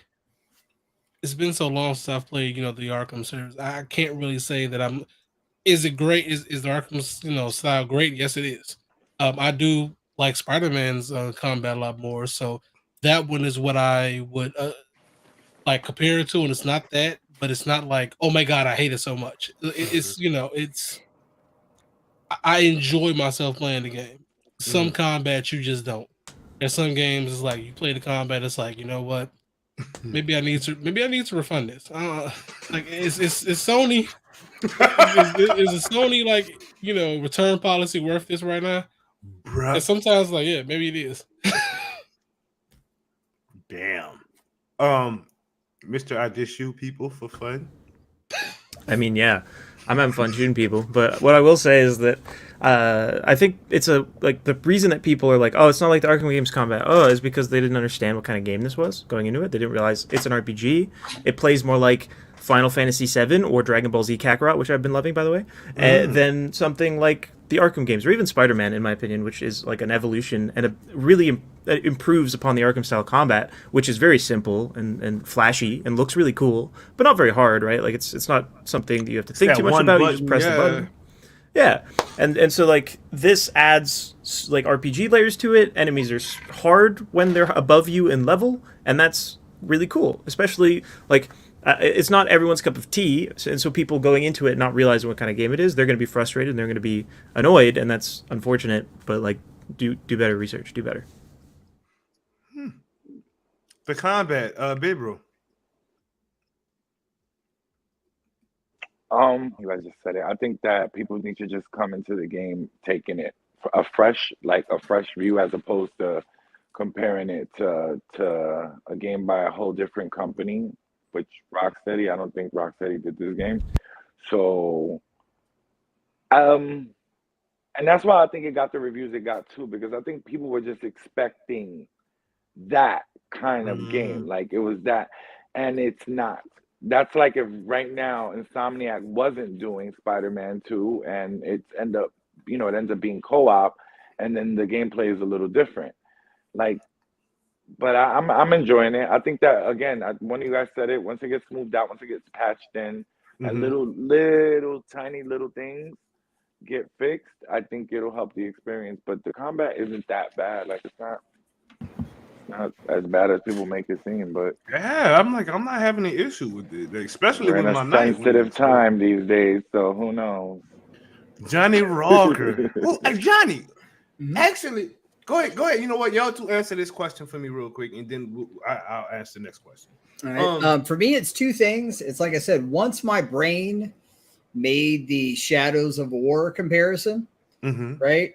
it's been so long since I've played the Arkham series. I can't really say that I'm. Is it great? Is the Arkham style great? Yes, it is. I do like Spider-Man's combat a lot more. So that one is what I would like compare it to, and it's not that, but it's not like, oh my god, I hate it so much. It's I enjoy myself playing the game. Some combat you just don't. There's some games it's like you play the combat, it's like, you know what? Maybe I need to refund this. Like it's Sony. Is a Sony like return policy worth this right now?
Bruh.
And sometimes like maybe it is.
Damn. Mr. I just shoot people for fun.
I mean, yeah, I'm having fun shooting people, but what I will say is that I think it's the reason that people are like, oh, it's not like the Arkham games combat, is because they didn't understand what kind of game this was going into it. They didn't realize it's an RPG. It plays more like Final Fantasy VII or Dragon Ball Z Kakarot, which I've been loving, by the way, than something like the Arkham games, or even Spider-Man, in my opinion, which is like an evolution and really improves upon the Arkham style combat, which is very simple and flashy and looks really cool, but not very hard, right? Like it's not something that you have to think too much about. You just press the button. Yeah, and so like this adds like RPG layers to it. Enemies are hard when they're above you in level, and that's really cool. Especially like it's not everyone's cup of tea, and so people going into it not realizing what kind of game it is, they're going to be frustrated and they're going to be annoyed, and that's unfortunate. But like, do better research, do better.
The combat, Big Bro.
You guys just said it. I think that people need to just come into the game taking it a fresh view, as opposed to comparing it to a game by a whole different company, which Rocksteady. I don't think Rocksteady did this game. So, and that's why I think it got the reviews it got too, because I think people were just expecting that kind of game, like it was that, and it's not. That's like if right now Insomniac wasn't doing Spider-Man 2 and it ends up being co-op, and then the gameplay is a little different. Like, but I'm enjoying it. I think that again, one of you guys said it. Once it gets smoothed out, once it gets patched in, and little tiny little things get fixed, I think it'll help the experience. But the combat isn't that bad. Like it's not as bad as people make it seem, but
yeah, I'm not having an issue with it, especially
we're
with
in
my
a sensitive time these days, so who knows?
Johnny Rocker. Johnny, actually, go ahead. You know what? Y'all two answer this question for me real quick, and then I'll ask the next question.
All right. For me, it's two things. It's like I said, once my brain made the Shadows of War comparison, right?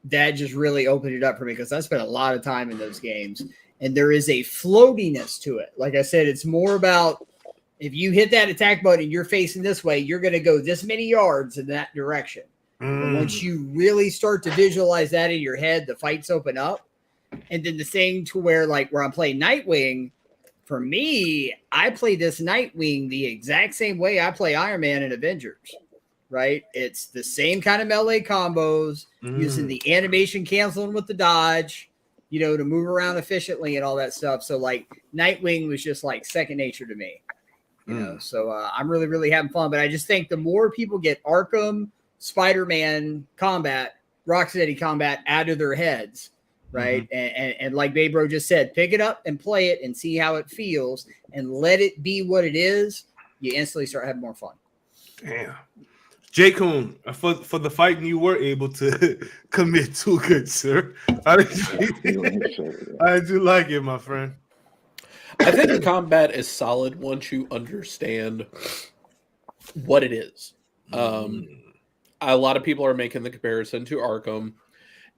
That just really opened it up for me, because I spent a lot of time in those games, and there is a floatiness to it. Like I said, it's more about if you hit that attack button, you're facing this way, you're going to go this many yards in that direction. But once you really start to visualize that in your head, the fights open up. And then the same to where I'm playing NightWing, for me, I play this NightWing the exact same way I play Iron Man and Avengers. Right? It's the same kind of melee combos, using the animation canceling with the dodge, to move around efficiently and all that stuff. So like NightWing was just like second nature to me, so I'm really, really having fun. But I just think the more people get Arkham, Spider-Man combat, Rocksteady combat out of their heads, right? And like Baybro just said, pick it up and play it and see how it feels and let it be what it is. You instantly start having more fun.
Damn. J. Coon, for the fighting you were able to commit to, good sir. How did you like it, my friend?
I think the combat is solid once you understand what it is. A lot of people are making the comparison to Arkham,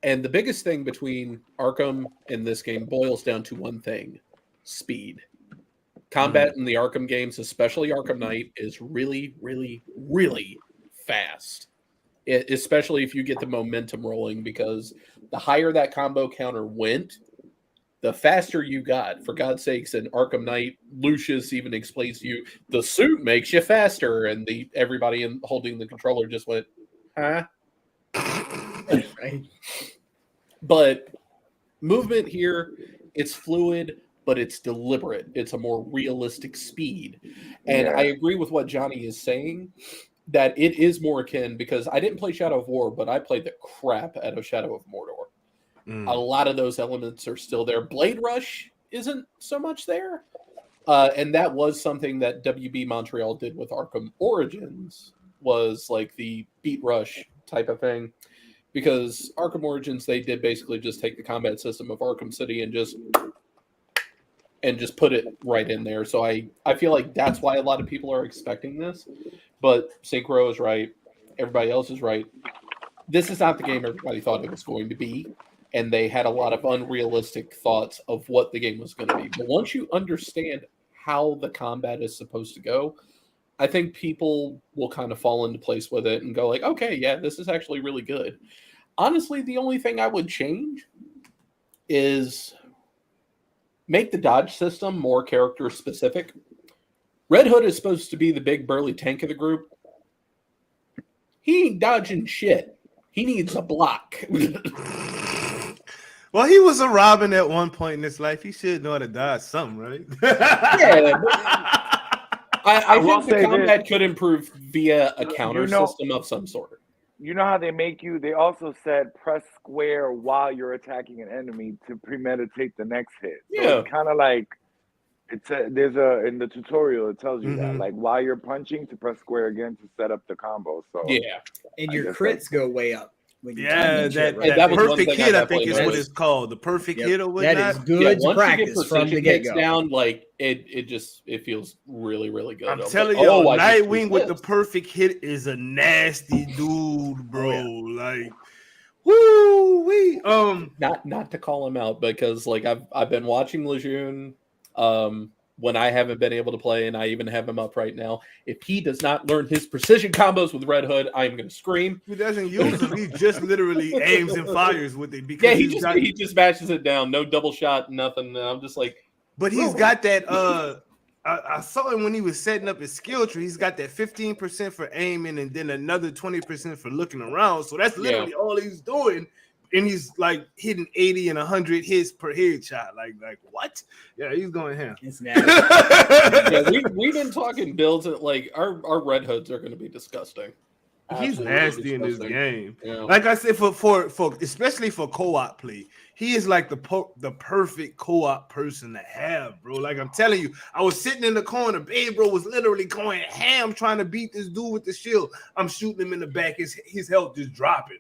and the biggest thing between Arkham and this game boils down to one thing: speed. Combat in the Arkham games, especially Arkham Knight, is really, really, really fast. especially if you get the momentum rolling, because the higher that combo counter went, the faster you got. For God's sakes, in Arkham Knight, Lucius even explains to you, the suit makes you faster, and everybody holding the controller just went, huh? Right. But movement here, it's fluid, but it's deliberate. It's a more realistic speed. And I agree with what Johnny is saying, that it is more akin, because I didn't play Shadow of War, but I played the crap out of Shadow of Mordor. A lot of those elements are still there. Blade Rush isn't so much there. And that was something that WB Montreal did with Arkham Origins, was like the beat rush type of thing. Because Arkham Origins, they did basically just take the combat system of Arkham City and just put it right in there. So I feel like that's why a lot of people are expecting this. But Synchro is right. Everybody else is right. This is not the game everybody thought it was going to be. And they had a lot of unrealistic thoughts of what the game was going to be. But once you understand how the combat is supposed to go, I think people will kind of fall into place with it and go like, okay, yeah, this is actually really good. Honestly, the only thing I would change is make the dodge system more character specific. Red Hood is supposed to be the big burly tank of the group. He ain't dodging shit. He needs a block.
Well, he was a Robin at one point in his life. He should know how to dodge something, right?
Yeah. I think the combat could improve via a counter system of some sort.
You know how they make you? They also said press square while you're attacking an enemy to premeditate the next hit. So
Yeah.
it's kind of like in the tutorial it tells you that, like, while you're punching, to press square again to set up the combo. So
yeah,
and your crits go way up.
That perfect hit, I think, is what it's called. The perfect hit or whatnot.
That is good
once
practice
you get
from the get-go.
down, like it feels really, really good.
I'm telling you, Nightwing with the perfect hit is a nasty dude, bro. Like, woo wee.
Not to call him out, because like I've been watching Lejeune when I haven't been able to play, and I even have him up right now. If he does not learn his precision combos with Red Hood, I'm going to scream.
He doesn't use them. He just literally aims and fires with it. Because
he just bashes it down. No double shot, nothing. I'm just like,
but he's got that. I saw him when he was setting up his skill tree. He's got that 15% for aiming, and then another 20% for looking around. So that's literally all he's doing. And he's like hitting 80 and 100 hits per headshot. Like what? Yeah, he's going ham.
It's nasty.
we've been talking builds that like our Red Hoods are going to be disgusting.
He's nasty in this game.
Yeah.
Like I said, for especially for co-op play, he is like the perfect co-op person to have, bro. Like I'm telling you, I was sitting in the corner, babe, bro was literally going ham trying to beat this dude with the shield. I'm shooting him in the back. His health just dropping.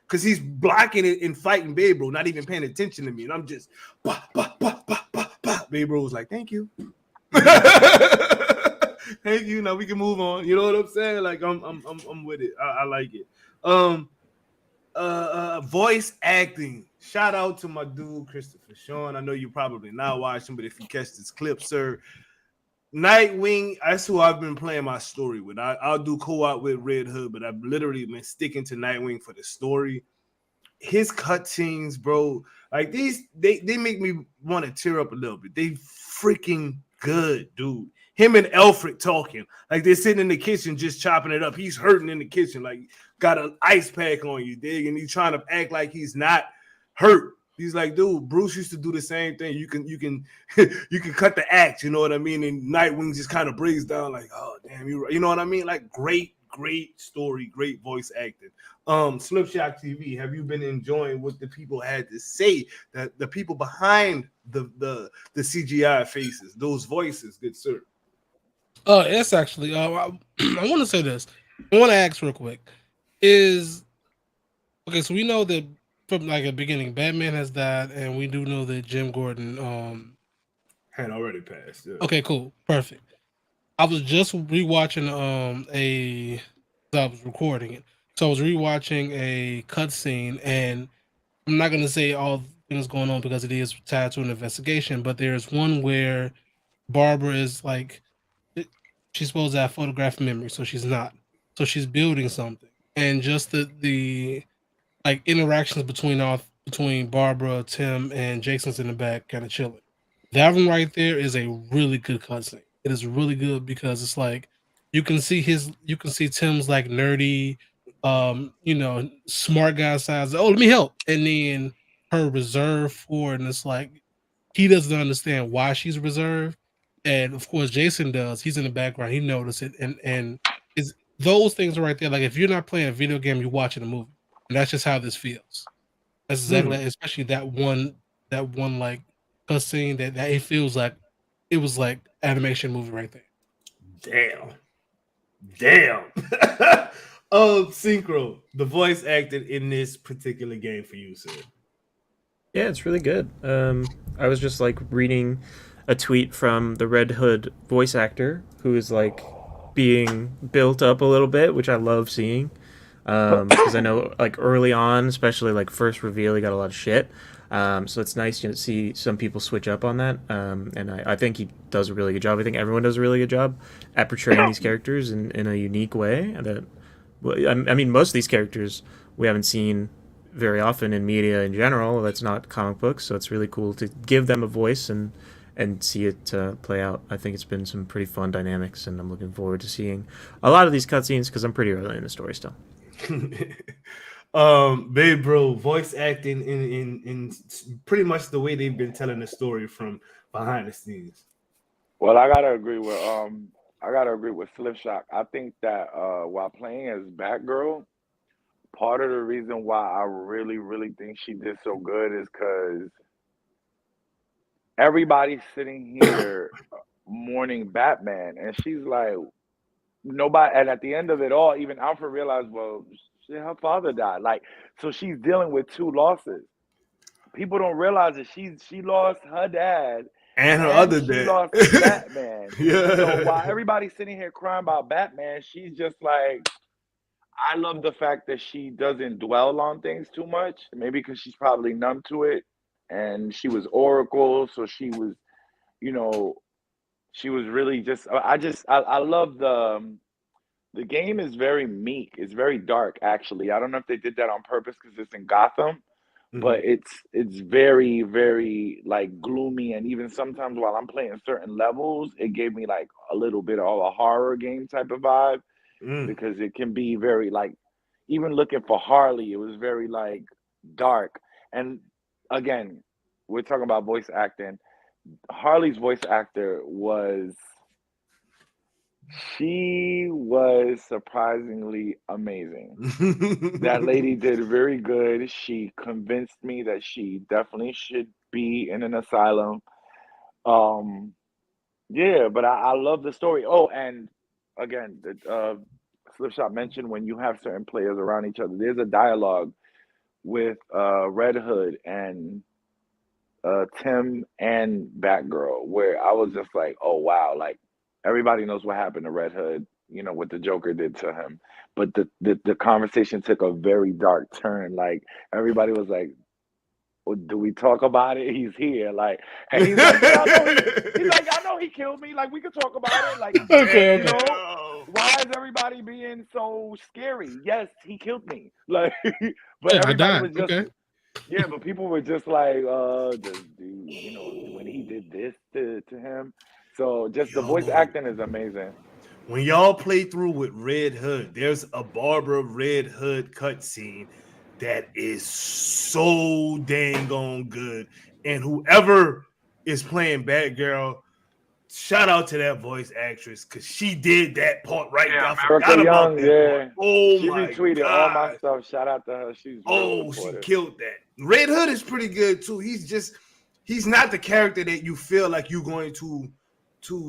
Because he's blocking it and fighting Babe Bro, not even paying attention to me. And I'm just, bah, bah, bah, bah, bah, bah. Babe Bro was like, thank you. Thank you. Now we can move on. You know what I'm saying? Like, I'm with it. I like it. Voice acting. Shout out to my dude, Christopher Sean. I know you probably not watching, but if you catch this clip, sir, Nightwing, that's who I've been playing my story with. I'll do co-op with Red Hood, but I've literally been sticking to Nightwing for the story. His cutscenes, bro, like these, they make me want to tear up a little bit. They freaking good, dude. Him and Alfred talking, like they're sitting in the kitchen just chopping it up. He's hurting in the kitchen, like got an ice pack on you, dig, and he's trying to act like he's not hurt. He's like, dude, Bruce used to do the same thing. You can cut the axe, you know what I mean? And Nightwing just kind of breaks down like, oh damn, you know what I mean? Like great story, great voice acting. Slipshot TV, have you been enjoying what the people had to say? That the people behind the CGI faces, those voices, good sir.
Yes, actually, I want to say this. I want to ask real quick. So we know that from like the beginning, Batman has died, and we do know that Jim Gordon
had already passed. Yeah.
Okay, cool, perfect. I was just rewatching I was recording it, so I was rewatching a cutscene, and I'm not gonna say all things going on because it is tied to an investigation, but there's one where Barbara is like, she's supposed to have photographic memory, so she's not. So she's building something, and just the like interactions between Barbara, Tim, and Jason's in the back kind of chilling. That one right there is a really good cutscene. It is really good because it's like you can see Tim's like nerdy, smart guy size. Oh, let me help, and then her reserve for it, and it's like he doesn't understand why she's reserved, and of course Jason does. He's in the background. He noticed it, and it's those things are right there. Like if you're not playing a video game, you're watching a movie, and that's just how this feels. That's exactly, especially that one like cutscene that it feels like it was like animation movie right there.
Damn. Synchro, the voice acting in this particular game for you, sir.
Yeah, it's really good. I was just like reading a tweet from the RedHood voice actor who is like being built up a little bit, which I love seeing. Because I know like early on, especially like first reveal, he got a lot of shit. So it's nice to see some people switch up on that. And I think he does a really good job. I think everyone does a really good job at portraying these characters in a unique way. That, I mean, most of these characters we haven't seen very often in media in general. That's not comic books, so it's really cool to give them a voice and see it play out. I think it's been some pretty fun dynamics, and I'm looking forward to seeing a lot of these cutscenes because I'm pretty early in the story still.
Babe bro, voice acting in pretty much the way they've been telling the story from behind the scenes.
Well, I gotta agree with Slipshot. I think that while playing as Batgirl, part of the reason why I really, really think she did so good is because everybody's sitting here mourning Batman, and she's like, nobody. And at the end of it all, even Alfred realized, well, shit, her father died. Like, so she's dealing with two losses. People don't realize that she lost her dad
and her other dad.
She lost Batman.
Yeah.
So while everybody's sitting here crying about Batman, she's just like, I love the fact that she doesn't dwell on things too much. Maybe because she's probably numb to it, and she was Oracle, so she was, she was really just. I love the game is very meek. It's very dark, actually. I don't know if they did that on purpose because it's in Gotham, but it's very, very like gloomy, and even sometimes while I'm playing certain levels, it gave me like a little bit of a horror game type of vibe. Because it can be very like, even looking for Harley, it was very like dark. And again, we're talking about voice acting. Harley's voice actor she was surprisingly amazing. That lady did very good. She convinced me that she definitely should be in an asylum. Yeah, but I love the story. Oh, and again, Slipshot mentioned when you have certain players around each other, there's a dialogue with RedHood and Tim and Batgirl where I was just like, oh wow, like everybody knows what happened to RedHood, what the Joker did to him. But the conversation took a very dark turn. Like everybody was like, well, do we talk about it? He's here, like, and he's like, I know he killed me. Like, we could talk about it. Like,
okay.
Why is everybody being so scary? Yes, he killed me. Like, but
yeah,
everybody was just, yeah, but people were just like, this dude, when he did this to him. So just the voice acting is amazing.
When y'all play through with RedHood, there's a Barbara RedHood cutscene that is so dang on good. And whoever is playing Batgirl, shout out to that voice actress because she did that part right now. I forgot about that part. Oh,
she retweeted all my stuff. Shout out to her. She's
she killed that. RedHood is pretty good too. He's not the character that you feel like you're going to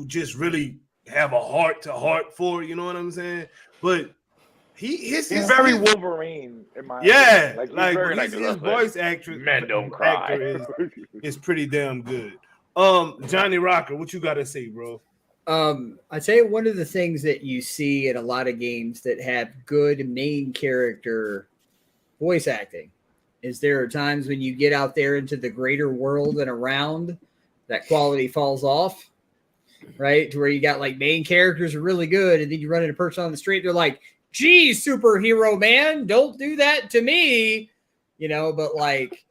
just really have a heart to heart for. You know what I'm saying? But he's
very Wolverine in my opinion. Like
his voice actress,
men don't cry.
is pretty damn good. Johnny Rocker, what you gotta say, bro?
I tell you, one of the things that you see in a lot of games that have good main character voice acting is there are times when you get out there into the greater world and around, that quality falls off, right? To where you got like main characters are really good, and then you run into a person on the street, they're like, geez, superhero man, don't do that to me. But like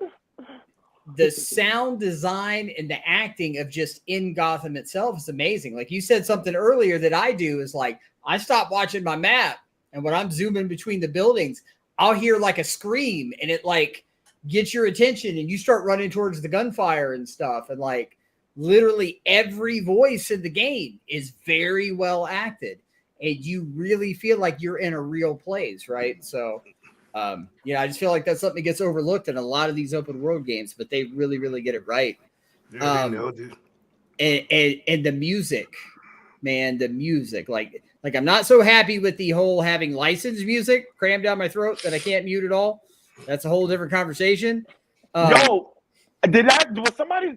the sound design and the acting of just in Gotham itself is amazing. Like you said something earlier that I do is like, I stop watching my map, and when I'm zooming between the buildings, I'll hear like a scream, and it like gets your attention, and you start running towards the gunfire and stuff. And like literally every voice in the game is very well acted, and you really feel like you're in a real place, right? So I just feel like that's something that gets overlooked in a lot of these open world games, but they really, really get it right.
Yeah, they know, dude.
And the music, man, the music, like I'm not so happy with the whole having licensed music crammed down my throat that I can't mute at all. That's a whole different conversation.
Yo, was somebody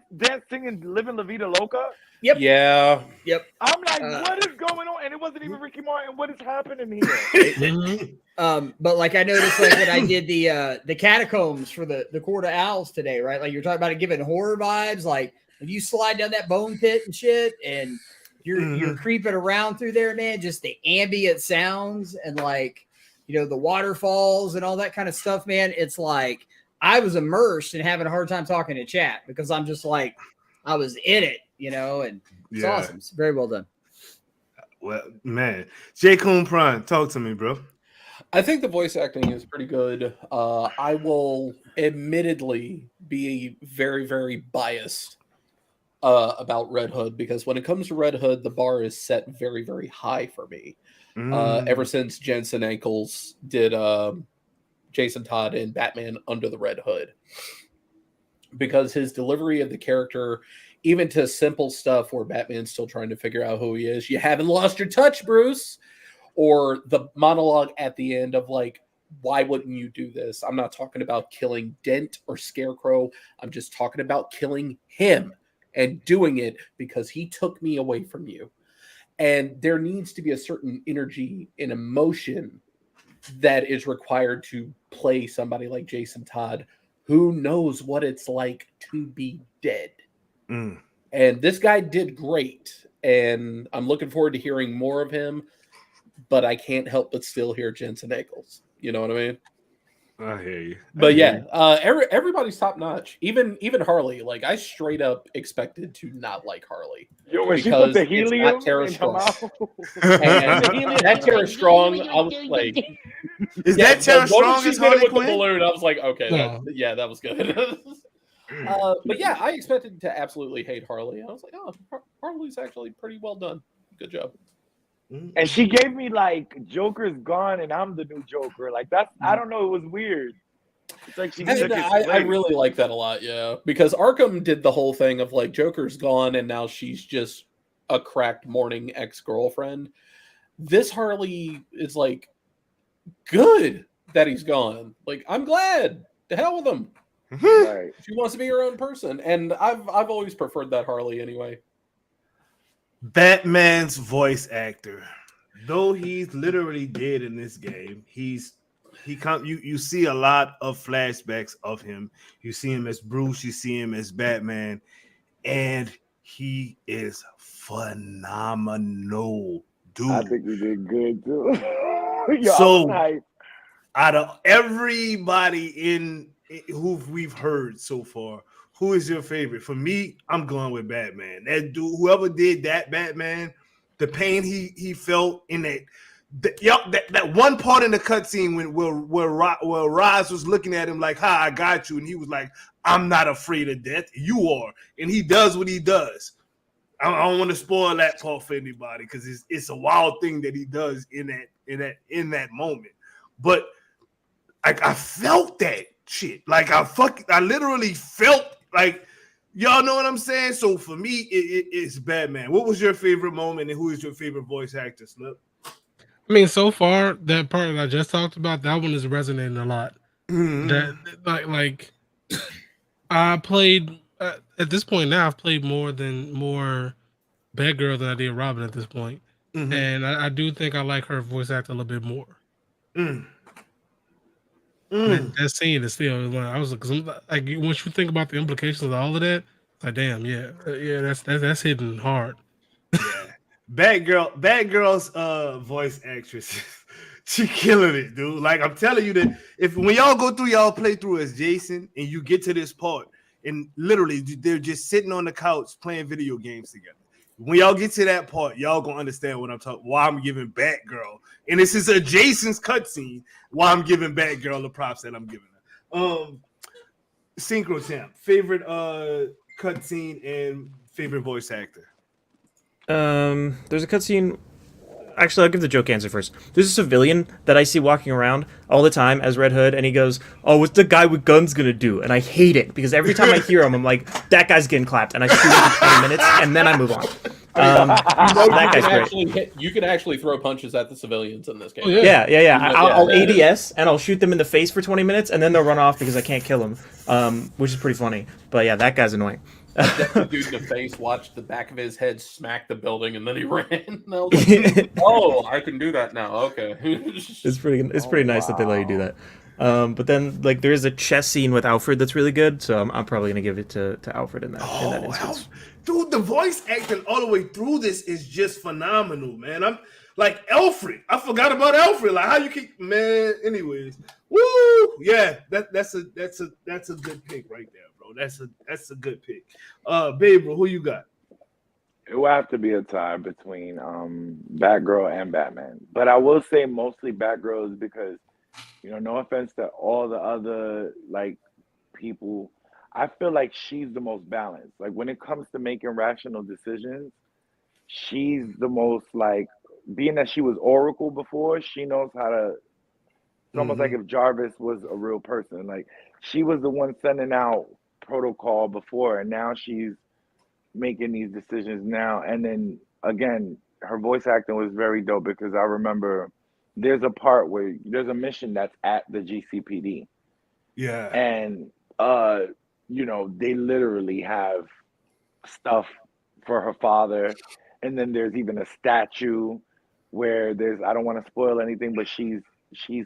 singing Living La Vida Loca?
Yep.
Yeah.
Yep.
I'm like, what is going on? And it wasn't even Ricky Martin. What is happening here?
But like I noticed, like when I did the catacombs for the Court of Owls today, right? Like you're talking about it giving horror vibes. Like when you slide down that bone pit and shit, and you're creeping around through there, man. Just the ambient sounds and like the waterfalls and all that kind of stuff, man. It's like I was immersed and having a hard time talking to chat because I'm just like I was in it, and it's awesome. It's very well done.
Well, man, J. Coon Prime, talk to me, bro.
I think the voice acting is pretty good. I will admittedly be very, very biased about Red Hood because when it comes to Red Hood, the bar is set very, very high for me. Ever since Jensen Ackles did Jason Todd in Batman Under the Red Hood. Because his delivery of the character, even to simple stuff where Batman's still trying to figure out who he is, you haven't lost your touch, Bruce. Or the monologue at the end of like, why wouldn't you do this? I'm not talking about killing Dent or Scarecrow. I'm just talking about killing him and doing it because he took me away from you. And there needs to be a certain energy and emotion that is required to play somebody like Jason Todd, who knows what it's like to be dead. And this guy did great. And I'm looking forward to hearing more of him. But I can't help but still hear Jensen Ackles. You know what I mean?
I hear you.
But yeah, everybody's top notch. Even Harley. Like I straight up expected to not like Harley.
Yo, when she put the helium
in Tara
her
Strong.
mouth.
And that Tara Strong, I was like,
is that Tara Strong as Harley
with
Quinn?
the balloon? I was like, okay, that was good. But yeah, I expected to absolutely hate Harley. I was like, oh, Harley's actually pretty well done. Good job.
And she gave me like Joker's gone and I'm the new Joker. Like that's I don't know, it was weird. It's like she took his place.
I really like that a lot, yeah. Because Arkham did the whole thing of like Joker's gone and now she's just a cracked mourning ex-girlfriend. This Harley is like good that he's gone. Like I'm glad. To hell with him.
Right.
She wants to be her own person. And I've always preferred that Harley anyway.
Batman's voice actor, though he's literally dead in this game, you see a lot of flashbacks of him. You see him as Bruce, you see him as Batman, and he is phenomenal, dude.
I think he did good too.
Out of everybody in who we've heard so far, who is your favorite? For me, I'm going with Batman. That dude, whoever did that Batman, the pain he felt in that one part in the cutscene where Roz was looking at him like, "Ha, I got you," and he was like, "I'm not afraid of death. You are," and he does what he does. I don't want to spoil that part for anybody because it's a wild thing that he does in that moment. But I felt that shit. Like I literally felt. Like, y'all know what I'm saying? So for me, it's Batman. What was your favorite moment and who is your favorite voice actor, Slip?
I mean, so far, that part that I just talked about, that one is resonating a lot. That like I played at this point now, I've played more Batgirl than I did Robin at this point. And I do think I like her voice actor a little bit more. That scene is still. I was like, once you think about the implications of all of that, it's like, damn, that's hitting hard.
Yeah, Batgirl's voice actress. She killing it, dude. Like I'm telling you that when y'all go through y'all playthrough as Jason and you get to this part and literally they're just sitting on the couch playing video games together. When y'all get to that part, y'all gonna understand what I'm talking. Why I'm giving Batgirl, and this is a Jason's cutscene. Why I'm giving Batgirl the props that I'm giving her. Synchro Champ, favorite cutscene and favorite voice actor.
There's a cutscene. Actually, I'll give the joke answer first. There's a civilian that I see walking around all the time as Red Hood, and he goes, "Oh, what's the guy with guns gonna do?" And I hate it because every time I hear him, I'm like, "That guy's getting clapped," and I shoot him for 20 minutes, and then I move on. That guy's great.
You can actually throw punches at the civilians in this game.
Oh, yeah.
Yeah. I'll ADS and I'll shoot them in the face for 20 minutes, and then they'll run off because I can't kill them, which is pretty funny. But yeah, that guy's annoying.
The dude in the face watched the back of his head smack the building, and then he ran. And I was like, "Oh, I can do that now." Okay,
it's pretty nice that they let you do that. But then like there is a chess scene with Alfred that's really good, so I'm probably gonna give it to Alfred in that instance.
Dude, the voice acting all the way through this is just phenomenal, man. I'm like Alfred. I forgot about Alfred. Like how you keep man. Anyways, woo, yeah, that's a good pick right there, bro. That's a good pick. Babe, bro, who you got?
It will have to be a tie between Batgirl and Batman, but I will say mostly Batgirl is because no offense to all the other like people. I feel like she's the most balanced. Like when it comes to making rational decisions, she's the most like being that she was Oracle before, she knows how to it's almost like if Jarvis was a real person. Like she was the one sending out protocol before and now she's making these decisions now. And then again, her voice acting was very dope because I remember there's a part where there's a mission that's at the GCPD.
Yeah.
And they literally have stuff for her father. And then there's even a statue where I don't want to spoil anything, but she's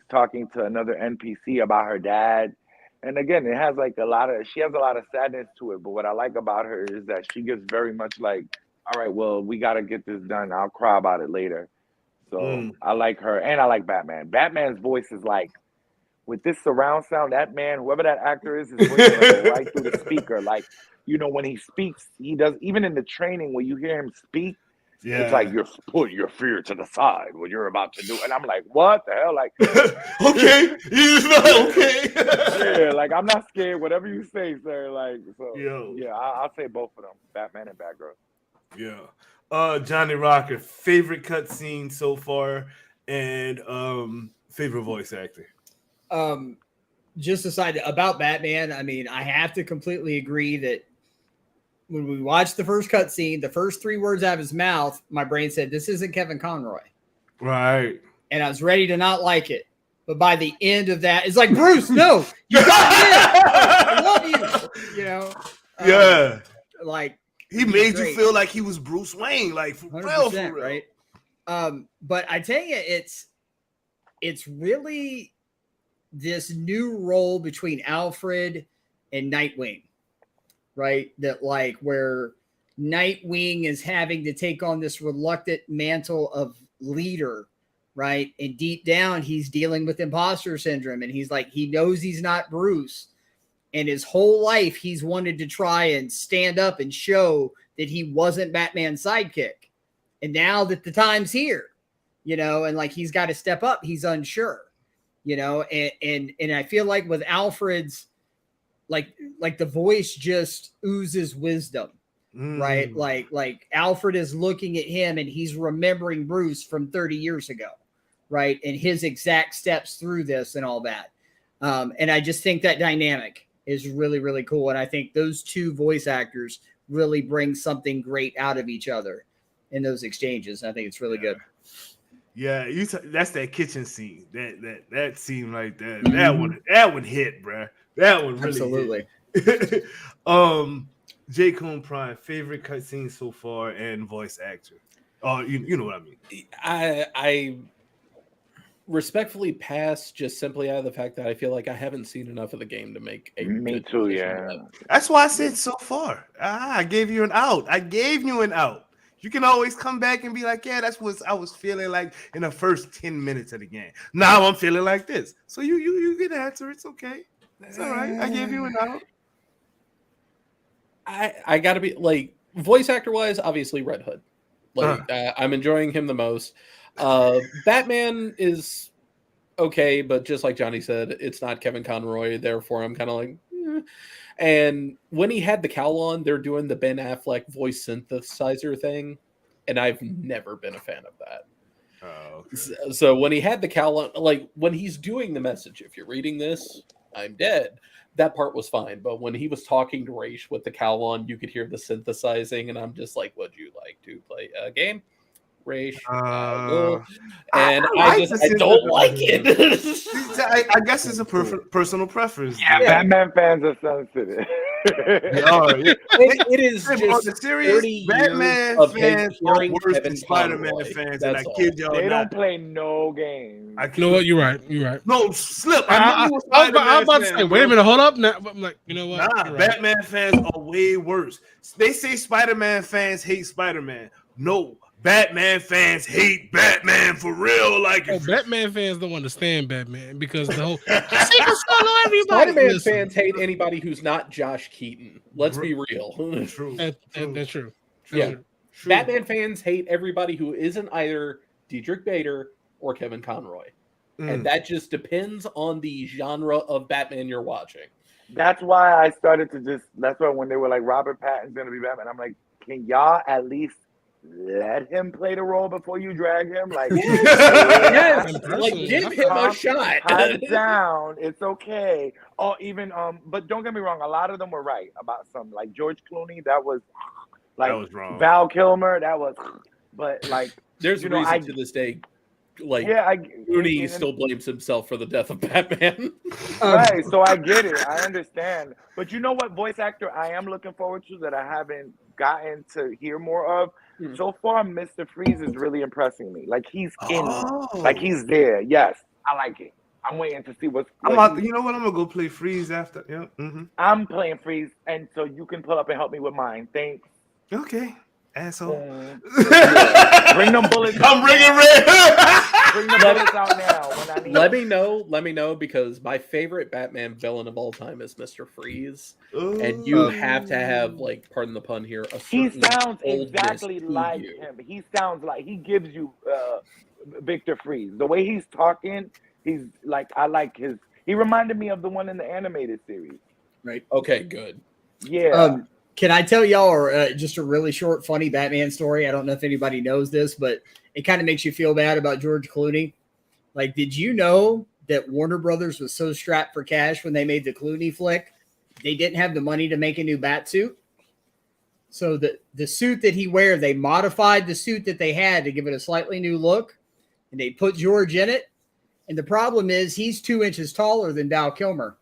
talking to another NPC about her dad. And again, it has she has a lot of sadness to it. But what I like about her is that she gets very much like, all right, well, we got to get this done. I'll cry about it later. So I like her. And I like Batman. Batman's voice is like, with this surround sound, that man, whoever that actor is voice is right through the speaker. Like, when he speaks, he does, even in the training, when you hear him speak, it's like you're putting your fear to the side, what you're about to do. And I'm like, what the hell? Like,
okay. Okay.
Yeah, like, I'm not scared. Whatever you say, sir. Like, so, yeah, I'll say both of them, Batman and Batgirl.
Yeah. Johnny Rocker, favorite cutscene so far and favorite voice actor.
Just aside about Batman, I mean, I have to completely agree that when we watched the first cutscene, the first 3 words out of his mouth, my brain said, "This isn't Kevin Conroy."
Right.
And I was ready to not like it. But by the end of that, it's like, Bruce, no, you got it. I love you.
Yeah.
Like
he made you feel like he was Bruce Wayne, like for real,
right? But I tell you, it's really this new role between Alfred and NightWing, right? That like where NightWing is having to take on this reluctant mantle of leader, right? And deep down, he's dealing with imposter syndrome. And he's like, he knows he's not Bruce. And his whole life, he's wanted to try and stand up and show that he wasn't Batman's sidekick. And now that the time's here, and like he's got to step up, he's unsure. And I feel like with Alfred's, like the voice just oozes wisdom, right? Like Alfred is looking at him and he's remembering Bruce from 30 years ago, right? And his exact steps through this and all that. And I just think that dynamic is really, really cool. And I think those two voice actors really bring something great out of each other in those exchanges. And I think it's really good.
Yeah, that's that kitchen scene. That scene right there. That one hit, bro. That one really
absolutely
hit. J. Coon Prime, favorite cutscene so far and voice actor. Oh, you know what I mean.
I respectfully pass just simply out of the fact that I feel like I haven't seen enough of the game to make a
Me too, yeah.
That's why I said so far. I gave you an out. You can always come back and be like, yeah, that's what I was feeling like in the first 10 minutes of the game. Now I'm feeling like this. So you get an answer. It's okay. It's all right. I gave you an out.
I gotta be like voice actor wise, obviously Red Hood. Like I'm enjoying him the most. Batman is okay, but just like Johnny said, it's not Kevin Conroy. Therefore, I'm kind of like. And when he had the cowl on, they're doing the Ben Affleck voice synthesizer thing, and I've never been a fan of that.
Oh, okay.
So when he had the cowl on, like when he's doing the message, if you're reading this, I'm dead. That part was fine, but when he was talking to Raish with the cowl on, you could hear the synthesizing, and I'm just like, "Would you like to play a game, Raish?" I don't like it.
I guess it's a personal preference.
Yeah, Batman fans are sensitive.
It is just
the series. Batman fans are worse than Spider-Man fans, and I kid y'all
they
not.
don't play no games.
You know what? You're right.
No, slip.
I was about to say, wait a minute, hold up. Now, I'm like, you know what?
Nah, Batman fans are way worse. They say Spider-Man fans hate Spider-Man. No. Batman fans hate Batman for real. Like,
Batman fans don't understand Batman because the whole everybody.
Spider-Man fans hate anybody who's not Josh Keaton. Let's be real.
True.
That's true.
Yeah. True. Batman fans hate everybody who isn't either Diedrich Bader or Kevin Conroy. And that just depends on the genre of Batman you're watching.
That's why I started to that's why when they were like, Robert Pattinson's going to be Batman, I'm like, can y'all at least let him play the role before you drag him? Like,
yes, like give him a shot.
Calm down. It's okay. Or even, but don't get me wrong, a lot of them were right about some. Like George Clooney, that was wrong. Val Kilmer, that was, but like,
there's a reason to this day. Like, Clooney still blames himself for the death of Batman.
Right, so I get it. I understand. But you know what voice actor I am looking forward to that I haven't gotten to hear more of? So far, Mr. Freeze is really impressing me. Like, he's like, he's there. Yes, I like it. I'm waiting to see what's...
you know what? I'm going to go play Freeze after. Yeah. Mm-hmm.
I'm playing Freeze, and so you can pull up and help me with mine. Thanks.
Okay. Asshole.
Bring them bullets.
I'm bringing red.
Bring the bullets out now. When I need
let me know, because my favorite Batman villain of all time is Mr. Freeze. Ooh. And you have to have, like, pardon the pun here,
he sounds exactly like him. He sounds like, he gives you Victor Freeze. The way he's talking, he's like, I like his, he reminded me of the one in the animated series.
Right. Okay, good.
Yeah.
Can I tell y'all just a really short, funny Batman story? I don't know if anybody knows this, but it kind of makes you feel bad about George Clooney. Like, did you know that Warner Brothers was so strapped for cash when they made the Clooney flick, they didn't have the money to make a new bat suit? So the suit that he wear, they modified the suit that they had to give it a slightly new look, and they put George in it. And the problem is he's 2 inches taller than Val Kilmer.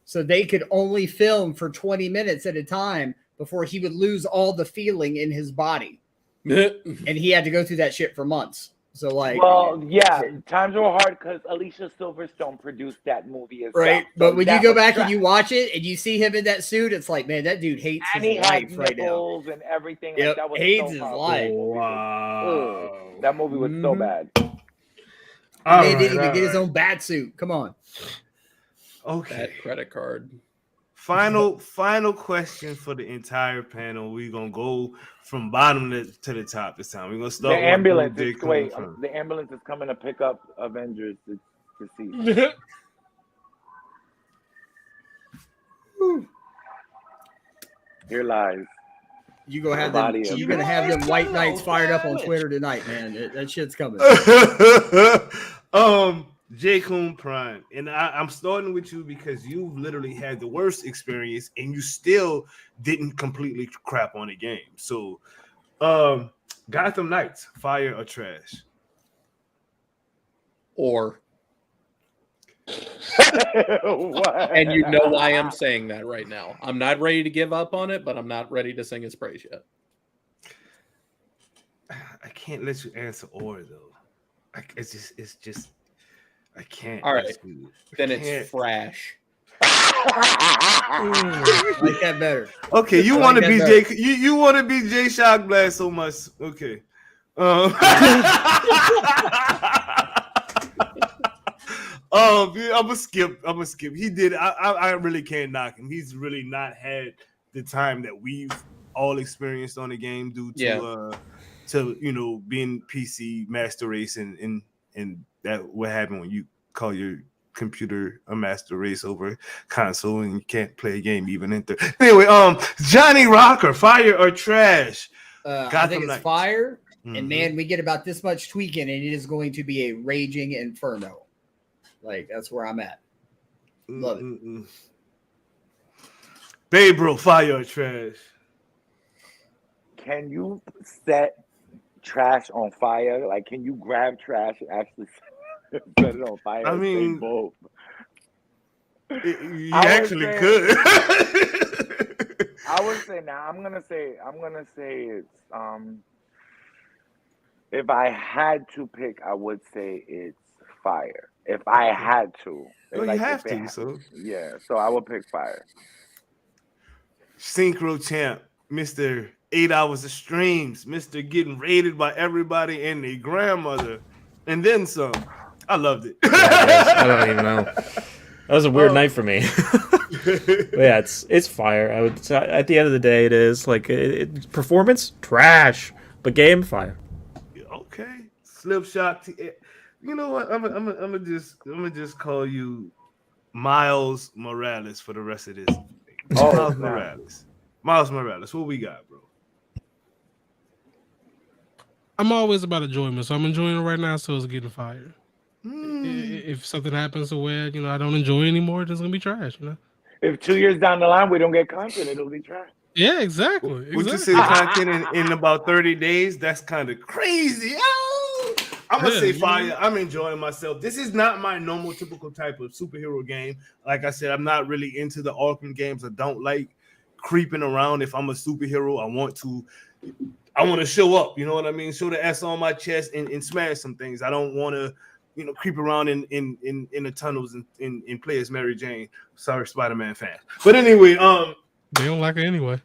So they could only film for 20 minutes at a time before he would lose all the feeling in his body. And he had to go through that shit for months. So, like...
Well, yeah, times were hard because Alicia Silverstone produced that movie as
right,
well. So
but when you go back and you watch it and you see him in that suit, it's like, man, that dude hates
and
his
he
life
had
right now.
And everything.
Yep,
Like, that was
hates
so
his
powerful.
life.
Wow.
That movie was so bad.
He didn't even get his own bat suit. Come on.
Okay.
That credit card.
Final question for the entire panel. We're gonna go from bottom to the top this time. We're gonna start.
The ambulance. The ambulance is coming to pick up Avengers to see. Here lies.
You're gonna have them White Knights fired up on Twitter tonight, man. That shit's coming.
J. Coon Prime, and I'm starting with you because you've literally had the worst experience, and you still didn't completely crap on the game. So, Gotham Knights, fire or trash?
Or. And you know why I'm saying that right now. I'm not ready to give up on it, but I'm not ready to sing its praise yet.
I can't let you answer or though. It's just I can't.
All right, then it's fresh.
I like that better.
Okay, you want to be Jay? You want to be Jay Shockblast so much? Okay. I'm gonna skip. He did. I really can't knock him. He's really not had the time that we've all experienced on the game due to being PC master race and that what happened when you call your computer a master race over console and you can't play a game even enter. Anyway, Johnny Rocker, fire or trash?
I think it's fire. And man, we get about this much tweaking, and it is going to be a raging inferno. Like that's where I'm at. Love it.
Babe, bro, fire or trash?
Can you set trash on fire? Like, can you grab trash and actually set it on fire?
I mean,
both.
You actually could.
I would say now. I'm gonna say it's if I had to pick, I would say it's fire. If I had to.
Well,
like
you have to, so.
Yeah, so I would pick fire.
Synchro champ, Mr. 8 hours of streams, Mr. getting raided by everybody and their grandmother, and then some. I loved it.
I don't even know. That was a weird night for me. But yeah, it's fire. I would say, at the end of the day, it is like performance trash, but game fire.
Okay, Slipshot. You know what? I'm gonna just call you Miles Morales for the rest of this. Miles Morales. What we got, bro?
I'm always about enjoyment, so I'm enjoying it right now. So it's getting fired. If something happens to where I don't enjoy anymore, it's gonna be trash.
If 2 years down the line we don't get content, it'll be trash.
Yeah, exactly.
Would you say content in about 30 days? That's kind of crazy. I'm gonna say fire. I'm enjoying myself. This is not my normal typical type of superhero game. Like I said, I'm not really into the Arkham games. I don't like creeping around. If I'm a superhero, I want to show up. You know what I mean? Show the S on my chest and smash some things. I don't want to, creep around in the tunnels and play as Mary Jane. Sorry, Spider-Man fans. But anyway,
they don't like it anyway.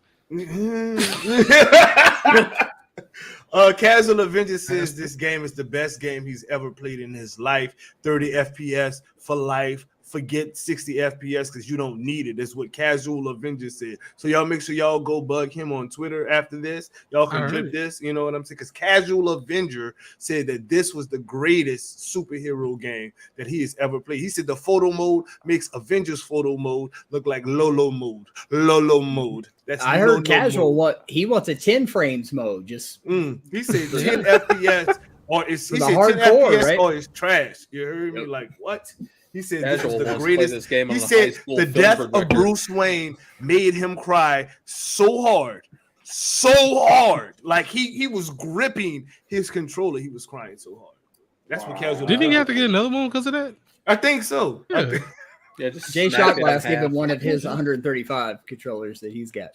Casual Avenger says this game is the best game he's ever played in his life. 30 FPS for life. Forget 60 FPS because you don't need it. That's what Casual Avenger said. So y'all make sure y'all go bug him on Twitter after this. Y'all can clip this. You know what I'm saying? Because Casual Avenger said that this was the greatest superhero game that he has ever played. He said the photo mode makes Avengers photo mode look like Lolo mode. Lolo mode.
I heard Casual mode. He wants a 10 frames mode. Just
he said 10 FPS or it's he said 10
hardcore,
FPS
right?
or it's trash. You heard me? Like what? He said
Casual
this was the greatest.
This game
he said the death of Bruce Wayne made him cry so hard. Like he was gripping his controller. He was crying so hard. That's what Casual.
Didn't he have to get another one because of that?
I think so.
Yeah.
Just
Jay Shockblast gave him one of his 135 controllers that he's got.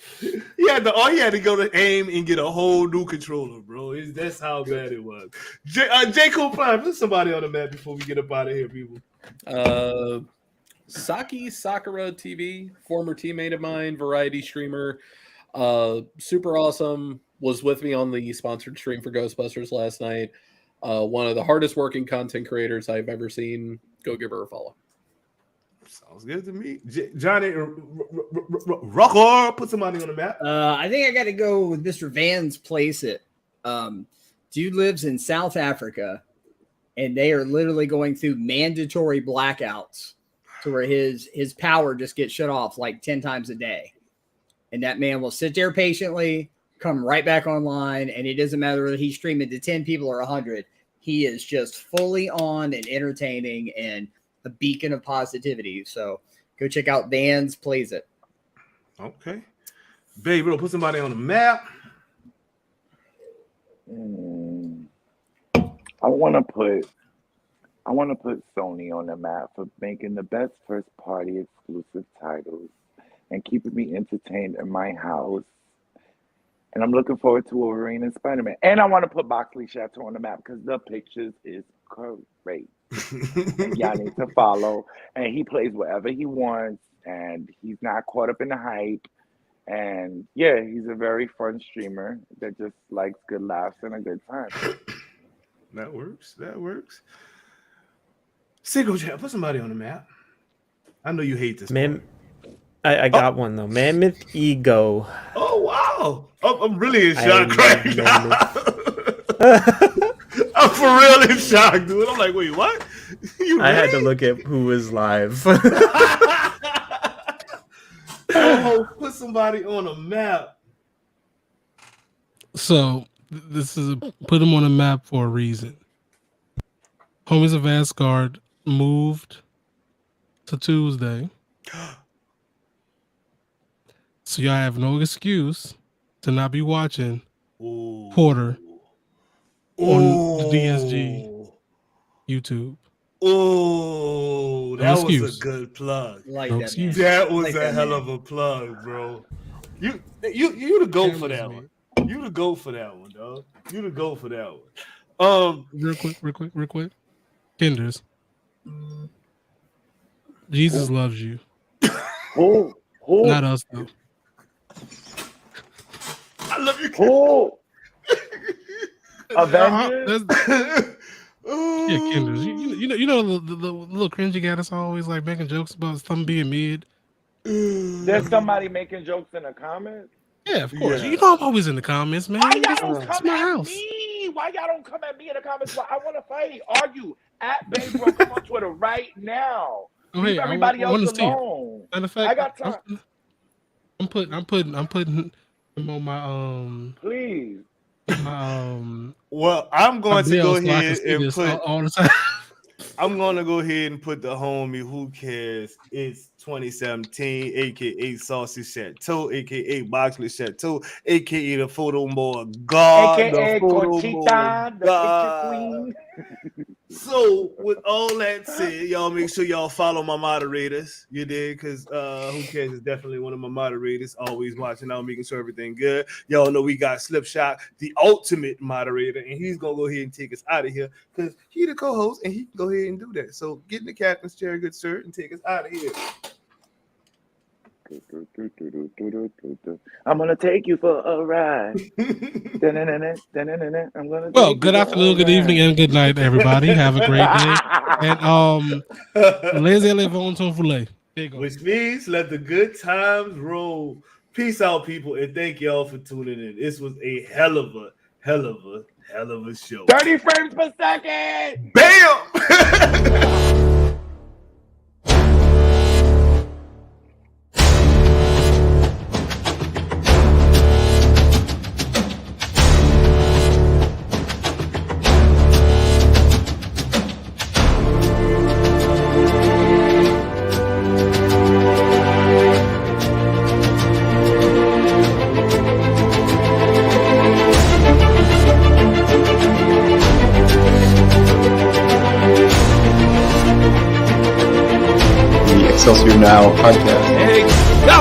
All he had to go to aim and get a whole new controller, bro. That's how bad it was. J. Cole Prime, put somebody on the map before we get up out of here, people.
Saki Sakura TV, former teammate of mine, variety streamer, super awesome. Was with me on the sponsored stream for Ghostbusters last night. One of the hardest working content creators I've ever seen. Go give her a follow.
Sounds good to me. Johnny Rocker, put somebody on the map.
I think I got to go with Mr. Van's Place It. Dude lives in South Africa, and they are literally going through mandatory blackouts to where his power just gets shut off like 10 times a day. And that man will sit there patiently, come right back online, and it doesn't matter whether he's streaming to 10 people or 100. He is just fully on and entertaining and a beacon of positivity. So go check out Vans Plays It.
Okay. Babe, we'll put somebody on the map.
I want to put Sony on the map for making the best first party exclusive titles and keeping me entertained in my house. And I'm looking forward to Wolverine and Spider-Man. And I want to put Boxley Chateau on the map because the pictures is great. Y'all need to follow. And he plays whatever he wants, and he's not caught up in the hype. And yeah, he's a very fun streamer that just likes good laughs and a good time.
That works. That works. Single chat, put somebody on the map. I know you hate this.
Man, I got one though. Mammoth Ego.
Oh wow! I'm really in shock right now. I'm for real in shock, dude. I'm like, wait, what?
I had to look at who was live.
Oh, put somebody on a map.
So this is put him on a map for a reason. Homies of Asgard moved to Tuesday, so y'all have no excuse to not be watching Porter on the DSG YouTube.
Oh, that
No
was
excuse.
a good plug.
Like
No
that,
excuse.
man.
That was
Like
a
that,
hell
man.
of a plug, bro. You the goat for that one. You the goat for that one, dog. You the goat for that one.
Real quick. Kenders. Jesus loves you.
Who?
Not us though.
I love you.
Who? Avengers?
Yeah, Kenders. You know the little cringy guy that's always like making jokes about something being mid.
There's somebody making jokes in the comments?
Yeah, of course.
Yeah.
You know I'm always in the comments, man.
Why y'all
It's
don't come
my
at
house.
me? Why y'all don't come at me in the comments? Well, I want to fight, argue at Batgirl. Come on Twitter right now.
Oh,
Leave
hey,
everybody
I wanna
else
see it.
alone.
Matter of fact,
I got time.
I'm putting him on my
Please.
Well, I'm going to go ahead and put.
all the time.
I'm gonna go ahead and put the homie Who Cares. It's 2017, aka Saucy Chateau, aka Boxley Chateau, aka the Photo More God,
AKA
the Photo
Conchita,
More
the picture
God.
queen.
So, with all that said, y'all make sure y'all follow my moderators. You did, because Who Cares is definitely one of my moderators, always watching out, making sure everything good. Y'all know we got Slipshot, the ultimate moderator, and he's gonna go ahead and take us out of here because he the co-host and he can go ahead and do that. So, get in the captain's chair, good sir, and take us out of here.
I'm gonna take you for a ride. I'm gonna
Well,
take
good
you for
afternoon,
a
good evening,
ride.
and good night, everybody. Have a great day. And les élèves ton poulet. There you go.
Which means let the good times roll. Peace out, people, and thank y'all for tuning in. This was a hell of a show.
30 frames per second.
Bam!
Excelsior Now podcast.
Hey, go!